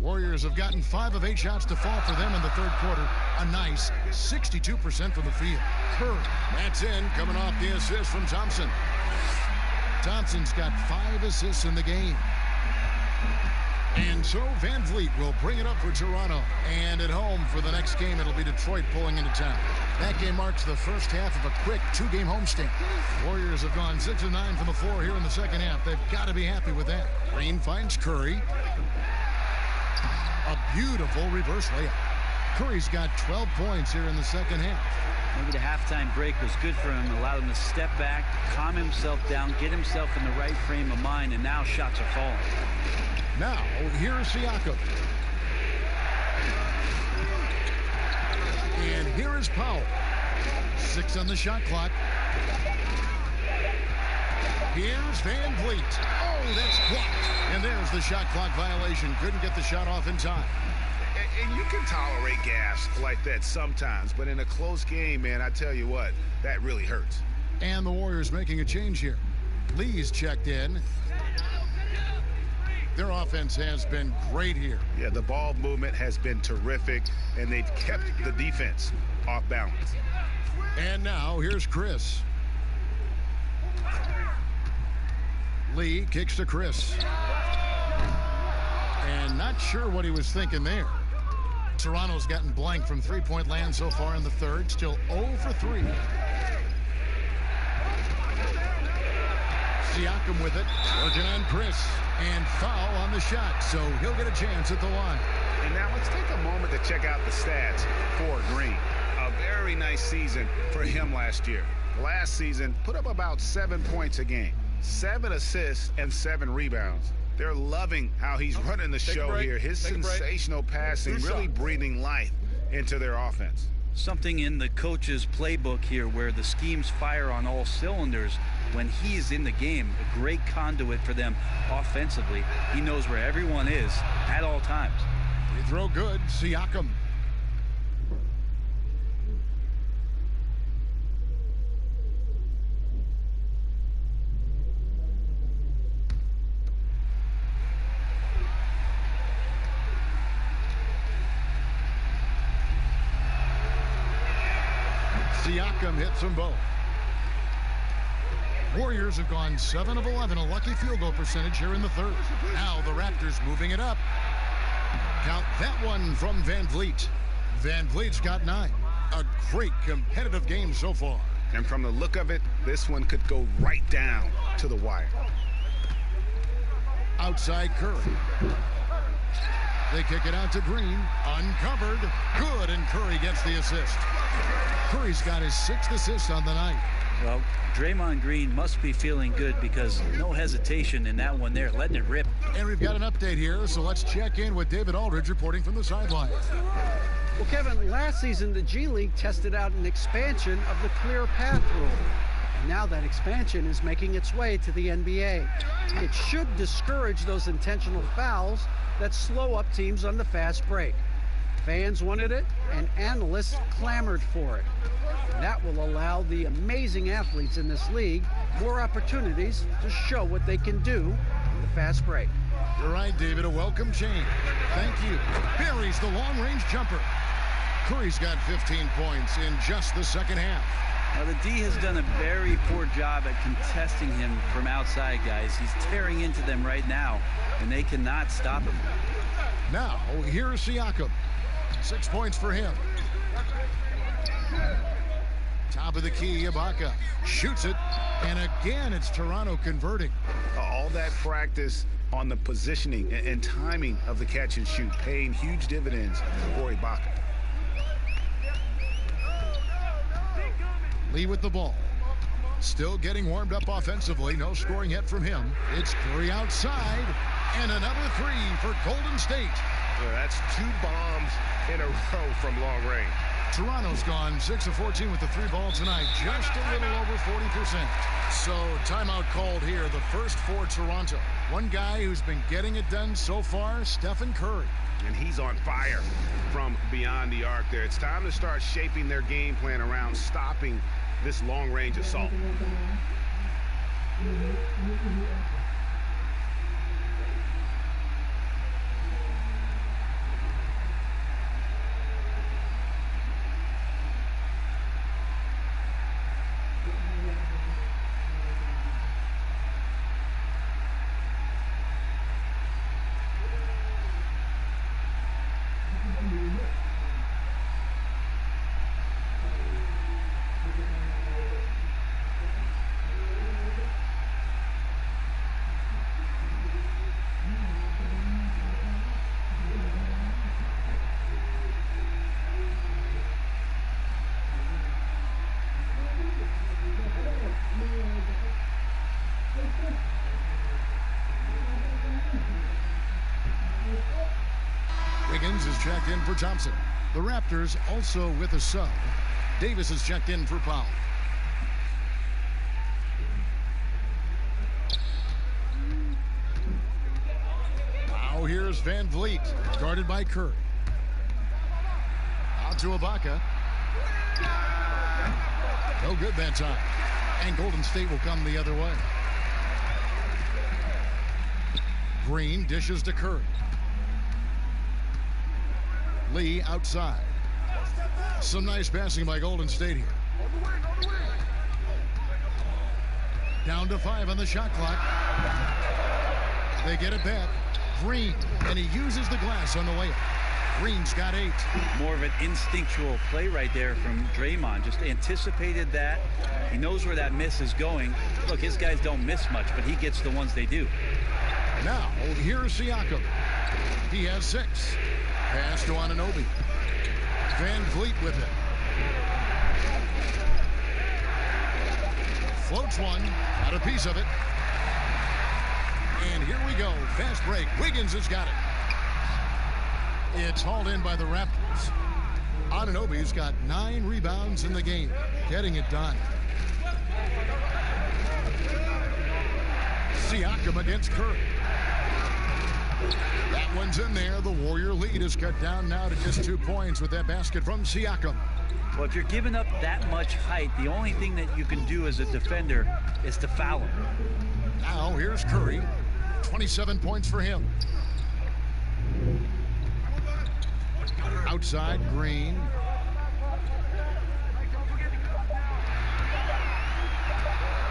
Warriors have gotten 5 of 8 shots to fall for them in the third quarter. A nice 62% from the field. Curry, that's in, coming off the assist from Thompson. Thompson's got 5 assists in the game. And so Van Vliet will bring it up for Toronto. And at home for the next game, it'll be Detroit pulling into town. That game marks the first half of a quick 2-game homestand. Warriors have gone 6 of 9 from the floor here in the second half. They've got to be happy with that. Green finds Curry. A beautiful reverse layup. Curry's got 12 points here in the second half. Maybe the halftime break was good for him, allowed him to step back, calm himself down, get himself in the right frame of mind, and now shots are falling. Now, here's Siakam. And here is Powell. 6 on the shot clock. Here's Van Vliet. Oh, that's blocked. And there's the shot clock violation. Couldn't get the shot off in time. And you can tolerate gas like that sometimes, but in a close game, man, I tell you what, that really hurts. And the Warriors making a change here. Lee's checked in. Their offense has been great here. Yeah, the ball movement has been terrific, and they've kept the defense off balance. And now here's Chris. Lee kicks to Chris. And not sure what he was thinking there. Toronto's gotten blank from three-point land so far in the third. Still 0 for 3. Siakam with it. Working on Chris. And foul on the shot. So he'll get a chance at the line. And now let's take a moment to check out the stats for Green. A very nice season for him last year. Last season, put up about 7 points a game. 7 assists and 7 rebounds. They're loving how he's running the show here. His sensational passing really breathing life into their offense. Something in the coach's playbook here where the schemes fire on all cylinders when he's in the game. A great conduit for them offensively. He knows where everyone is at all times. They throw good. Siakam. Siakam hits them both. Warriors have gone 7 of 11, a lucky field goal percentage here in the third. Now the Raptors moving it up. Count that one from Van Vliet. Van Vliet's got 9. A great competitive game so far. And from the look of it, this one could go right down to the wire. Outside Curry. They kick it out to Green. Uncovered. Good, and Curry gets the assist. Curry's got his 6th assist on the night. Well, Draymond Green must be feeling good because no hesitation in that one there, letting it rip. And we've got an update here, so let's check in with David Aldridge reporting from the sideline. Well, Kevin, last season the G League tested out an expansion of the clear path rule. And now that expansion is making its way to the NBA. It should discourage those intentional fouls that slow up teams on the fast break. Fans wanted it, and analysts clamored for it. That will allow the amazing athletes in this league more opportunities to show what they can do in the fast break. You're right, David. A welcome change. Thank you. Buries the long-range jumper. Curry's got 15 points in just the second half. Now, the D has done a very poor job at contesting him from outside, guys. He's tearing into them right now, and they cannot stop him. Now, here's Siakam. 6 points for him. Top of the key, Ibaka shoots it, and again it's Toronto converting. All that practice on the positioning and timing of the catch and shoot paying huge dividends for Ibaka. Lee with the ball. Still getting warmed up offensively. No scoring yet from him. It's Curry outside, and another 3 for Golden State. Well, that's 2 bombs in a row from long range. Toronto's gone 6 of 14 with the 3 ball tonight, just a little over 40%. So timeout called here, the first for Toronto. One guy who's been getting it done so far, Stephen Curry. And he's on fire from beyond the arc there. It's time to start shaping their game plan around stopping this long-range assault. Wiggins is checked in for Thompson. The Raptors also with a sub. Davis is checked in for Powell. Van Vliet, guarded by Curry. Out to Ibaka. No good that time. And Golden State will come the other way. Green dishes to Curry. Lee outside. Some nice passing by Golden State here. Down to 5 on the shot clock. They get it back. Green, and he uses the glass on the layup. Green's got 8. More of an instinctual play right there from Draymond. Just anticipated that. He knows where that miss is going. Look, his guys don't miss much, but he gets the ones they do. Now, here's Siakam. He has 6. Pass to Anunoby. Van Vliet with it. Floats one. Got a piece of it. And here we go. Fast break. Wiggins has got it. It's hauled in by the Raptors. Anunoby's got 9 rebounds in the game. Getting it done. Siakam against Curry. That one's in there. The Warrior lead is cut down now to just 2 points with that basket from Siakam. Well, if you're giving up that much height, the only thing that you can do as a defender is to foul him. Now here's Curry. 27 points for him. Outside, Green.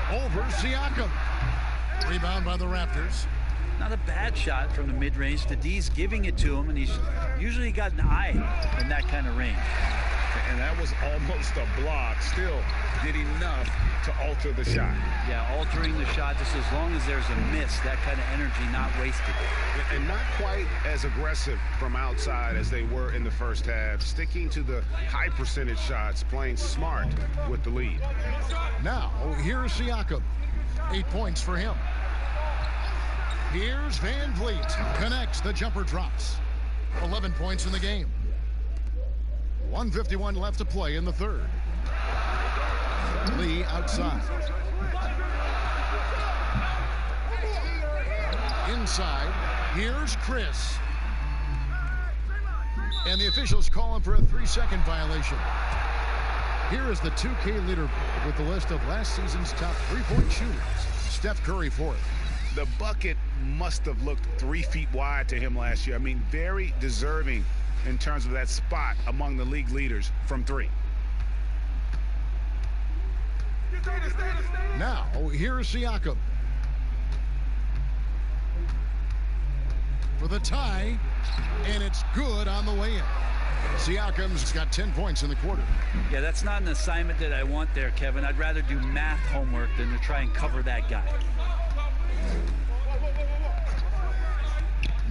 Over Siakam. Rebound by the Raptors. Not a bad shot from the mid-range. The D's giving it to him, and he's usually got an eye in that kind of range. And that was almost a block. Still did enough to alter the shot. Yeah, altering the shot just as long as there's a miss, that kind of energy not wasted. And not quite as aggressive from outside as they were in the first half. Sticking to the high percentage shots, playing smart with the lead. Now, here's Siakam. 8 points for him. Here's Van Vliet. Connects. The jumper drops. 11 points in the game. 1:51 left to play in the third. Lee outside. Inside. Here's Chris. And the officials calling for a 3-second violation. Here is the 2K leaderboard with the list of last season's top 3-point shooters. Steph Curry fourth. The bucket must have looked 3 feet wide to him last year. I mean, very deserving in terms of that spot among the league leaders from 3. Now, here's Siakam. For the tie, and it's good on the way in. Siakam's got 10 points in the quarter. Yeah, that's not an assignment that I want there, Kevin. I'd rather do math homework than to try and cover that guy.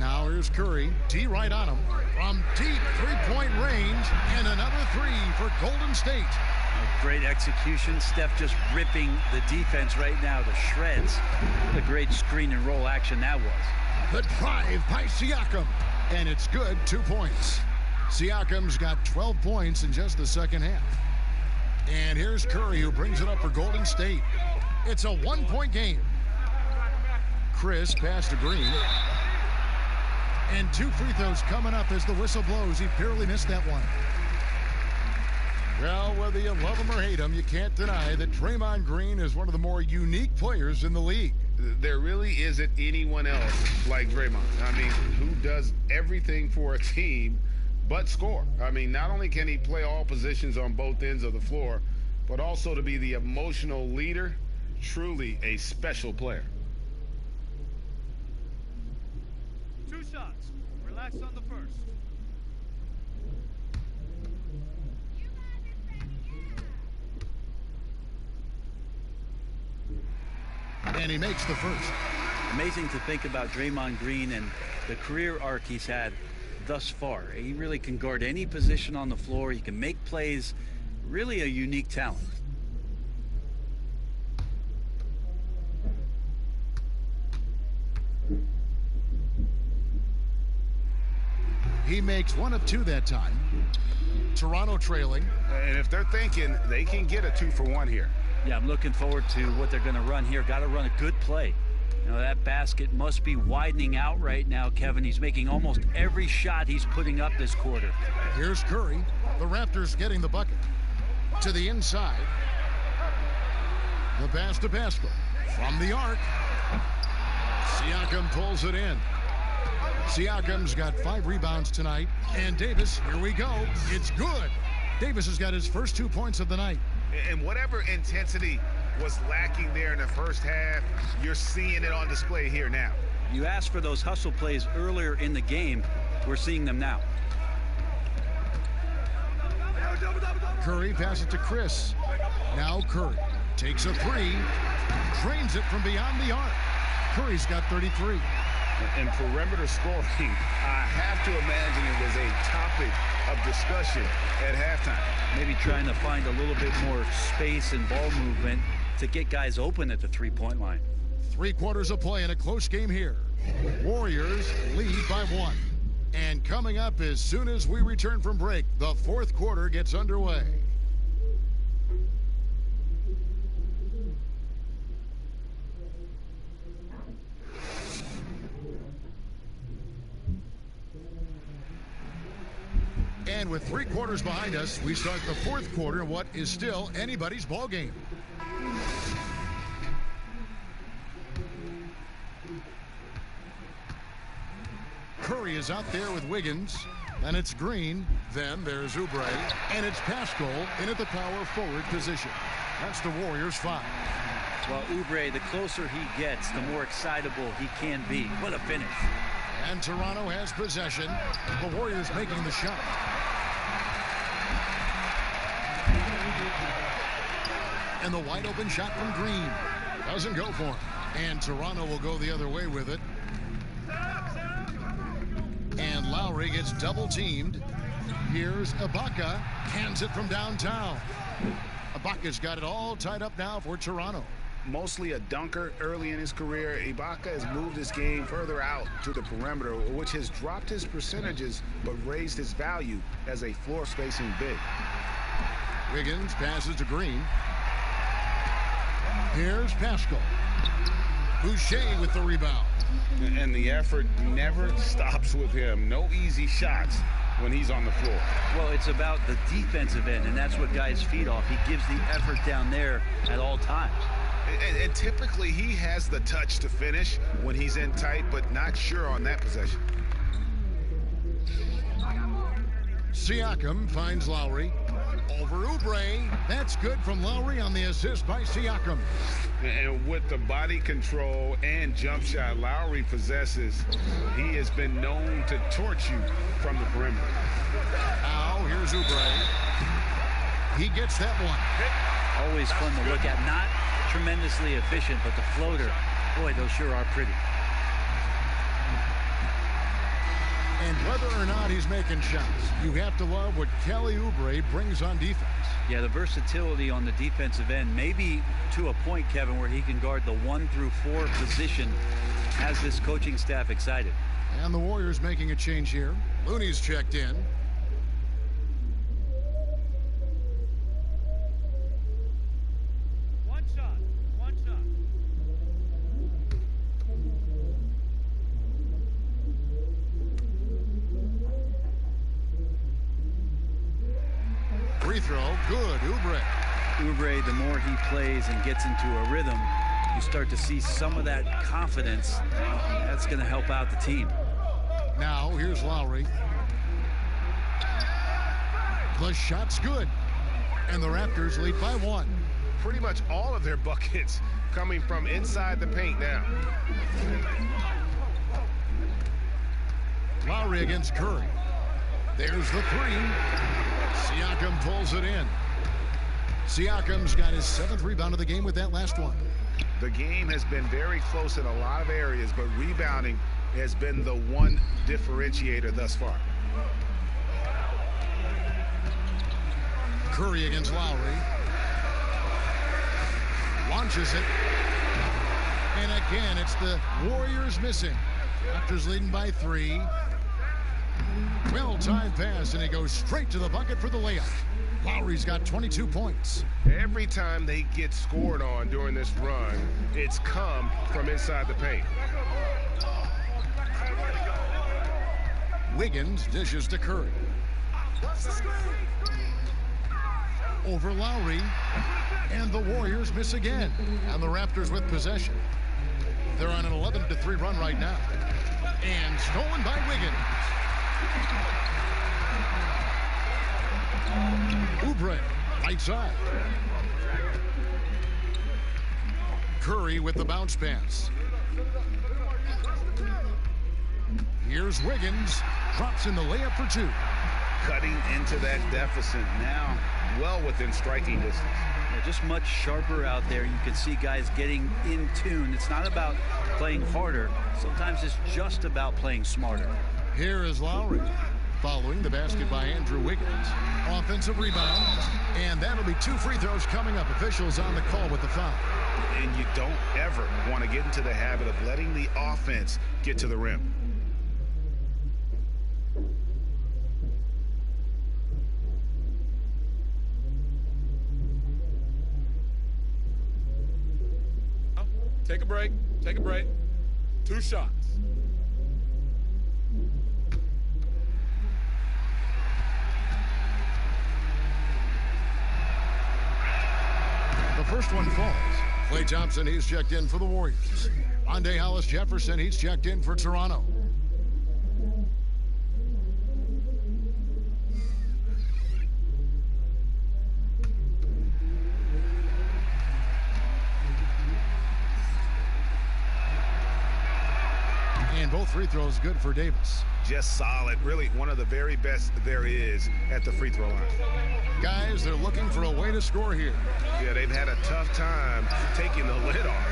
Now here's Curry. D right on him. From deep 3-point range, and another 3 for Golden State. Great execution. Steph just ripping the defense right now to shreds. What a great screen and roll action that was. The drive by Siakam. And it's good, 2 points. Siakam's got 12 points in just the second half. And here's Curry, who brings it up for Golden State. It's a 1-point game. Chris pass to Green. And 2 free throws coming up as the whistle blows. He barely missed that one. Well, whether you love him or hate him, you can't deny that Draymond Green is one of the more unique players in the league. There really isn't anyone else like Draymond. I mean, who does everything for a team but score. I mean, not only can he play all positions on both ends of the floor, but also to be the emotional leader. Truly a special player. 2 shots. Relax on the first. And he makes the first. Amazing to think about Draymond Green and the career arc he's had thus far. He really can guard any position on the floor. He can make plays. Really a unique talent. He makes 1 of 2 that time. Toronto trailing. And if they're thinking they can get a 2-for-1 here. Yeah, I'm looking forward to what they're going to run here. Got to run a good play. You know, that basket must be widening out right now, Kevin. He's making almost every shot he's putting up this quarter. Here's Curry. The Raptors getting the bucket. To the inside. The pass to Pascal. From the arc. Siakam pulls it in. Siakam's got 5 rebounds tonight. And Davis, here we go. It's good. Davis has got his first 2 points of the night. And whatever intensity was lacking there in the first half, you're seeing it on display here now. You asked for those hustle plays earlier in the game. We're seeing them now. Curry passes to Chris. Now Curry takes a 3. Drains it from beyond the arc. Curry's got 33. And perimeter scoring, I have to imagine it was a topic of discussion at halftime. Maybe trying to find a little bit more space and ball movement to get guys open at the three-point line. 3 quarters of play in a close game here. Warriors lead by 1. And coming up as soon as we return from break, the 4th quarter gets underway. And with 3 quarters behind us, we start the 4th quarter in what is still anybody's ball game. Curry is out there with Wiggins. Then it's Green. Then there's Oubre. And it's Pascal in at the power forward position. That's the Warriors' 5. Well, Oubre, the closer he gets, the more excitable he can be. What a finish. And Toronto has possession. The Warriors making the shot. And the wide open shot from Green. Doesn't go for him. And Toronto will go the other way with it. And Lowry gets double teamed. Here's Ibaka. Cans it from downtown. Ibaka's got it all tied up now for Toronto. Mostly a dunker early in his career, Ibaka has moved his game further out to the perimeter, which has dropped his percentages but raised his value as a floor-spacing big. Wiggins passes to Green. Here's Pascal. Boucher with the rebound. And the effort never stops with him. No easy shots when he's on the floor. Well, it's about the defensive end, and that's what guys feed off. He gives the effort down there at all times. And typically he has the touch to finish when he's in tight, but not sure on that possession. Siakam finds Lowry. Over Oubre. That's good from Lowry on the assist by Siakam. And with the body control and jump shot Lowry possesses, he has been known to torch you from the perimeter. Now here's Oubre. He gets that one. Always fun to look at. Not tremendously efficient, but the floater, boy, those sure are pretty. And whether or not he's making shots, you have to love what Kelly Oubre brings on defense. Yeah, the versatility on the defensive end, maybe to a point, Kevin, where he can guard the 1 through 4 position, has this coaching staff excited. And the Warriors making a change here. Looney's checked in. One shot. Free throw, good, Oubre. Oubre, the more he plays and gets into a rhythm, you start to see some of that confidence. That's going to help out the team. Now here's Lowry. The shot's good. And the Raptors lead by 1. Pretty much all of their buckets coming from inside the paint now. Lowry against Curry. There's the 3. Siakam pulls it in. Siakam's got his 7th rebound of the game with that last one. The game has been very close in a lot of areas, but rebounding has been the one differentiator thus far. Curry against Lowry. Launches it. And again, it's the Warriors missing. Raptors leading by 3. Well-timed pass, and he goes straight to the bucket for the layup. Lowry's got 22 points. Every time they get scored on during this run, it's come from inside the paint. Wiggins dishes to Curry. Over Lowry. And the Warriors miss again. And the Raptors with possession. They're on an 11-3 run right now. And stolen by Wiggins. Oubre, right side. Curry with the bounce pass. Here's Wiggins. Drops in the layup for two. Cutting into that deficit now, well within striking distance. Yeah, just much sharper out there. You can see guys getting in tune. It's not about playing harder. Sometimes it's just about playing smarter. Here is Lowry. Following the basket by Andrew Wiggins. Offensive rebound. And that'll be 2 free throws coming up. Officials on the call with the foul. And you don't ever want to get into the habit of letting the offense get to the rim. Take a break. Take a break. 2 shots. The first one falls. Klay Thompson, he's checked in for the Warriors. Rondae Hollis-Jefferson, he's checked in for Toronto. And both free throws good for Davis. Just solid. Really one of the very best there is at the free throw line. Guys, they're looking for a way to score here. Yeah, they've had a tough time taking the lid off.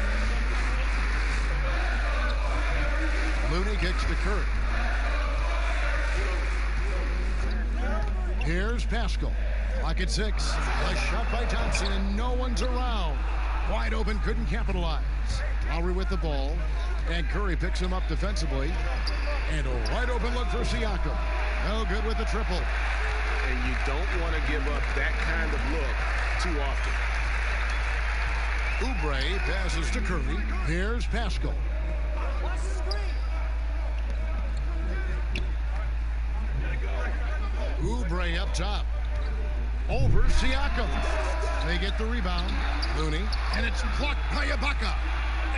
Looney kicks to Curry. Here's Pascal. Clock at 6. A shot by Thompson, and no one's around. Wide open, couldn't capitalize. Lowry with the ball. And Curry picks him up defensively. And a wide open look for Siakam. No good with the triple. And you don't want to give up that kind of look too often. Oubre passes to Curry. Here's Pascal. Oubre up top. Over Siakam. They get the rebound. Looney. And it's blocked by Ibaka.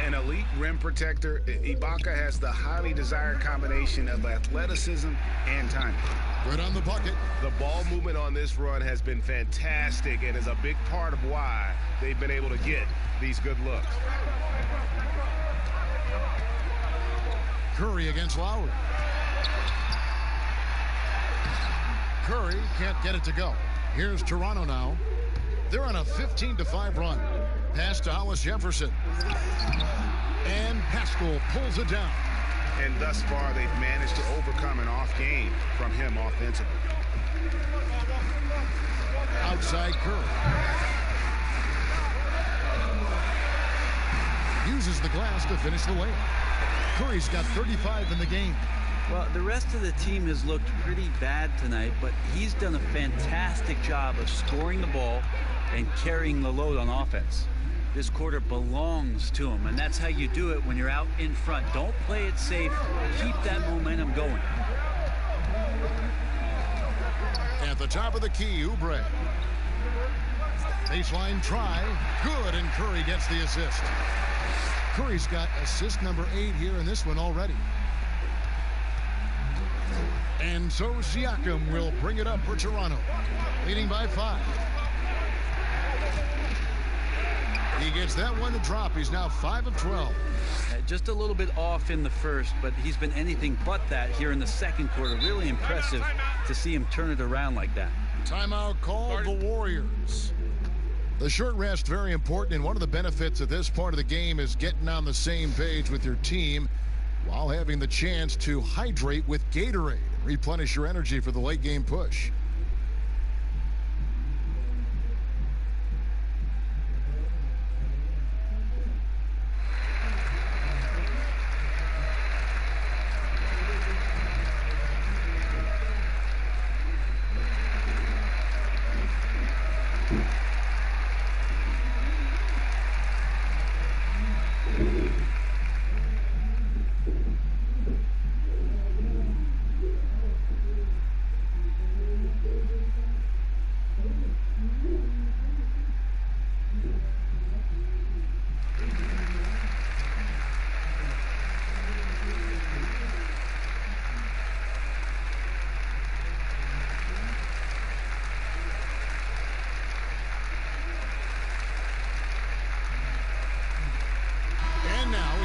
An elite rim protector. Ibaka has the highly desired combination of athleticism and timing. Good on the bucket. The ball movement on this run has been fantastic and is a big part of why they've been able to get these good looks. Curry against Lowry. Curry can't get it to go. Here's Toronto now. They're on a 15-5 run. Pass to Hollis-Jefferson. And Pascal pulls it down. And thus far, they've managed to overcome an off game from him offensively. Outside Curry. Uses the glass to finish the layup. Curry's got 35 in the game. Well, the rest of the team has looked pretty bad tonight, but he's done a fantastic job of scoring the ball and carrying the load on offense. This quarter belongs to him, and that's how you do it when you're out in front. Don't play it safe. Keep that momentum going. At the top of the key, Oubre. Baseline try. Good, and Curry gets the assist. Curry's got assist number 8 here in this one already. And so Siakam will bring it up for Toronto, leading by 5. He gets that one to drop. He's now 5 of 12. Just a little bit off in the first, but he's been anything but that here in the second quarter. Really impressive to see him turn it around like that. Timeout called the Warriors. The short rest, very important, and one of the benefits of this part of the game is getting on the same page with your team while having the chance to hydrate with Gatorade and replenish your energy for the late game push.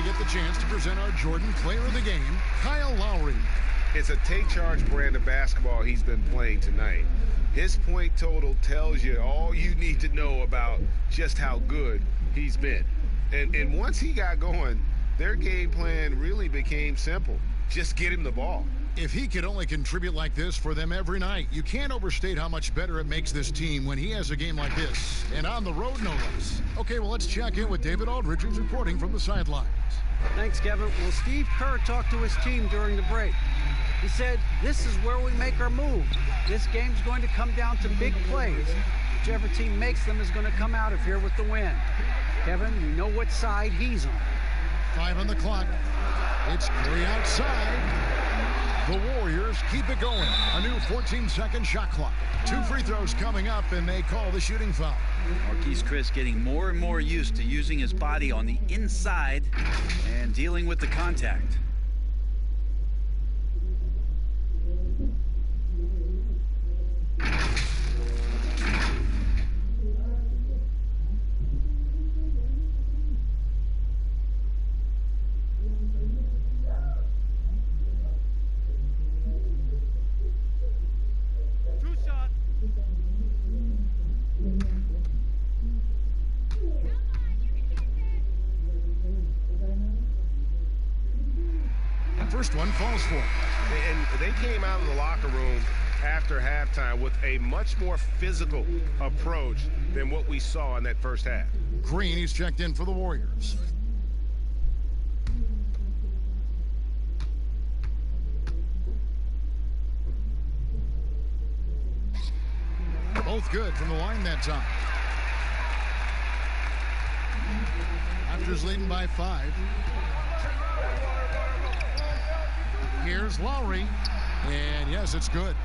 get the chance to present our Jordan Player of the Game, Kyle Lowry. It's a take-charge brand of basketball he's been playing tonight. His point total tells you all you need to know about just how good he's been. And once he got going, their game plan really became simple. Just get him the ball. If he could only contribute like this for them every night, you can't overstate how much better it makes this team when he has a game like this. And on the road, no less. Okay, well, let's check in with David Aldridge, who's reporting from the sidelines. Thanks, Kevin. Well, Steve Kerr talked to his team during the break. He said, this is where we make our move. This game's going to come down to big plays. Whichever team makes them is going to come out of here with the win. Kevin, you know what side he's on. 5 on the clock. It's Curry outside. The Warriors keep it going. A new 14-second shot clock. 2 free throws coming up, and they call the shooting foul. Marquise Chris getting more and more used to using his body on the inside and dealing with the contact. First one falls for him. And they came out of the locker room after halftime with a much more physical approach than what we saw in that first half. Green, he's checked in for the Warriors. Both good from the line that time. Raptors leading by 5. Here's Lowry, and yes, it's good.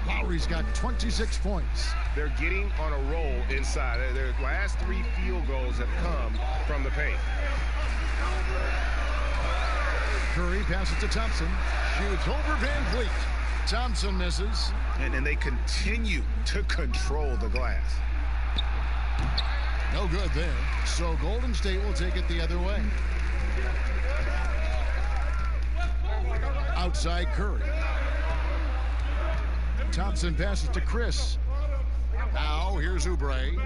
Lowry's got 26 points. They're getting on a roll inside. Their last 3 field goals have come from the paint. Curry passes to Thompson. Shoots over Van Vliet. Thompson misses. And they continue to control the glass. No good there. So Golden State will take it the other way. Outside Curry. Thompson passes to Chris. Now here's Oubre.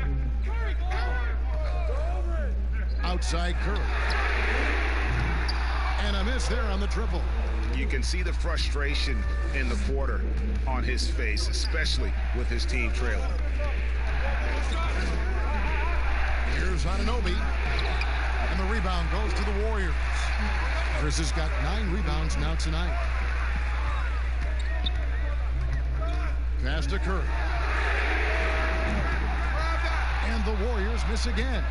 Outside Curry. And a miss there on the triple. You can see the frustration in the quarter on his face, especially with his team trailing. Here's Anunoby. And the rebound goes to the Warriors. Chris has got 9 rebounds now tonight. Pass to Curry. And the Warriors miss again.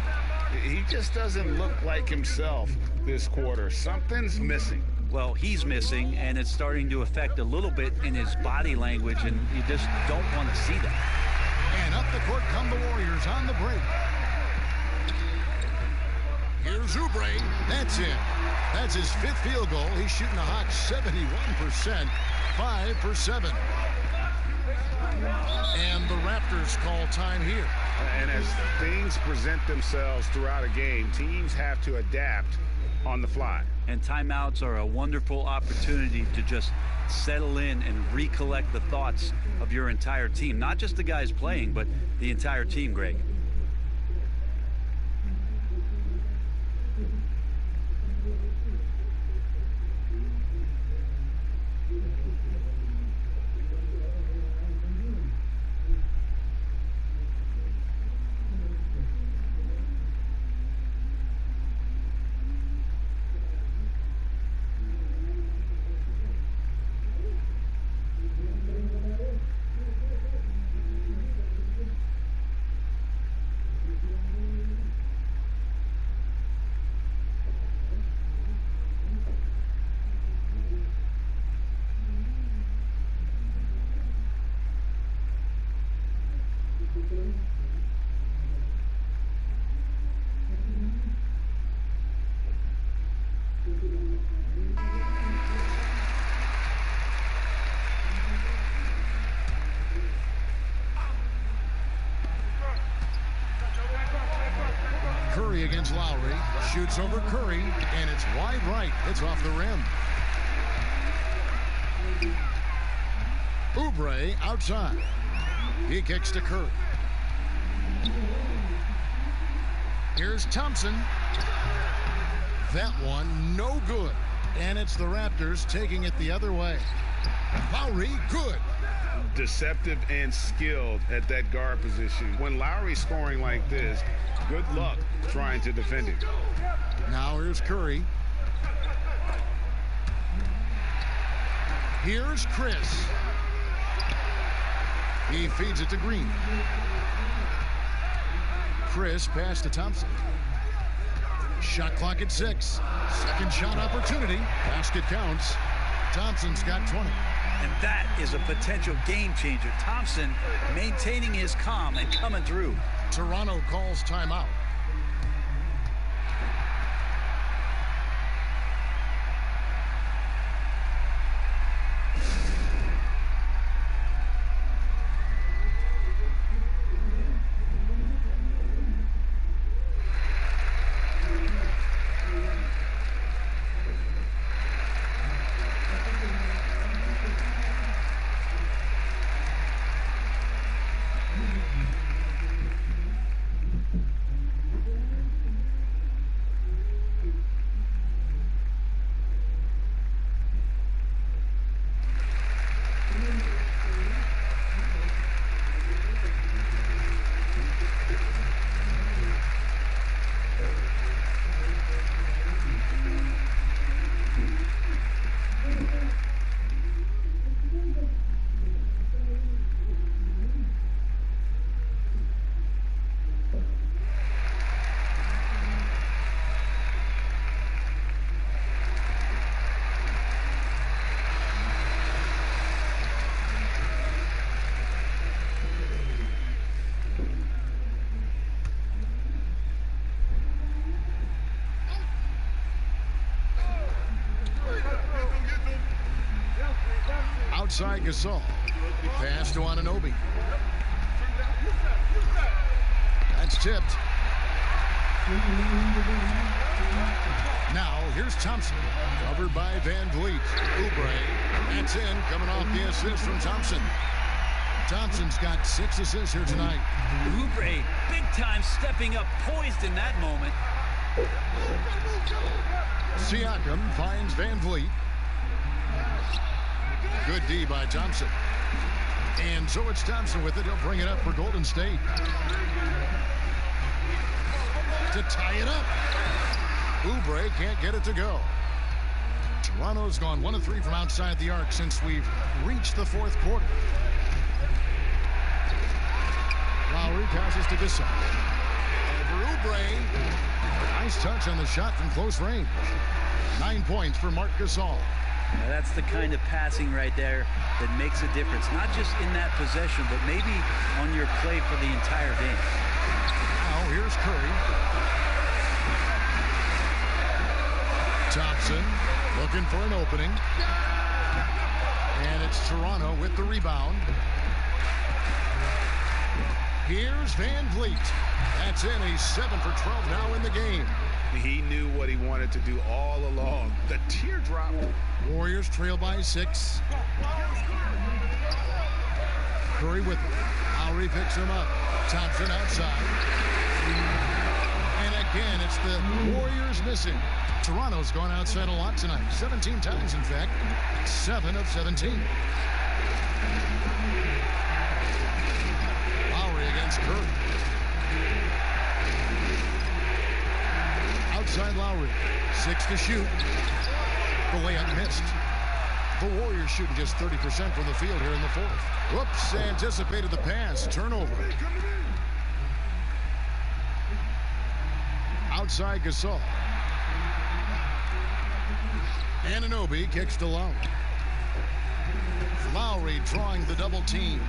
He just doesn't look like himself this quarter. Something's missing. Well, he's missing, and it's starting to affect a little bit in his body language, and you just don't want to see that. And up the court come the Warriors on the break. Here's Oubre. That's it. That's his 5th field goal. He's shooting a hot 71%. 5 for 7. And the Raptors call time here. And as things present themselves throughout a game, teams have to adapt on the fly. And timeouts are a wonderful opportunity to just settle in and recollect the thoughts of your entire team. Not just the guys playing, but the entire team, Greg. against Lowry. Shoots over Curry, and it's wide right. It's off the rim. Oubre outside. He kicks to Curry. Here's Thompson. That one, no good. And it's the Raptors taking it the other way. Lowry, good. Deceptive and skilled at that guard position. When Lowry's scoring like this, good luck trying to defend him. Now here's Curry. Here's Chris. He feeds it to Green. Chris pass to Thompson. Shot clock at 6. Second shot opportunity. Basket counts. Thompson's got 20. And that is a potential game changer. Thompson maintaining his calm and coming through. Toronto calls timeout. Outside Gasol. Pass to Anunoby. That's tipped. Now here's Thompson. Covered by Van Vliet. Oubre. That's in. Coming off the assist from Thompson. Thompson's got 6 assists here tonight. Oubre big time stepping up, poised in that moment. Siakam finds Van Vliet. Good D by Thompson. And so it's Thompson with it. He'll bring it up for Golden State. To tie it up. Oubre can't get it to go. Toronto's gone 1 of 3 from outside the arc since we've reached the 4th quarter. Lowry passes to Gasol. Over Oubre. Nice touch on the shot from close range. 9 points for Marc Gasol. Now that's the kind of passing right there that makes a difference, not just in that possession, but maybe on your play for the entire game. Now here's Curry. Thompson looking for an opening. And it's Toronto with the rebound. Here's Van Vliet. That's in. He's 7 for 12 now in the game. He knew what he wanted to do all along. The teardrop. Warriors trail by 6. Curry with it. Lowry picks him up. Thompson outside. And again, it's the Warriors missing. Toronto's gone outside a lot tonight. 17 times, in fact. 7 of 17. Lowry against Curry. Outside Lowry. 6 to shoot. The layup missed. The Warriors shooting just 30% from the field here in the 4th. Whoops, anticipated the pass. Turnover. Outside Gasol. Anunoby kicks to Lowry. Lowry drawing the double team.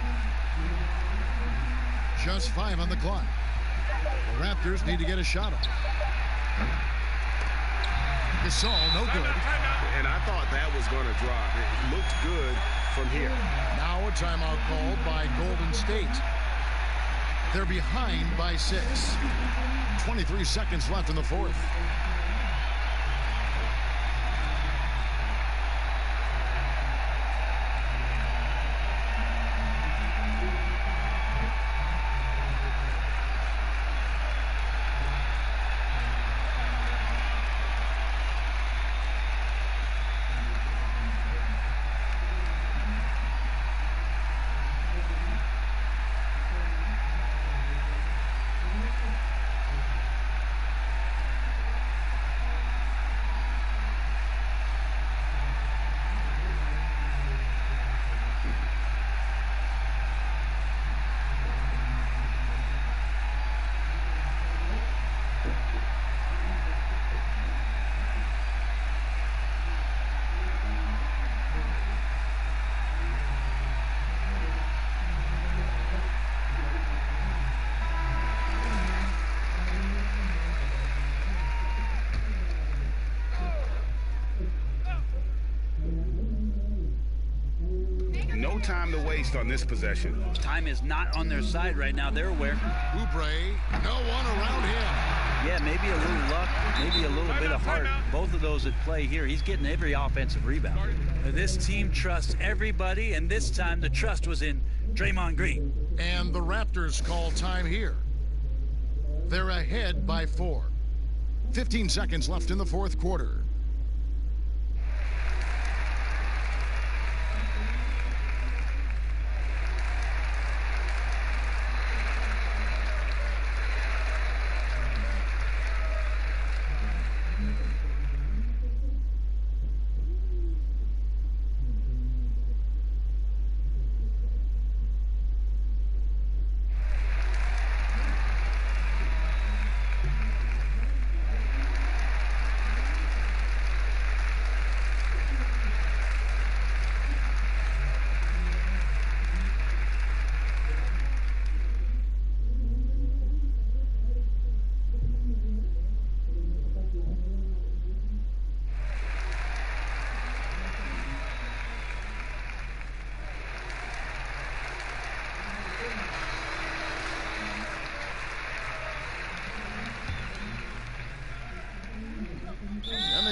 Just 5 on the clock. The Raptors need to get a shot off. Gasol, no good. And I thought that was going to drop. It looked good from here. Now a timeout called by Golden State. They're behind by 6. 23 seconds left in the fourth. No time to waste on this possession. Time is not on their side right now. They're aware. Oubre, no one around him. Yeah, maybe a little luck, maybe a little bit of heart. Both of those at play here. He's getting every offensive rebound. This team trusts everybody, and this time the trust was in Draymond Green. And the Raptors call time here. They're ahead by 4. 15 seconds left in the fourth quarter.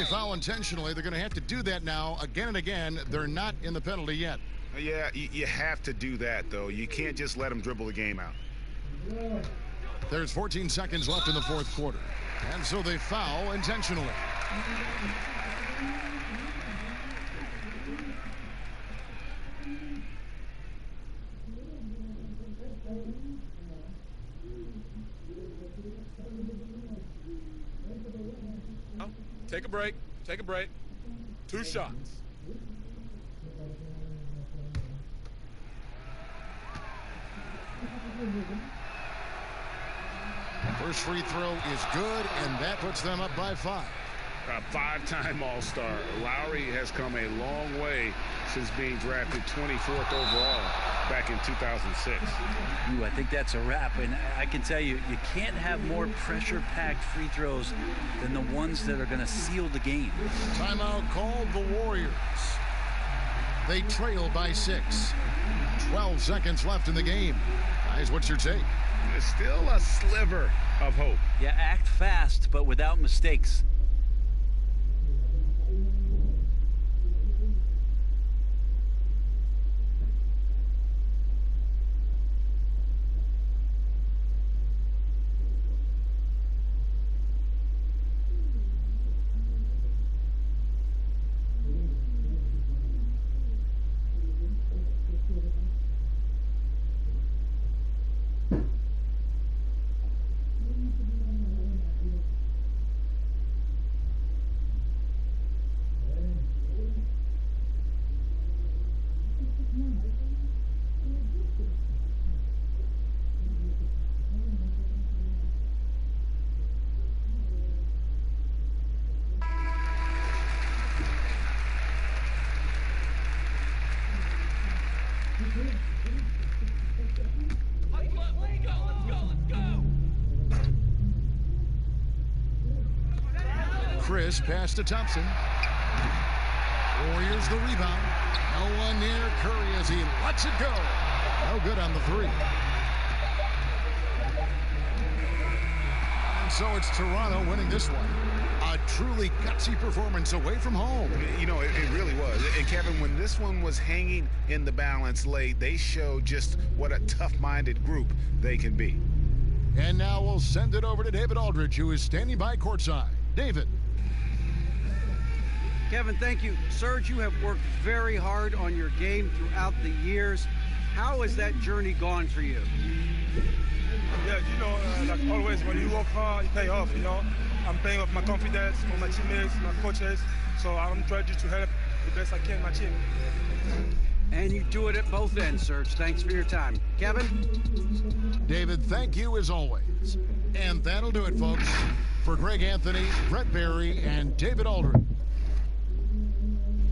Foul intentionally. They're going to have to do that now again and again. They're not in the penalty yet. Yeah, you have to do that, though. You can't just let them dribble the game out. There's 14 seconds left in the fourth quarter. And so they foul intentionally. Take a break. Take a break. 2 shots. First free throw is good, and that puts them up by 5. A 5-time All-Star. Lowry has come a long way since being drafted 24th overall back in 2006. Ooh, I think that's a wrap. And I can tell you, you can't have more pressure-packed free throws than the ones that are going to seal the game. Timeout called the Warriors. They trail by 6. 12 seconds left in the game. Guys, what's your take? There's still a sliver of hope. Yeah, act fast, but without mistakes. Chris pass to Thompson. Warriors the rebound. No one near Curry as he lets it go. No good on the 3. And so it's Toronto winning this one. A truly gutsy performance away from home. You know, it really was. And Kevin, when this one was hanging in the balance late, they showed just what a tough-minded group they can be. And now we'll send it over to David Aldridge, who is standing by courtside. David. Kevin, thank you. Serge, you have worked very hard on your game throughout the years. How has that journey gone for you? Yeah, you know, like always, when you work hard, you pay off, you know. I'm paying off my confidence for my teammates, my coaches, so I'm trying to help the best I can my team. And you do it at both ends, Serge. Thanks for your time. Kevin? David, thank you as always. And that'll do it, folks. For Greg Anthony, Brett Barry, and David Aldridge.